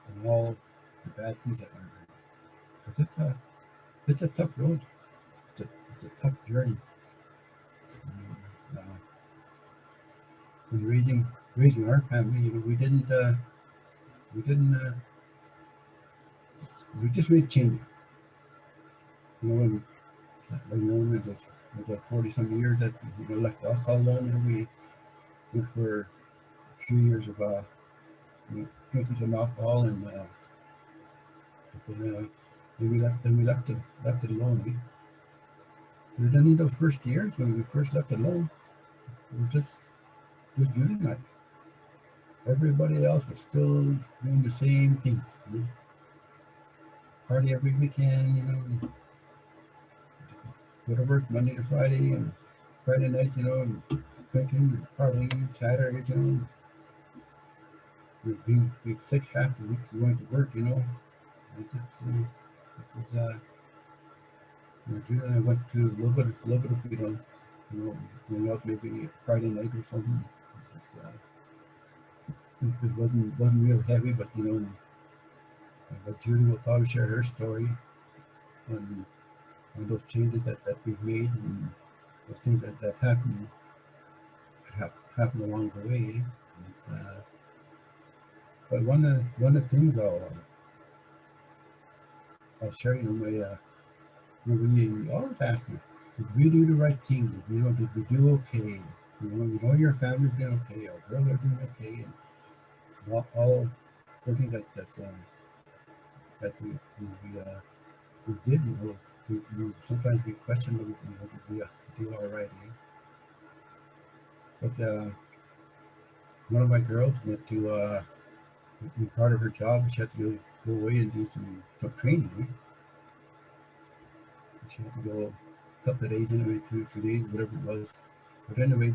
and all the bad things that are there. Because it's a tough road. It's a tough journey. When raising our family, we just made changes. When it was 40-some years that left alcohol alone, and we went for a few years of drinking some alcohol, and then we left it alone. So then in those first years when we first left it alone, we were just doing that. Everybody else was still doing the same things. Party every weekend, go to work Monday to Friday, and Friday night, and drinking, partying, Saturdays, being sick half the week going to work, Julie and I went to a little bit of, going out maybe Friday night or something. It wasn't real heavy, but but Julie will probably share her story on those changes that we've made and those things that happened along the way. But one of the things I'll share, we always ask me, did we do the right thing? Did we do okay? Your family's doing okay, our girls are doing okay, and all everything that we did. Sometimes we question, did we do all right? But one of my girls went to part of her job. She had to go away and do some training. She had to go a couple of days anyway, 2 days, whatever it was. But anyway,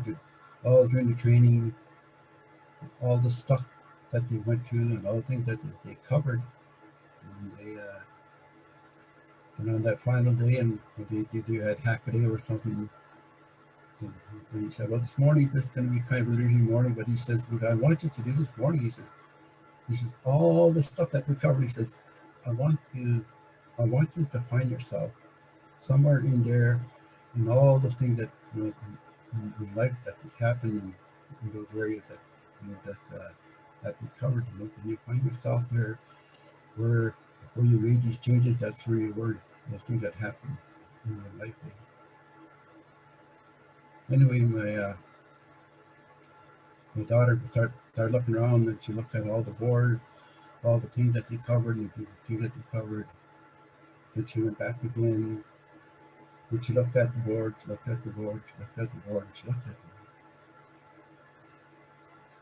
all during the training, all the stuff that they went through and all the things that they covered, and they on that final day, and they had half a day or something. And he said, well, this morning this is going to be kind of a learning morning, but he says, what I want you to do this morning, he says all the stuff that we covered, he says, I want you to find yourself somewhere in there, in all those things that in life that happened in those areas that we covered. And you find yourself there where you made these changes. That's where you were. Those things that happened in your life. Anyway, my daughter started looking around, and she looked at all the boards, all the things that they covered, and the things that they covered. Then she went back again. And she looked at the board, she looked at the board, she looked at the board, she looked at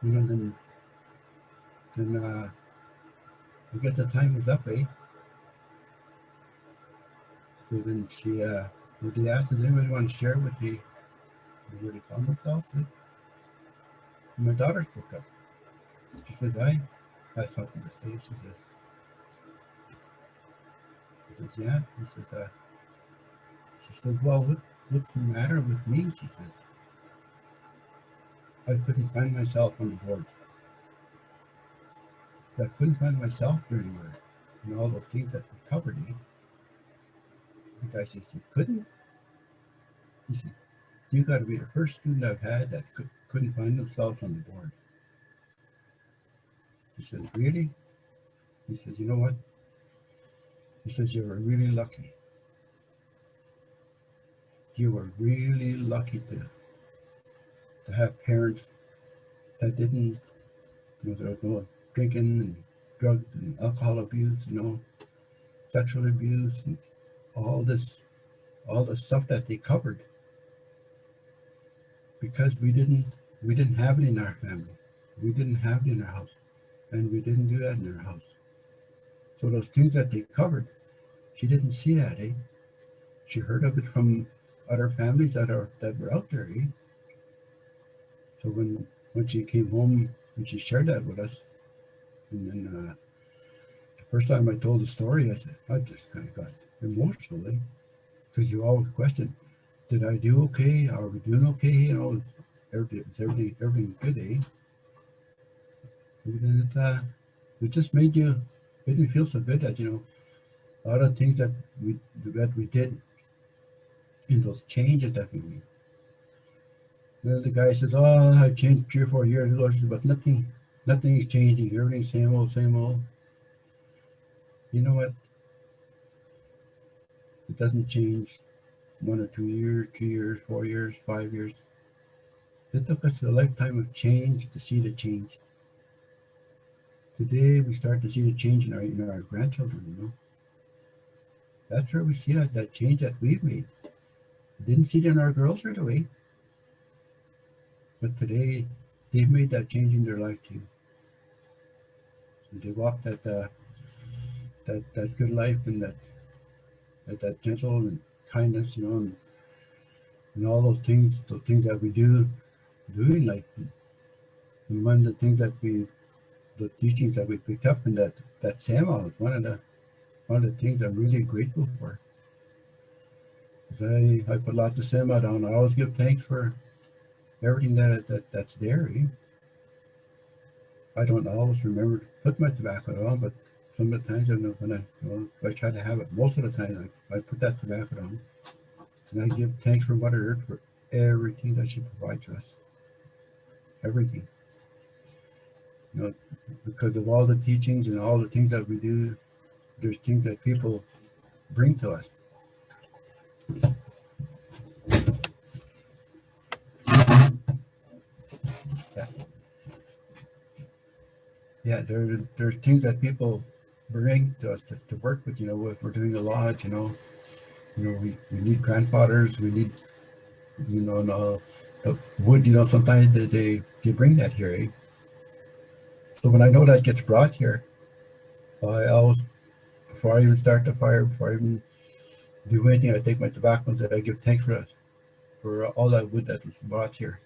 the board. Then I guess the time was up, eh? So then they asked, does anybody want to share where they found themselves? My daughter spoke up. She says, I have something to say. He says, yeah. She says, well, what's the matter with me? She says, I couldn't find myself on the board. I couldn't find myself anywhere. And all those things that we covered. The guy says, you couldn't? He said, you got to be the first student I've had that couldn't find themselves on the board. He says, really? He says, you know what? He says, you were really lucky. You were really lucky to have parents that didn't, there was no drinking and drug and alcohol abuse, sexual abuse and all the stuff that they covered, because we didn't have it in our family. We didn't have it in our house, and we didn't do that in our house. So those things that they covered, she didn't see that, eh? She heard of it from other families that were out there, eh? So when she came home and she shared that with us, and then the first time I told the story, I just kind of got emotional, eh? Because you always question, did I do okay? Are we doing okay? Is everything good, eh? And it just made me feel so good that, a lot of things that we did in those changes that we made. Then the guy says, oh, I changed 3 or 4 years ago. He says, but nothing's changing. Everything's same old, same old. You know what? It doesn't change 1 or 2 years, 2 years, 4 years, 5 years. It took us a lifetime of change to see the change. Today, we start to see the change in our grandchildren, That's where we see that change that we've made. We didn't see it in our girls right away. But today, they've made that change in their life too. And they walk that good life and that gentle and kindness, and all those things that we doing like. And one of the things the teachings that we picked up in that Sama was one of the things I'm really grateful for. Because I put lots of Sama down. I always give thanks for everything that's there. Eh? I don't always remember to put my tobacco on, but some of the times when I try to have it. Most of the time I put that tobacco on, and I give thanks for Mother Earth for everything that she provides us. Everything. Because of all the teachings and all the things that we do, there's things that people bring to us. Yeah, there's things that people bring to us to work with. If we're doing a lodge, we need grandfathers. We need, the wood. Sometimes they bring that here. Eh? So when I know that gets brought here, I always, before I even start the fire, before I even do anything, I take my tobacco and I give thanks for all that wood that was brought here.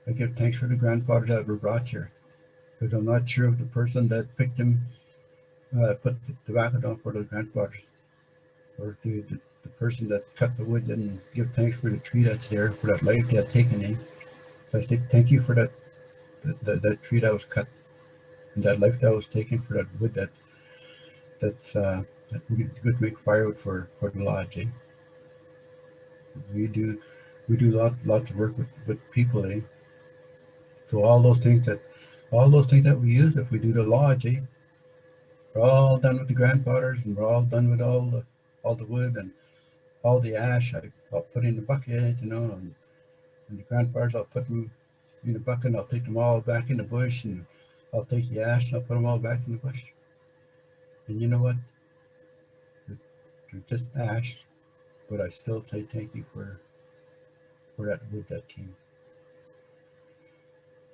I give thanks for the grandfathers that were brought here, because I'm not sure if the person that picked them put the tobacco down for the grandfathers, or the person that cut the wood didn't give thanks for the tree that's there, for that life they had taken in. So I say thank you for that tree that was cut, and that life that was taken, for that wood that's we could make firewood for the lodge. Eh? We do lots of work with people. Eh? So all those things that we use, if we do the lodge, eh? We're all done with the grandfathers, and we're all done with all the wood and all the ash. I'll put in the bucket, and the grandfathers, I'll put them in the bucket, and I'll take them all back in the bush, and I'll take the ash and I'll put them all back in the bush. And you know what? They're just ash, but I still say thank you for that wood that came.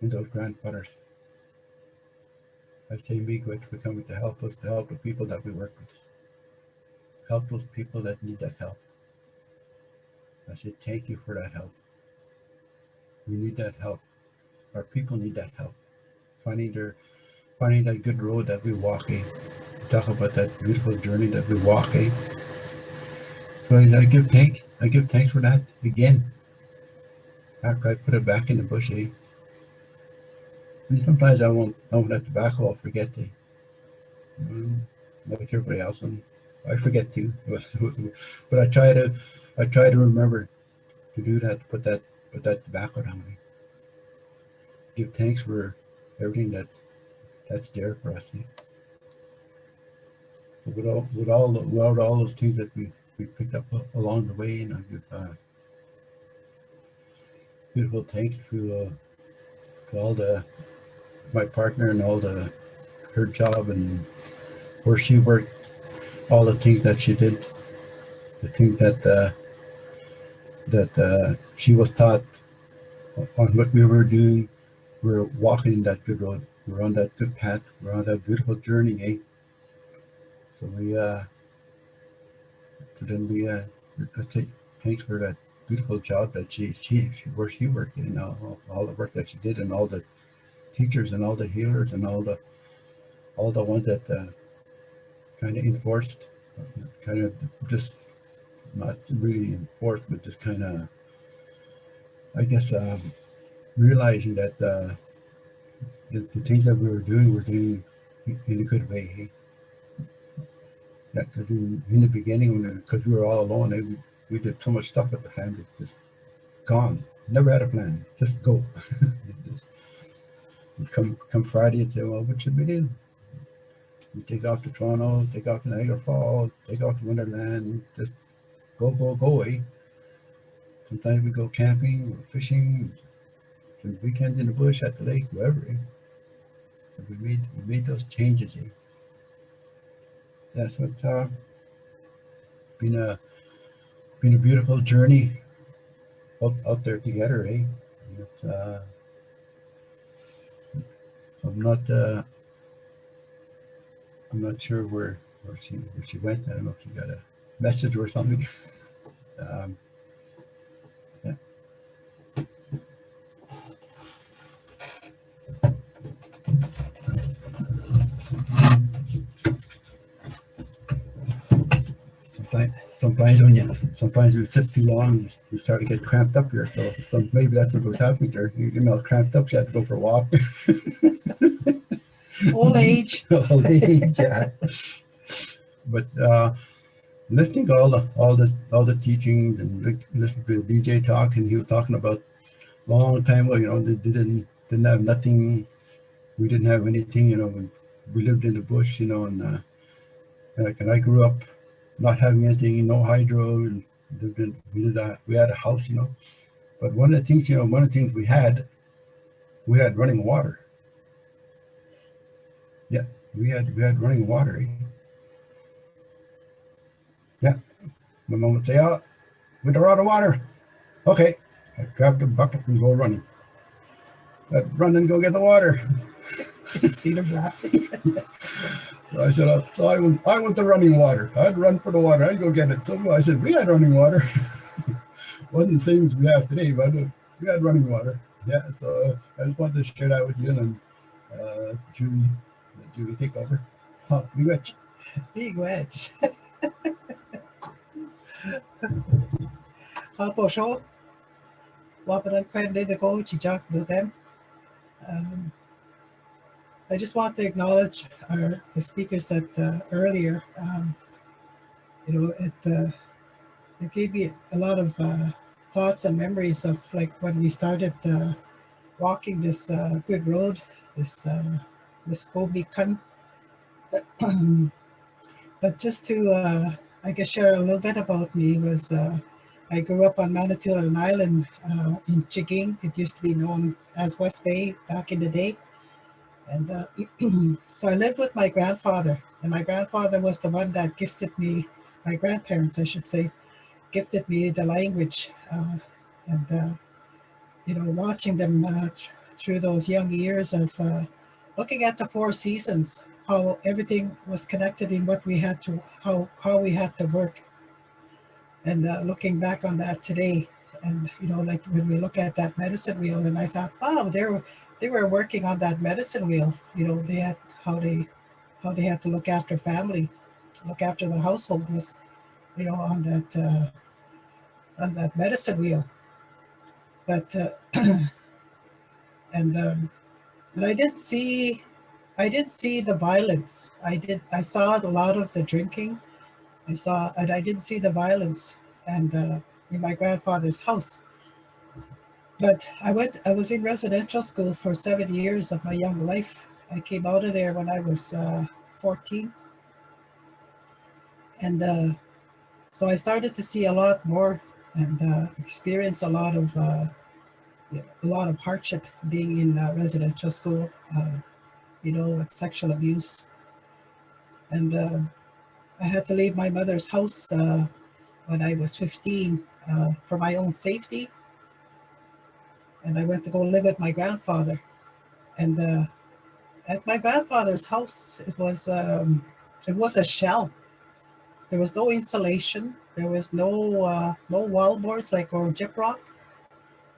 And those grandfathers. I say miigwech for coming to help us, to help the people that we work with. Help those people that need that help. I say thank you for that help. We need that help. our people need that help, finding that good road that we walking. Talk about that beautiful journey that we walking. So I give thanks for that again. After I put it back in the bush, and sometimes I won't have tobacco. I'll forget to, like everybody else, and I forget too. But I try to remember to do that. To put that tobacco down. Give thanks for everything that's there for us. So with all those things that we picked up along the way, and I give beautiful thanks to all my partner and all her job and where she worked, all the things that she did, the things that she was taught on what we were doing. We're walking in that good road. We're on that good path. We're on that beautiful journey, So I take thanks for that beautiful job that she where she worked, all the work that she did, and all the teachers and all the healers and all the ones that kind of enforced, kind of just not really enforced, but just kind of, I guess, realizing that the things that we're doing in a good way. Yeah, because in the beginning, because we were all alone, we did so much stuff with the family, just gone. Never had a plan, just go. Just come Friday and say, well, what should we do? We take off to Toronto, take off to Niagara Falls, take off to Wonderland, just go, Sometimes we go camping or fishing, some weekends in the bush, at the lake, wherever. So we made those changes. That's what's been a beautiful journey out there together, It's, so I'm not sure where she went. I don't know if she got a message or something. Yeah. Sometimes we sit too long, you start to get cramped up here. So maybe that's what was happening there. Cramped up. She had to go for a walk. Old age. Old age, yeah. But listening to all the teachings and listening to DJ talk, and he was talking about long time ago. They didn't have nothing. We didn't have anything. When we lived in the bush. And I grew up not having anything, no hydro, and we had a house. But one of the things we had running water. Yeah, we had running water. Yeah, my mom would say, "Oh, we're out of water." Okay, I grabbed the bucket and go running. I'd run and go get the water. See them laughing. So I said, I want the running water. I'd run for the water. I'd go get it. So I said, we had running water. Wasn't the same as we have today, but we had running water. Yeah, so I just wanted to share that with you. And Julie, take over. Big wedge. Big wedge. Po show. Wapadan kwende de go chijak do them. I just want to acknowledge the speakers that earlier. It gave me a lot of thoughts and memories of like when we started walking this good road, this Kobe Kun. But just to, I guess, share a little bit about me was I grew up on Manitoulin Island in Chiging. It used to be known as West Bay back in the day. And so I lived with my grandfather, and my grandfather was the one that gifted me, my grandparents, I should say, gifted me the language. Watching them through those young years of looking at the four seasons, how everything was connected in what we had to, how we had to work. And looking back on that today, And like when we look at that medicine wheel, and I thought, wow, they were working on that medicine wheel. They had how they had to look after family, look after the household was, on that medicine wheel. But and I did see the violence. I saw a lot of the drinking. And I didn't see the violence and in my grandfather's house. But I was in residential school for 7 years of my young life. I came out of there when I was 14. And so I started to see a lot more and experience a lot of hardship being in residential school, with sexual abuse. And I had to leave my mother's house when I was 15 for my own safety. And I went to go live with my grandfather. And at my grandfather's house, it was a shell. There was no insulation. There was no wall boards or gyprock.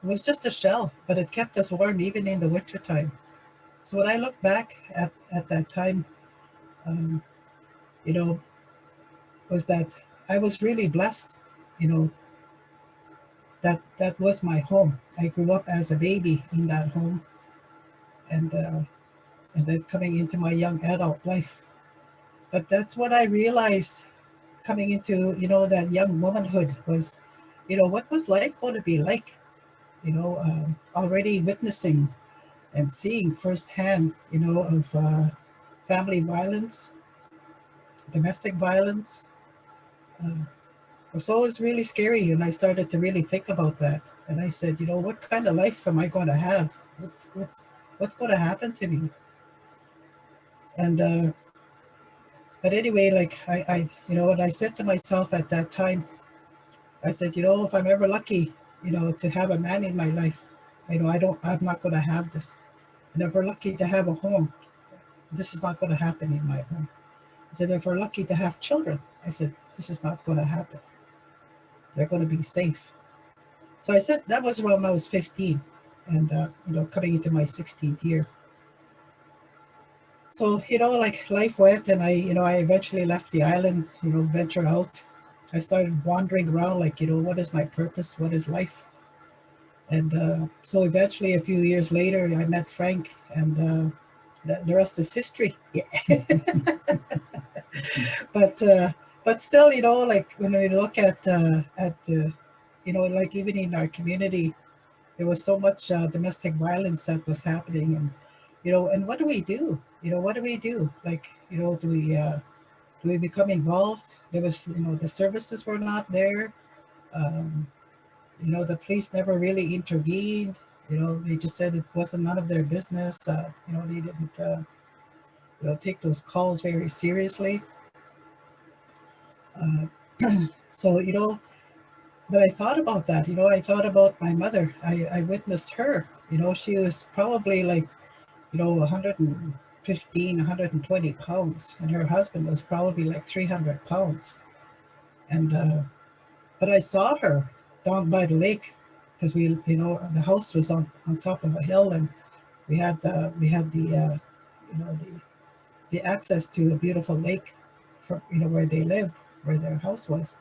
It was just a shell, but it kept us warm even in the wintertime. So when I look back at that time, you know, was that I was really blessed, you know, that was my home. I grew up as a baby in that home, and then coming into my young adult life. But that's what I realized coming into, that young womanhood was, what was life going to be like? Already witnessing and seeing firsthand, of family violence, domestic violence. So it was really scary, and I started to really think about that. And I said, what kind of life am I going to have? What's going to happen to me? And but anyway, what I said to myself at that time, I said, if I'm ever lucky, to have a man in my life, I'm not going to have this. And if we're lucky to have a home, this is not going to happen in my home. I said, if we're lucky to have children, I said, this is not going to happen. They're going to be safe. So I said, that was when I was 15 and, coming into my 16th year. So, life went, and I eventually left the island, ventured out. I started wandering around, what is my purpose? What is life? And so eventually, a few years later, I met Frank, and the rest is history. Yeah. But still, when we look at even in our community, there was so much domestic violence that was happening, and what do we do? What do we do? Do we become involved? There was, the services were not there. Um, the police never really intervened. They just said it wasn't none of their business. They didn't, take those calls very seriously. Uh, so, but I thought about that. I thought about my mother. I witnessed her. She was probably 115, 120 pounds, and her husband was probably 300 pounds. And but I saw her down by the lake because the house was on top of a hill, and we had the the access to a beautiful lake from where they lived, where their house was.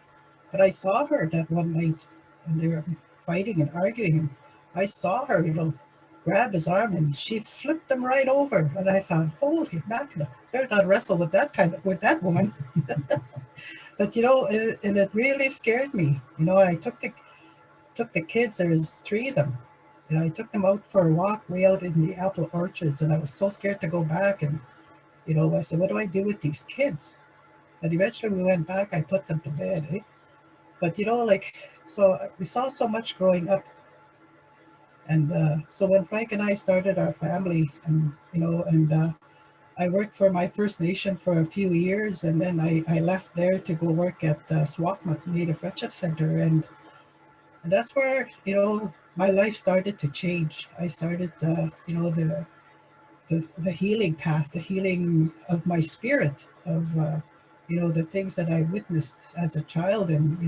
But I saw her that one night, and they were fighting and arguing, and I saw her, grab his arm, and she flipped him right over. And I thought, holy mackerel, better not wrestle with that woman. But it really scared me. I took the kids. There was 3 of them. I took them out for a walk way out in the apple orchards, and I was so scared to go back. And I said, what do I do with these kids? But eventually we went back. I put them to bed. Eh? But so we saw so much growing up. And so when Frank and I started our family, and I worked for my First Nation for a few years, and then I left there to go work at Swakmuk Native Friendship Center, and that's where my life started to change. I started the healing path, the healing of my spirit, of the things that I witnessed as a child, and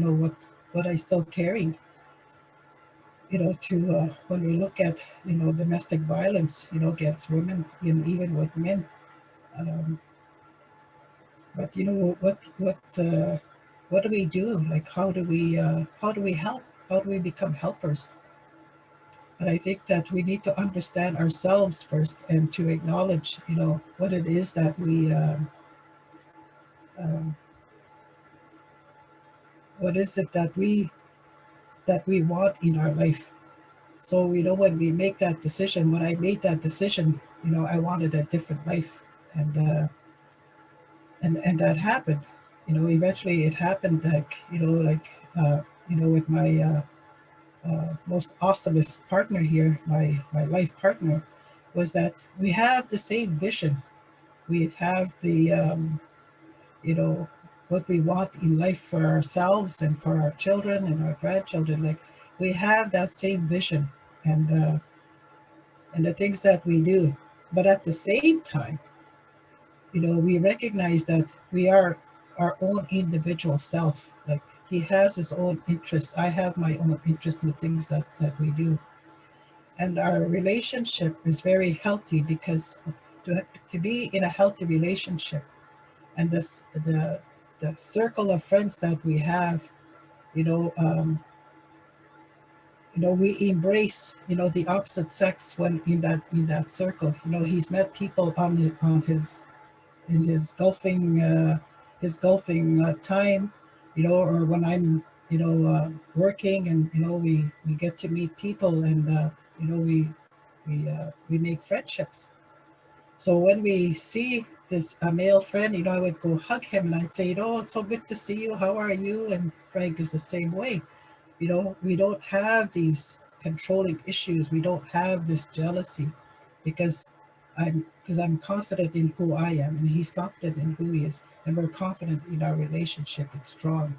what I still carry. to when we look at, domestic violence, against women and even with men. But what do we do? Like, how do we help? How do we become helpers? And I think that we need to understand ourselves first and to acknowledge, what it is that um, what is it that we want in our life. So, when we make that decision, when I made that decision, I wanted a different life, and and that happened. Eventually it happened. Like, with my most awesomest partner here, my life partner, was that we have the same vision. We have the what we want in life for ourselves and for our children and our grandchildren. Like, we have that same vision, and the things that we do. But at the same time, we recognize that we are our own individual self. Like, he has his own interests. I have my own interest in the things that we do. And our relationship is very healthy, because to be in a healthy relationship, and the circle of friends that we have, we embrace, the opposite sex when in that circle. He's met people on his in his golfing time, or when I'm, working, and we get to meet people, and we make friendships. So when we see this a male friend, I would go hug him and I'd say, "Oh, it's so good to see you. How are you?" And Frank is the same way. We don't have these controlling issues. We don't have this jealousy, because I'm confident in who I am, and he's confident in who he is, and we're confident in our relationship. It's strong.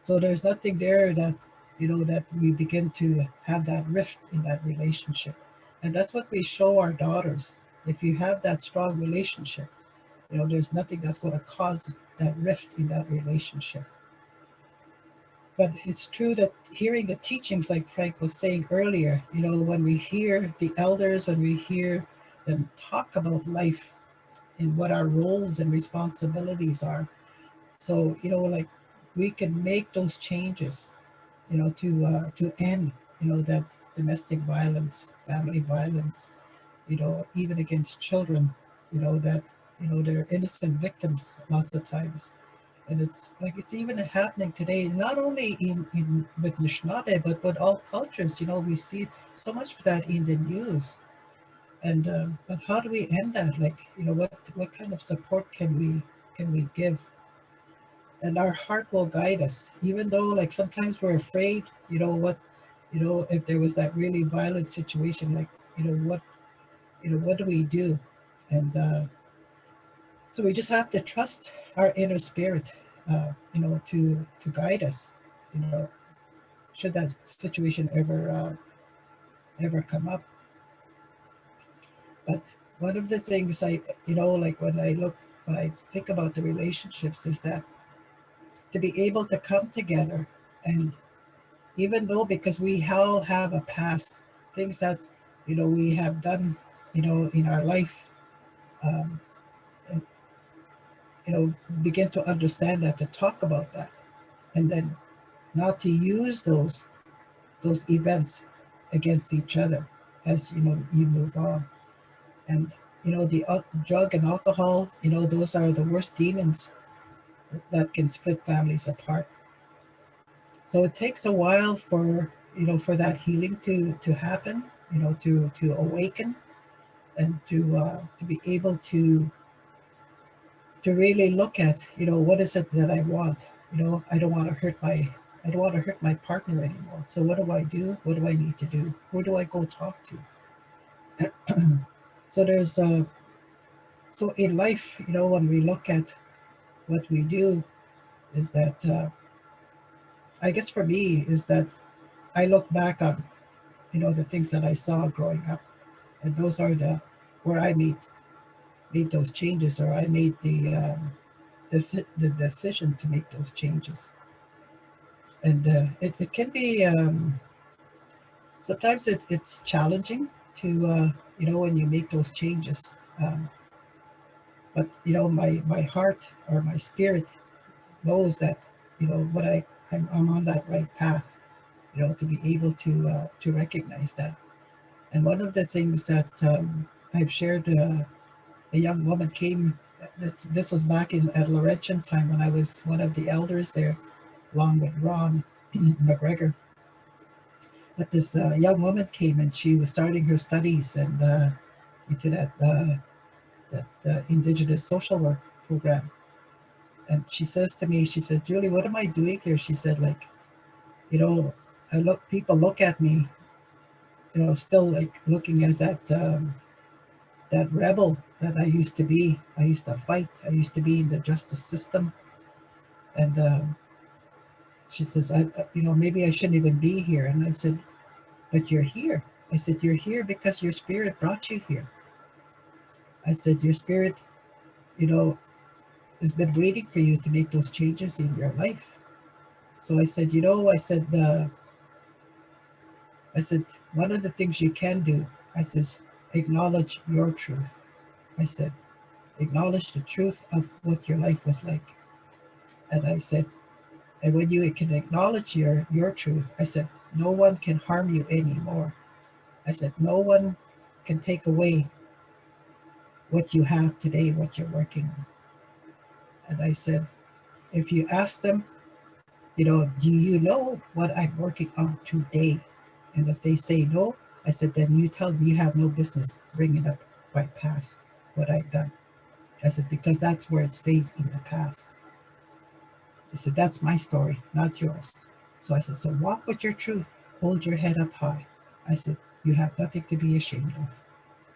So there's nothing there that that we begin to have that rift in that relationship. And that's what we show our daughters. If you have that strong relationship, there's nothing that's going to cause that rift in that relationship. But it's true that hearing the teachings, like Frank was saying earlier, when we hear the elders, when we hear them talk about life and what our roles and responsibilities are, so like, we can make those changes, to end, that domestic violence, family violence, even against children, that they're innocent victims lots of times. And it's like, it's even happening today, not only in with Anishinaabe, but with all cultures. We see so much of that in the news. And but how do we end that? Like, what kind of support can we give? And our heart will guide us, even though, like, sometimes we're afraid. If there was that really violent situation, like, what do we do? And so we just have to trust our inner spirit, to guide us, should that situation ever come up. But one of the things like, when I think about the relationships, is that to be able to come together, and even though, because we all have a past, things that we have done, in our life, um, and, begin to understand that, to talk about that, and then not to use those events against each other as you move on. And the drug and alcohol, those are the worst demons that can split families apart. So it takes a while for that healing to happen, to awaken, and to be able to really look at, what is it that I want. I don't want to hurt my partner anymore. So what do I do? What do I need to do? Who do I go talk to? So there's so in life, when we look at what we do, is that I guess for me, is that I look back on, the things that I saw growing up, and those are where I made those changes, or I made the decision to make those changes. And it can be sometimes it's challenging to, when you make those changes. But, my heart or my spirit knows that, what I'm on that right path, to be able to recognize that. And one of the things that I've shared, a young woman came, this was back at Laurentian time when I was one of the elders there, along with Ron McGregor. But this young woman came and she was starting her studies and into that Indigenous social work program. And she says to me, she said, "Julie, what am I doing here?" She said, like, people look at me, still like looking as that rebel that I used to be. I used to fight. I used to be in the justice system. And she says, maybe I shouldn't even be here. And I said, "But you're here." I said, "You're here because your spirit brought you here." I said, "Your spirit, has been waiting for you to make those changes in your life." So I said, I said, one of the things you can do, I says, acknowledge your truth. I said, acknowledge the truth of what your life was like. And I said, and when you can acknowledge your truth, I said, no one can harm you anymore. I said, no one can take away what you have today, what you're working on. And I said, if you ask them, do you know what I'm working on today? And if they say no, I said, then you tell them you have no business bringing up my past, what I've done. I said, because that's where it stays, in the past. I said, that's my story, not yours. So I said, so walk with your truth, hold your head up high. I said, you have nothing to be ashamed of.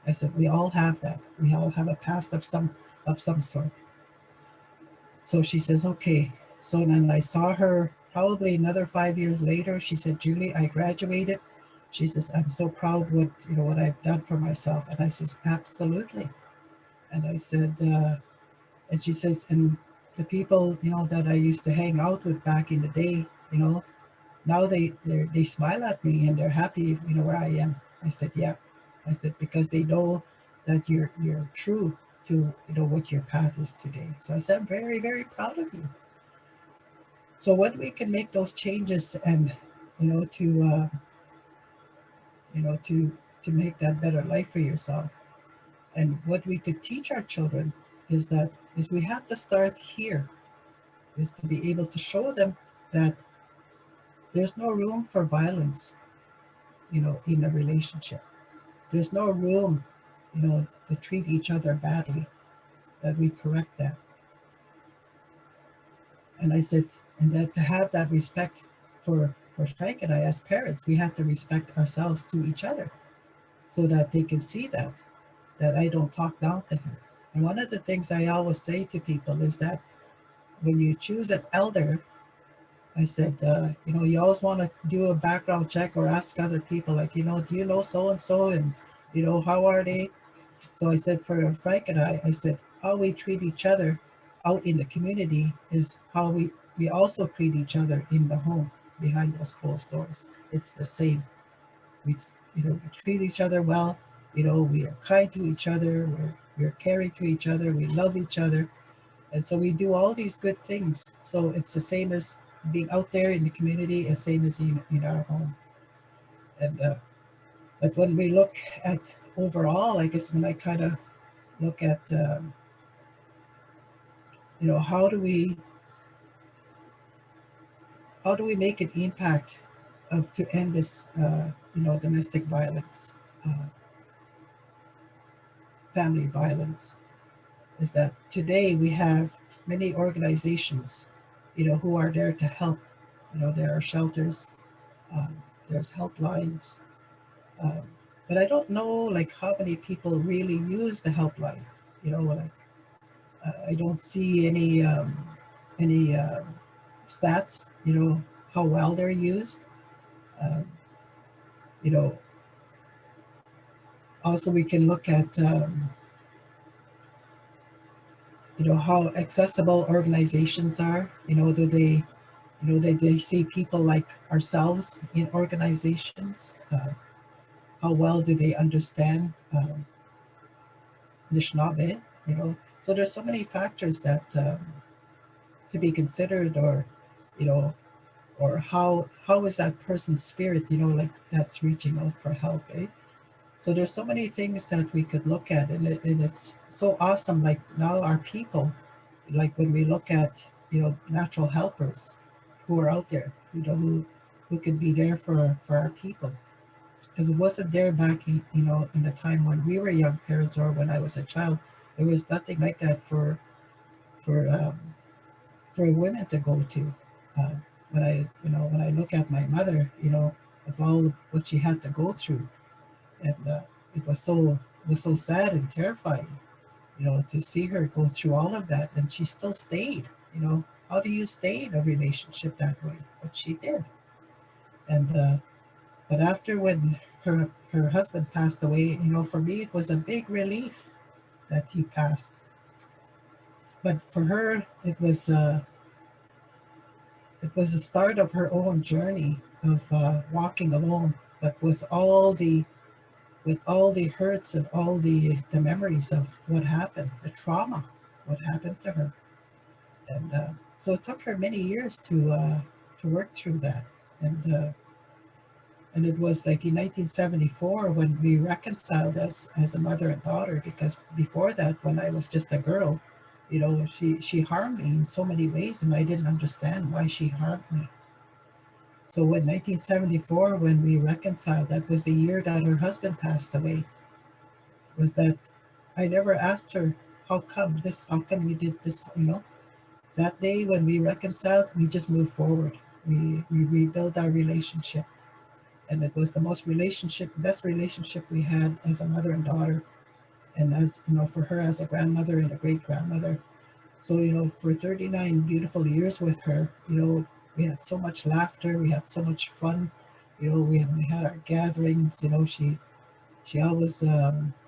I said, we all have that. We all have a past of some sort. So she says, okay. So then I saw her probably another 5 years later. She said, Julie, I graduated. She says, I'm so proud what I've done for myself. And I says, absolutely. And I said, and she says, and the people, that I used to hang out with back in the day, now they smile at me and they're happy, where I am. I said, yeah. I said, because they know that you're true to, what your path is today. So I said, I'm very, very proud of you. So when we can make those changes and, to make that better life for yourself. And what we could teach our children is we have to start here, is to be able to show them that there's no room for violence, in a relationship. There's no room, to treat each other badly, that we correct that. And I said, and that to have that respect for Frank and I as parents, we have to respect ourselves to each other so that they can see that I don't talk down to him. And one of the things I always say to people is that when you choose an elder, I said, you always want to do a background check or ask other people, like, do you know so-and-so and, how are they? So I said, for Frank and I said, how we treat each other out in the community is how we also treat each other in the home behind those closed doors. It's the same. We treat each other well. We are kind to each other. We're caring to each other. We love each other. And so we do all these good things. So it's the same as being out there in the community, the same as in our home. And but when we look at overall, I guess when I kind of look at, how do we make an impact to end this, domestic violence, family violence, is that today we have many organizations, who are there to help. There are shelters, there's helplines, but I don't know like how many people really use the helpline. I don't see any stats, how well they're used. Um, also we can look at, how accessible organizations are. Do they, You know, they see people like ourselves in organizations. How well do they understand Anishinaabe? You know, so there's so many factors that to be considered, or you know, or how is that person's spirit? You know, like that's reaching out for help, eh? So there's so many things that we could look at, and it's so awesome. Like now our people, like when we look at, you know, natural helpers who are out there, you know, who can be there for our people. Because it wasn't there back in, you know, in the time when we were young parents or when I was a child. There was nothing like that for for women to go to. When I, you know, when I look at my mother, you know, of all what she had to go through, and it was so sad and terrifying, you know, to see her go through all of that, and she still stayed. You know, how do you stay in a relationship that way? But she did, and but after when her husband passed away, you know, for me it was a big relief that he passed. But for her, it was the start of her own journey of walking alone, but with all the hurts and all the memories of what happened, the trauma, what happened to her. And so it took her many years to work through that. And it was like in 1974 when we reconciled as a mother and daughter, because before that, when I was just a girl, you know, she harmed me in so many ways, and I didn't understand why she harmed me. So in 1974, when we reconciled, that was the year that her husband passed away, was that I never asked her, how come you did this, you know? That day when we reconciled, we just moved forward. We rebuilt our relationship. And it was the best relationship we had as a mother and daughter. And as, you know, for her as a grandmother and a great grandmother. So, you know, for 39 beautiful years with her, you know, we had so much laughter, we had so much fun, you know, we had our gatherings, you know, she always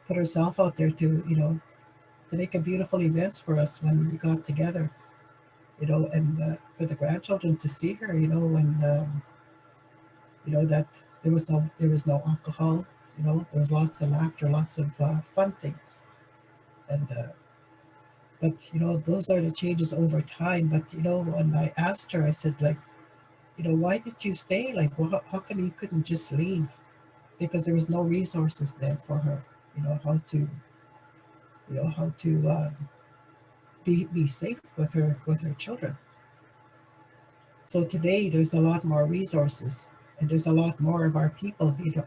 put herself out there to, you know, to make a beautiful events for us when we got together, you know, and for the grandchildren to see her, you know, when, you know, that there was no alcohol, you know, there was lots of laughter, lots of fun things. And, but, you know, those are the changes over time. But, you know, when I asked her, I said, like, you know, why did you stay? Like, well, how come you couldn't just leave? Because there was no resources then for her, you know, how to be safe with her children. So today there's a lot more resources, and there's a lot more of our people, you know,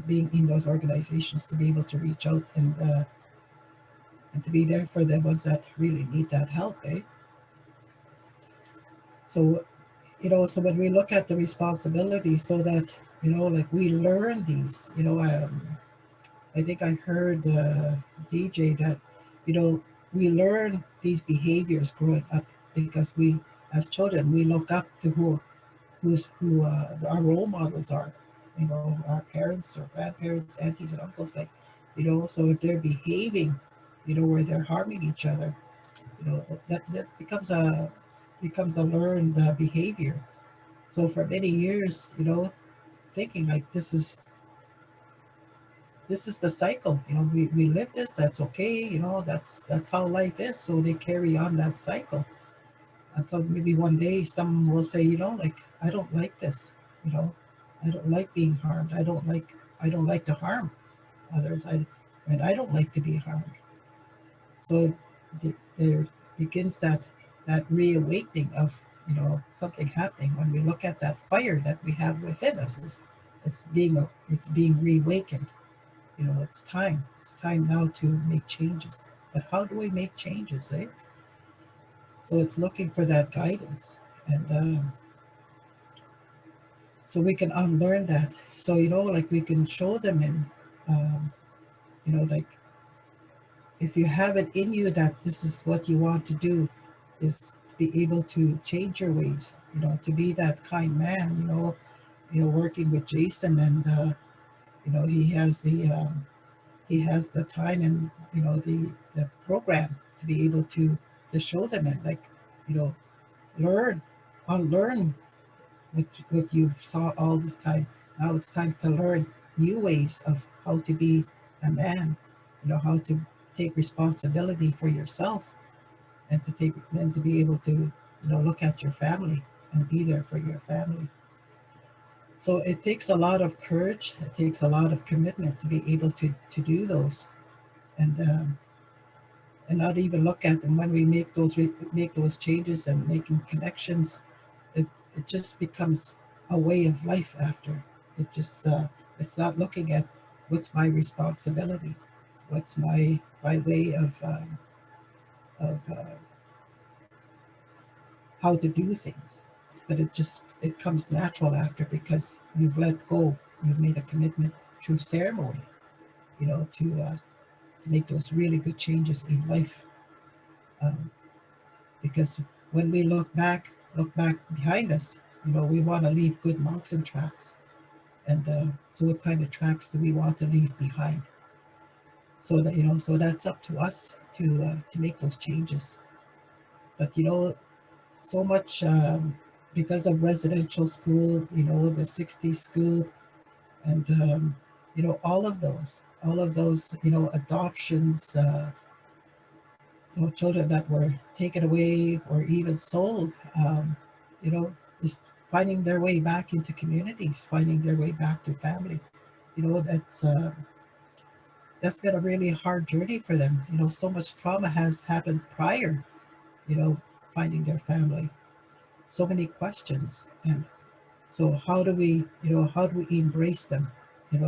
being in those organizations to be able to reach out and to be there for the ones that really need that help, eh? So, you know, so when we look at the responsibilities, so that, you know, like we learn these, you know, I think I heard DJ that, you know, we learn these behaviors growing up because we, as children, we look up to who our role models are, you know, our parents or grandparents, aunties and uncles, like, you know, so if they're behaving, you know, where they're harming each other, you know, that becomes a learned behavior. So for many years, you know, thinking like this is the cycle, you know, we live this, that's okay, you know, that's how life is. So they carry on that cycle until maybe one day someone will say, you know, like, I don't like this, you know, I don't like being harmed. I don't like to harm others. I don't like to be harmed. So there begins that reawakening of, you know, something happening when we look at that fire that we have within us. It's being reawakened. You know, it's time. It's time now to make changes. But how do we make changes, eh? So it's looking for that guidance, and so we can unlearn that. So, you know, like we can show them um, you know, like if you have it in you that this is what you want to do, is to be able to change your ways, you know, to be that kind man, you know, working with Jason, and you know, he has the time and, you know, the program to be able to show them and, like, you know, unlearn what you've saw all this time. Now it's time to learn new ways of how to be a man, how to take responsibility for yourself, and to be able to look at your family and be there for your family. So it takes a lot of courage, it takes a lot of commitment to be able to do those, and not even look at them when we make those changes and making connections. It just becomes a way of life after. It just it's not looking at what's my responsibility, what's my way of how to do things, but it comes natural after, because you've let go, you've made a commitment through ceremony, to make those really good changes in life. Because when we look back behind us, we want to leave good marks and tracks. And so what kind of tracks do we want to leave behind? So that, so that's up to us to make those changes. But, so much because of residential school, the 60s school, and, all of those, adoptions, children that were taken away or even sold, just finding their way back into communities, finding their way back to family. That's been a really hard journey for them. So much trauma has happened prior, finding their family. So many questions. And so how do we embrace them?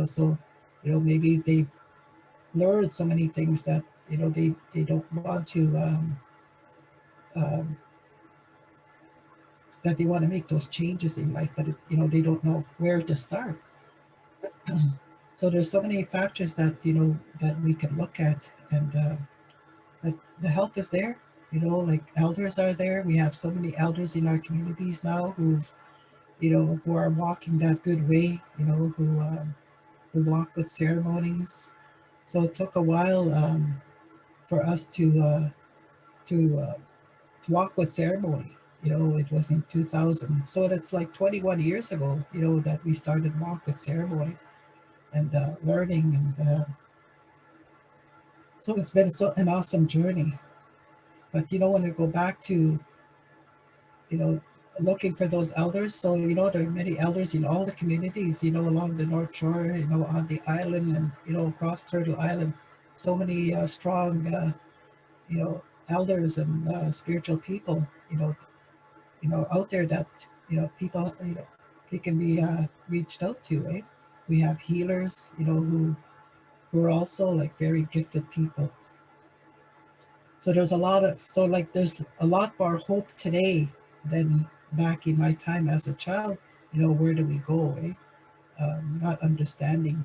So, maybe they've learned so many things that, they don't want to, um, that they want to make those changes in life, but they don't know where to start. So there's so many factors that that we can look at, and but the help is there. Like elders are there. We have so many elders in our communities now who are walking that good way. Who walk with ceremonies. So it took a while for us to walk with ceremony. It was in 2000. So that's like 21 years ago, that we started walk with ceremony and learning. And so it's been an awesome journey. But, when we go back to, looking for those elders. So, there are many elders in all the communities, along the North Shore, on the island, and, across Turtle Island. So many strong, elders and spiritual people, out there that, people, they can be reached out to, eh? We have healers, who are also like very gifted people. So there's a lot more hope today than back in my time as a child. Where do we go, eh? Not understanding,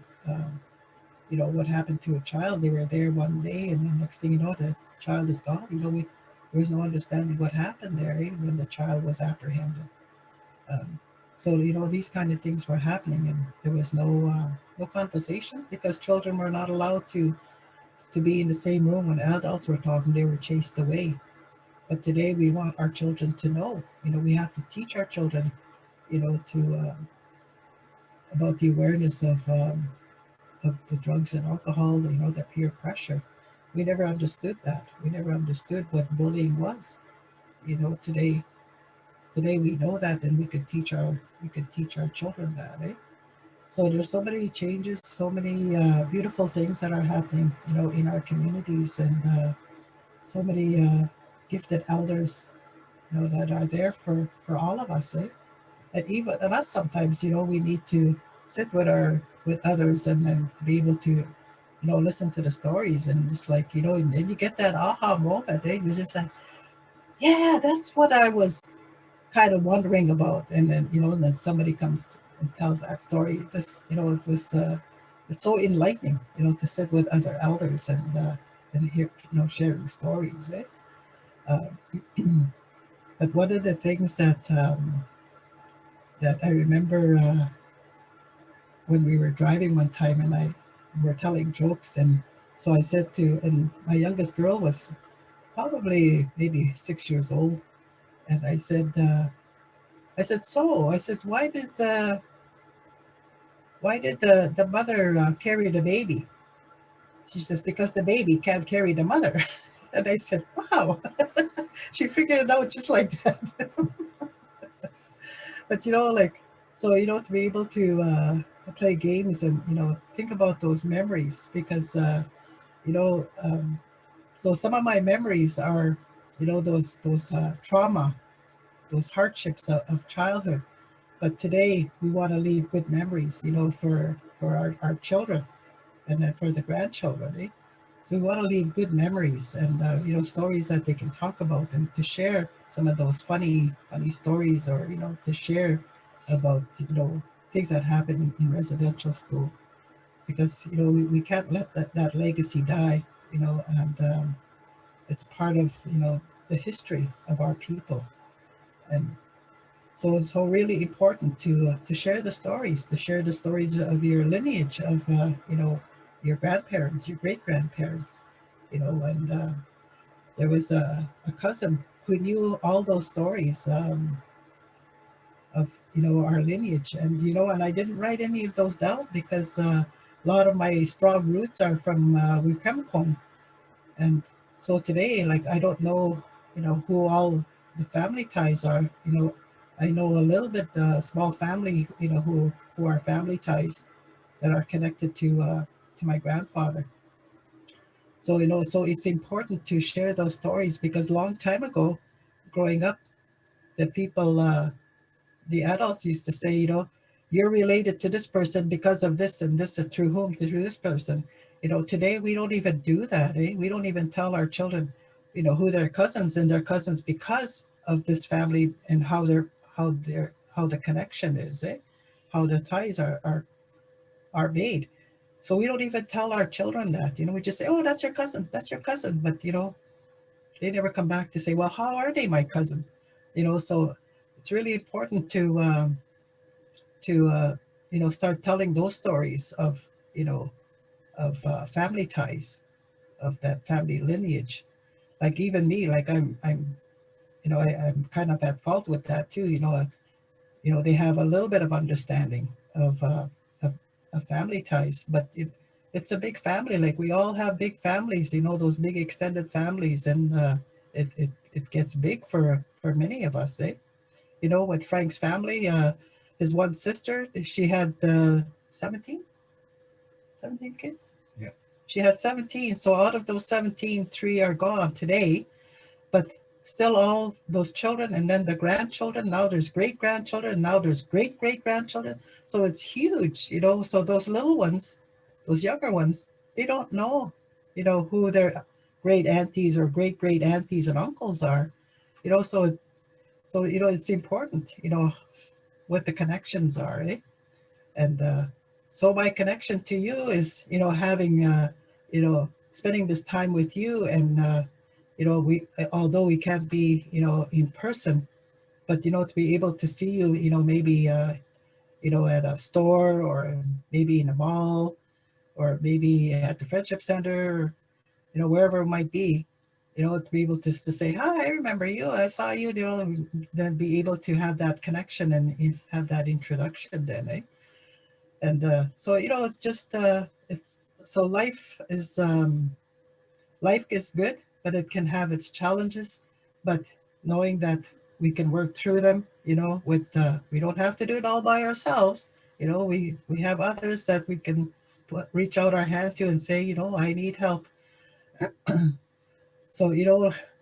what happened to a child. They were there one day, and the next thing you know, the child is gone. There's no understanding what happened there, eh, when the child was apprehended. So these kind of things were happening, and there was no conversation, because children were not allowed to be in the same room when adults were talking. They were chased away. But today we want our children to know. We have to teach our children, to about the awareness of the drugs and alcohol, the peer pressure. We never understood that. We never understood what bullying was. Today we know that, and we can teach our children that, eh? So there's so many changes, so many beautiful things that are happening, in our communities, and so many gifted elders, that are there for all of us, eh? And us sometimes, we need to sit with others, and then to be able to, listen to the stories, and just like, and then you get that aha moment, eh? You're just like, yeah, that's what I was kind of wondering about. And then, and then somebody comes and tells that story. It was it's so enlightening, to sit with other elders, and hear, sharing stories, eh? Uh, but one of the things that I remember, when we were driving one time, and I were telling jokes, and so I said and my youngest girl was probably maybe 6 years old, and I said, I said, so, I said, why did the mother carry the baby? She says, because the baby can't carry the mother. And I said, wow, she figured it out just like that. But, like, so, to be able to play games and, think about those memories because, so some of my memories are, those trauma, those hardships of childhood. But today we want to leave good memories, for our children and then for the grandchildren. Eh? So we want to leave good memories and, stories that they can talk about and to share some of those funny stories or, to share about, things that happen in residential school. Because, we can't let that legacy die, and it's part of, the history of our people. And so it's so really important to share the stories, of your lineage, of your grandparents, your great grandparents, and there was a cousin who knew all those stories of our lineage, and and I didn't write any of those down because a lot of my strong roots are from Wickham, and so today, like I don't know, who all the family ties are. I know a little bit, small family, who are family ties that are connected to my grandfather. So so it's important to share those stories because long time ago, growing up, the people, the adults used to say, you're related to this person because of this and this, and through whom, through this person. Today we don't even do that. We don't even tell our children, who their cousins and their cousins because of this family and how the connection is, how the ties are made. So we don't even tell our children that. We just say, oh, that's your cousin, that's your cousin. But they never come back to say, well, how are they my cousin? So it's really important to start telling those stories of family ties, of that family lineage. Like even me, like I'm I'm kind of at fault with that too. They have a little bit of understanding of family ties, but it's a big family. Like we all have big families, those big extended families, and it gets big for many of us, eh? With Frank's family, his one sister, she had 17 kids. Yeah. She had 17. So out of those 17, 3 are gone today, but still all those children, and then the grandchildren. Now there's great grandchildren. Now there's great great grandchildren. So it's huge, So those little ones, those younger ones, they don't know, who their great aunties or great great aunties and uncles are, so it's important, what the connections are, eh? And so my connection to you is, having, spending this time with you, and we, although we can't be, in person, but to be able to see you, maybe at a store, or maybe in a mall, or maybe at the Friendship Center, wherever it might be, to be able to say, hi, I remember you, I saw you, then be able to have that connection and have that introduction then, eh? And so, it's just, it's, so life is good, but it can have its challenges, but knowing that we can work through them, with, we don't have to do it all by ourselves. We have others that we can reach out our hand to and say, I need help. So,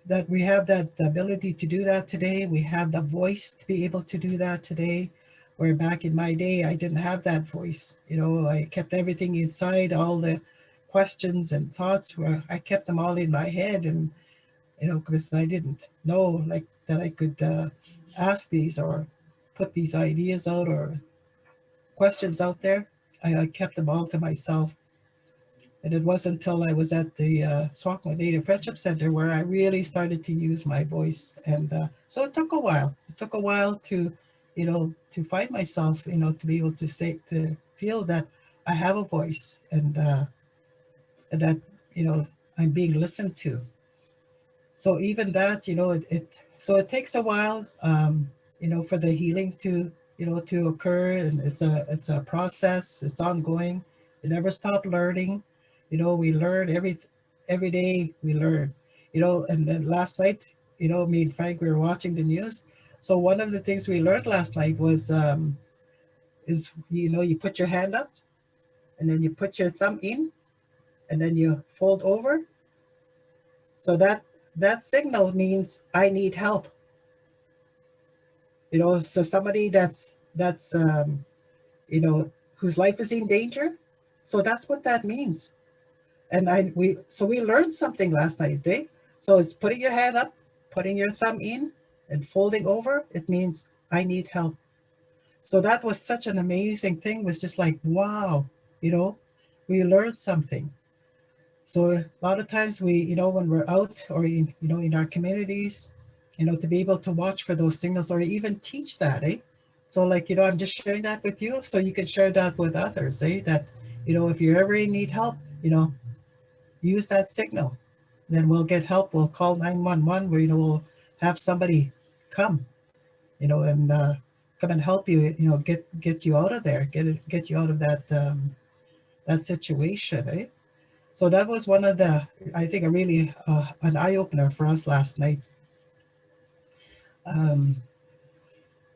that we have that ability to do that today. We have the voice to be able to do that today. Where back in my day, I didn't have that voice. I kept everything inside, all the questions and thoughts where I kept them all in my head. And, because I didn't know like that I could ask these or put these ideas out or questions out there. I kept them all to myself. And it wasn't until I was at the Swampwood Native Friendship Center where I really started to use my voice. And so it took a while. It took a while to, to find myself, to be able to say, to feel that I have a voice, and that, I'm being listened to. So even that, so it takes a while, for the healing to, to occur. And it's a process. It's ongoing. You never stop learning. We learn every day. We learn. And then last night, me and Frank, we were watching the news. So one of the things we learned last night was is you put your hand up, and then you put your thumb in, and then you fold over. So that signal means I need help. So somebody that's whose life is in danger. So that's what that means. And we learned something last night, eh? So it's putting your hand up, putting your thumb in, and folding over. It means I need help. So that was such an amazing thing. It was just like, wow, we learned something. So a lot of times we, when we're out or in our communities, to be able to watch for those signals or even teach that, eh? So like, I'm just sharing that with you so you can share that with others, eh? That, if you ever need help, use that signal. Then we'll get help. We'll call 911 where, we'll have somebody come, and come and help you, get you out of there, get you out of that situation, eh? So that was one of I think, a really an eye opener for us last night.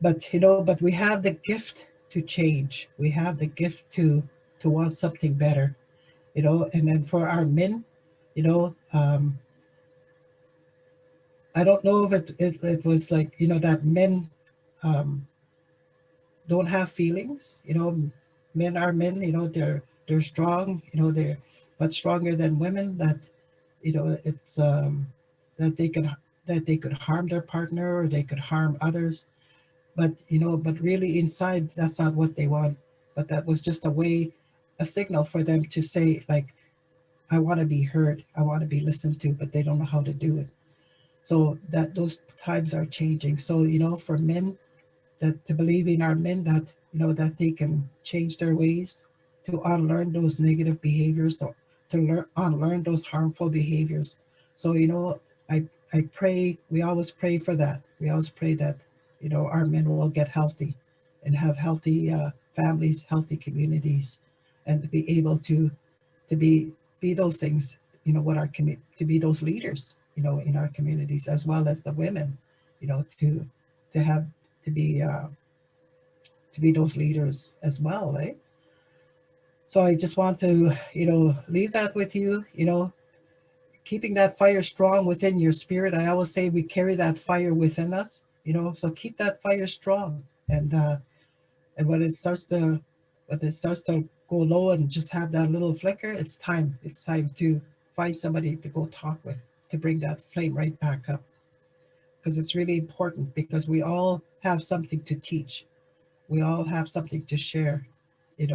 But we have the gift to change. We have the gift to want something better, and then for our men, I don't know if it was like, that men don't have feelings, men are men, they're strong, they're much stronger than women, that, it's that they could harm their partner, or they could harm others. But, but really inside, that's not what they want. But that was just a signal for them to say, like, I want to be heard, I want to be listened to, but they don't know how to do it. So that those times are changing. So, for men, that to believe in our men, that, that they can change their ways, to unlearn those negative behaviors, or to unlearn those harmful behaviors. So, I pray, we always pray for that. We always pray that, our men will get healthy and have healthy families, healthy communities, and to be able to be those things, to be those leaders, in our communities, as well as the women, to have, to be those leaders as well, eh? So I just want to, leave that with you, keeping that fire strong within your spirit. I always say we carry that fire within us, so keep that fire strong. And when it starts to go low and just have that little flicker, it's time to find somebody to go talk with, to bring that flame right back up. Because it's really important, because we all have something to teach. We all have something to share, and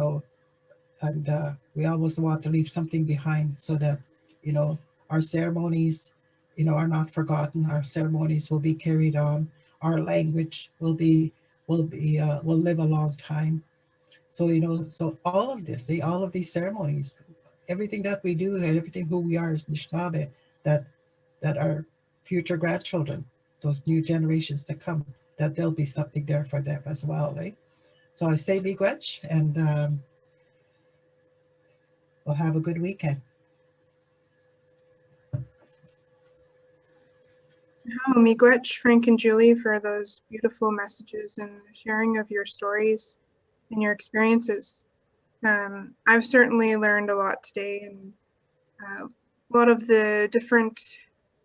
we always want to leave something behind, so that, our ceremonies, are not forgotten. Our ceremonies will be carried on. Our language will live a long time. So, so all of this, all of these ceremonies, everything that we do, and everything who we are as Anishinaabe, that our future grandchildren, those new generations to come, that there'll be something there for them as well, eh? So I say miigwech, and we'll have a good weekend. Oh, miigwech, Frank and Julie, for those beautiful messages and the sharing of your stories and your experiences. I've certainly learned a lot today, and a lot of the different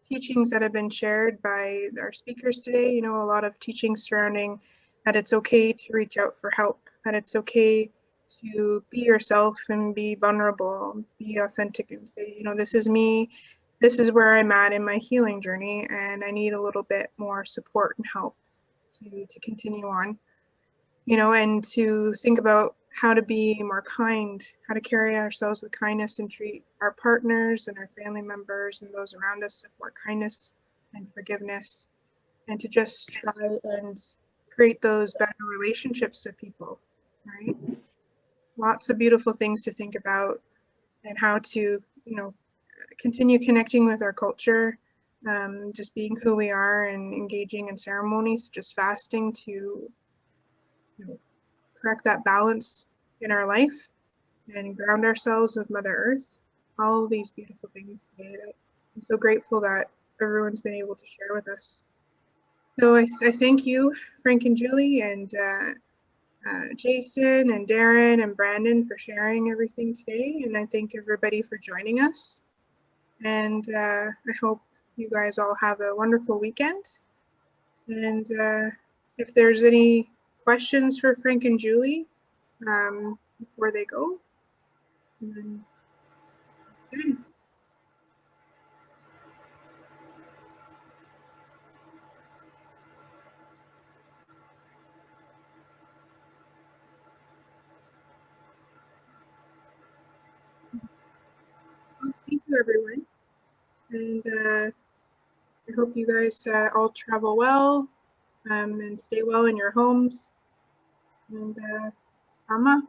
teachings that have been shared by our speakers today, a lot of teachings surrounding that it's okay to reach out for help, that it's okay to be yourself and be vulnerable, be authentic, and say, this is me, this is where I'm at in my healing journey, and I need a little bit more support and help to continue on, and to think about how to be more kind, how to carry ourselves with kindness and treat our partners and our family members and those around us with more kindness and forgiveness, and to just try and create those better relationships with people, right? Lots of beautiful things to think about, and how to, continue connecting with our culture, just being who we are and engaging in ceremonies, just fasting to correct that balance in our life and ground ourselves with Mother Earth. All of these beautiful things today that I'm so grateful that everyone's been able to share with us. So I thank you, Frank and Julie, and Jason and Darren and Brandon for sharing everything today. And I thank everybody for joining us. And I hope you guys all have a wonderful weekend. And if there's any questions for Frank and Julie before they go. Then, good. Well, thank you, everyone. And I hope you guys all travel well and stay well in your homes. And Ama.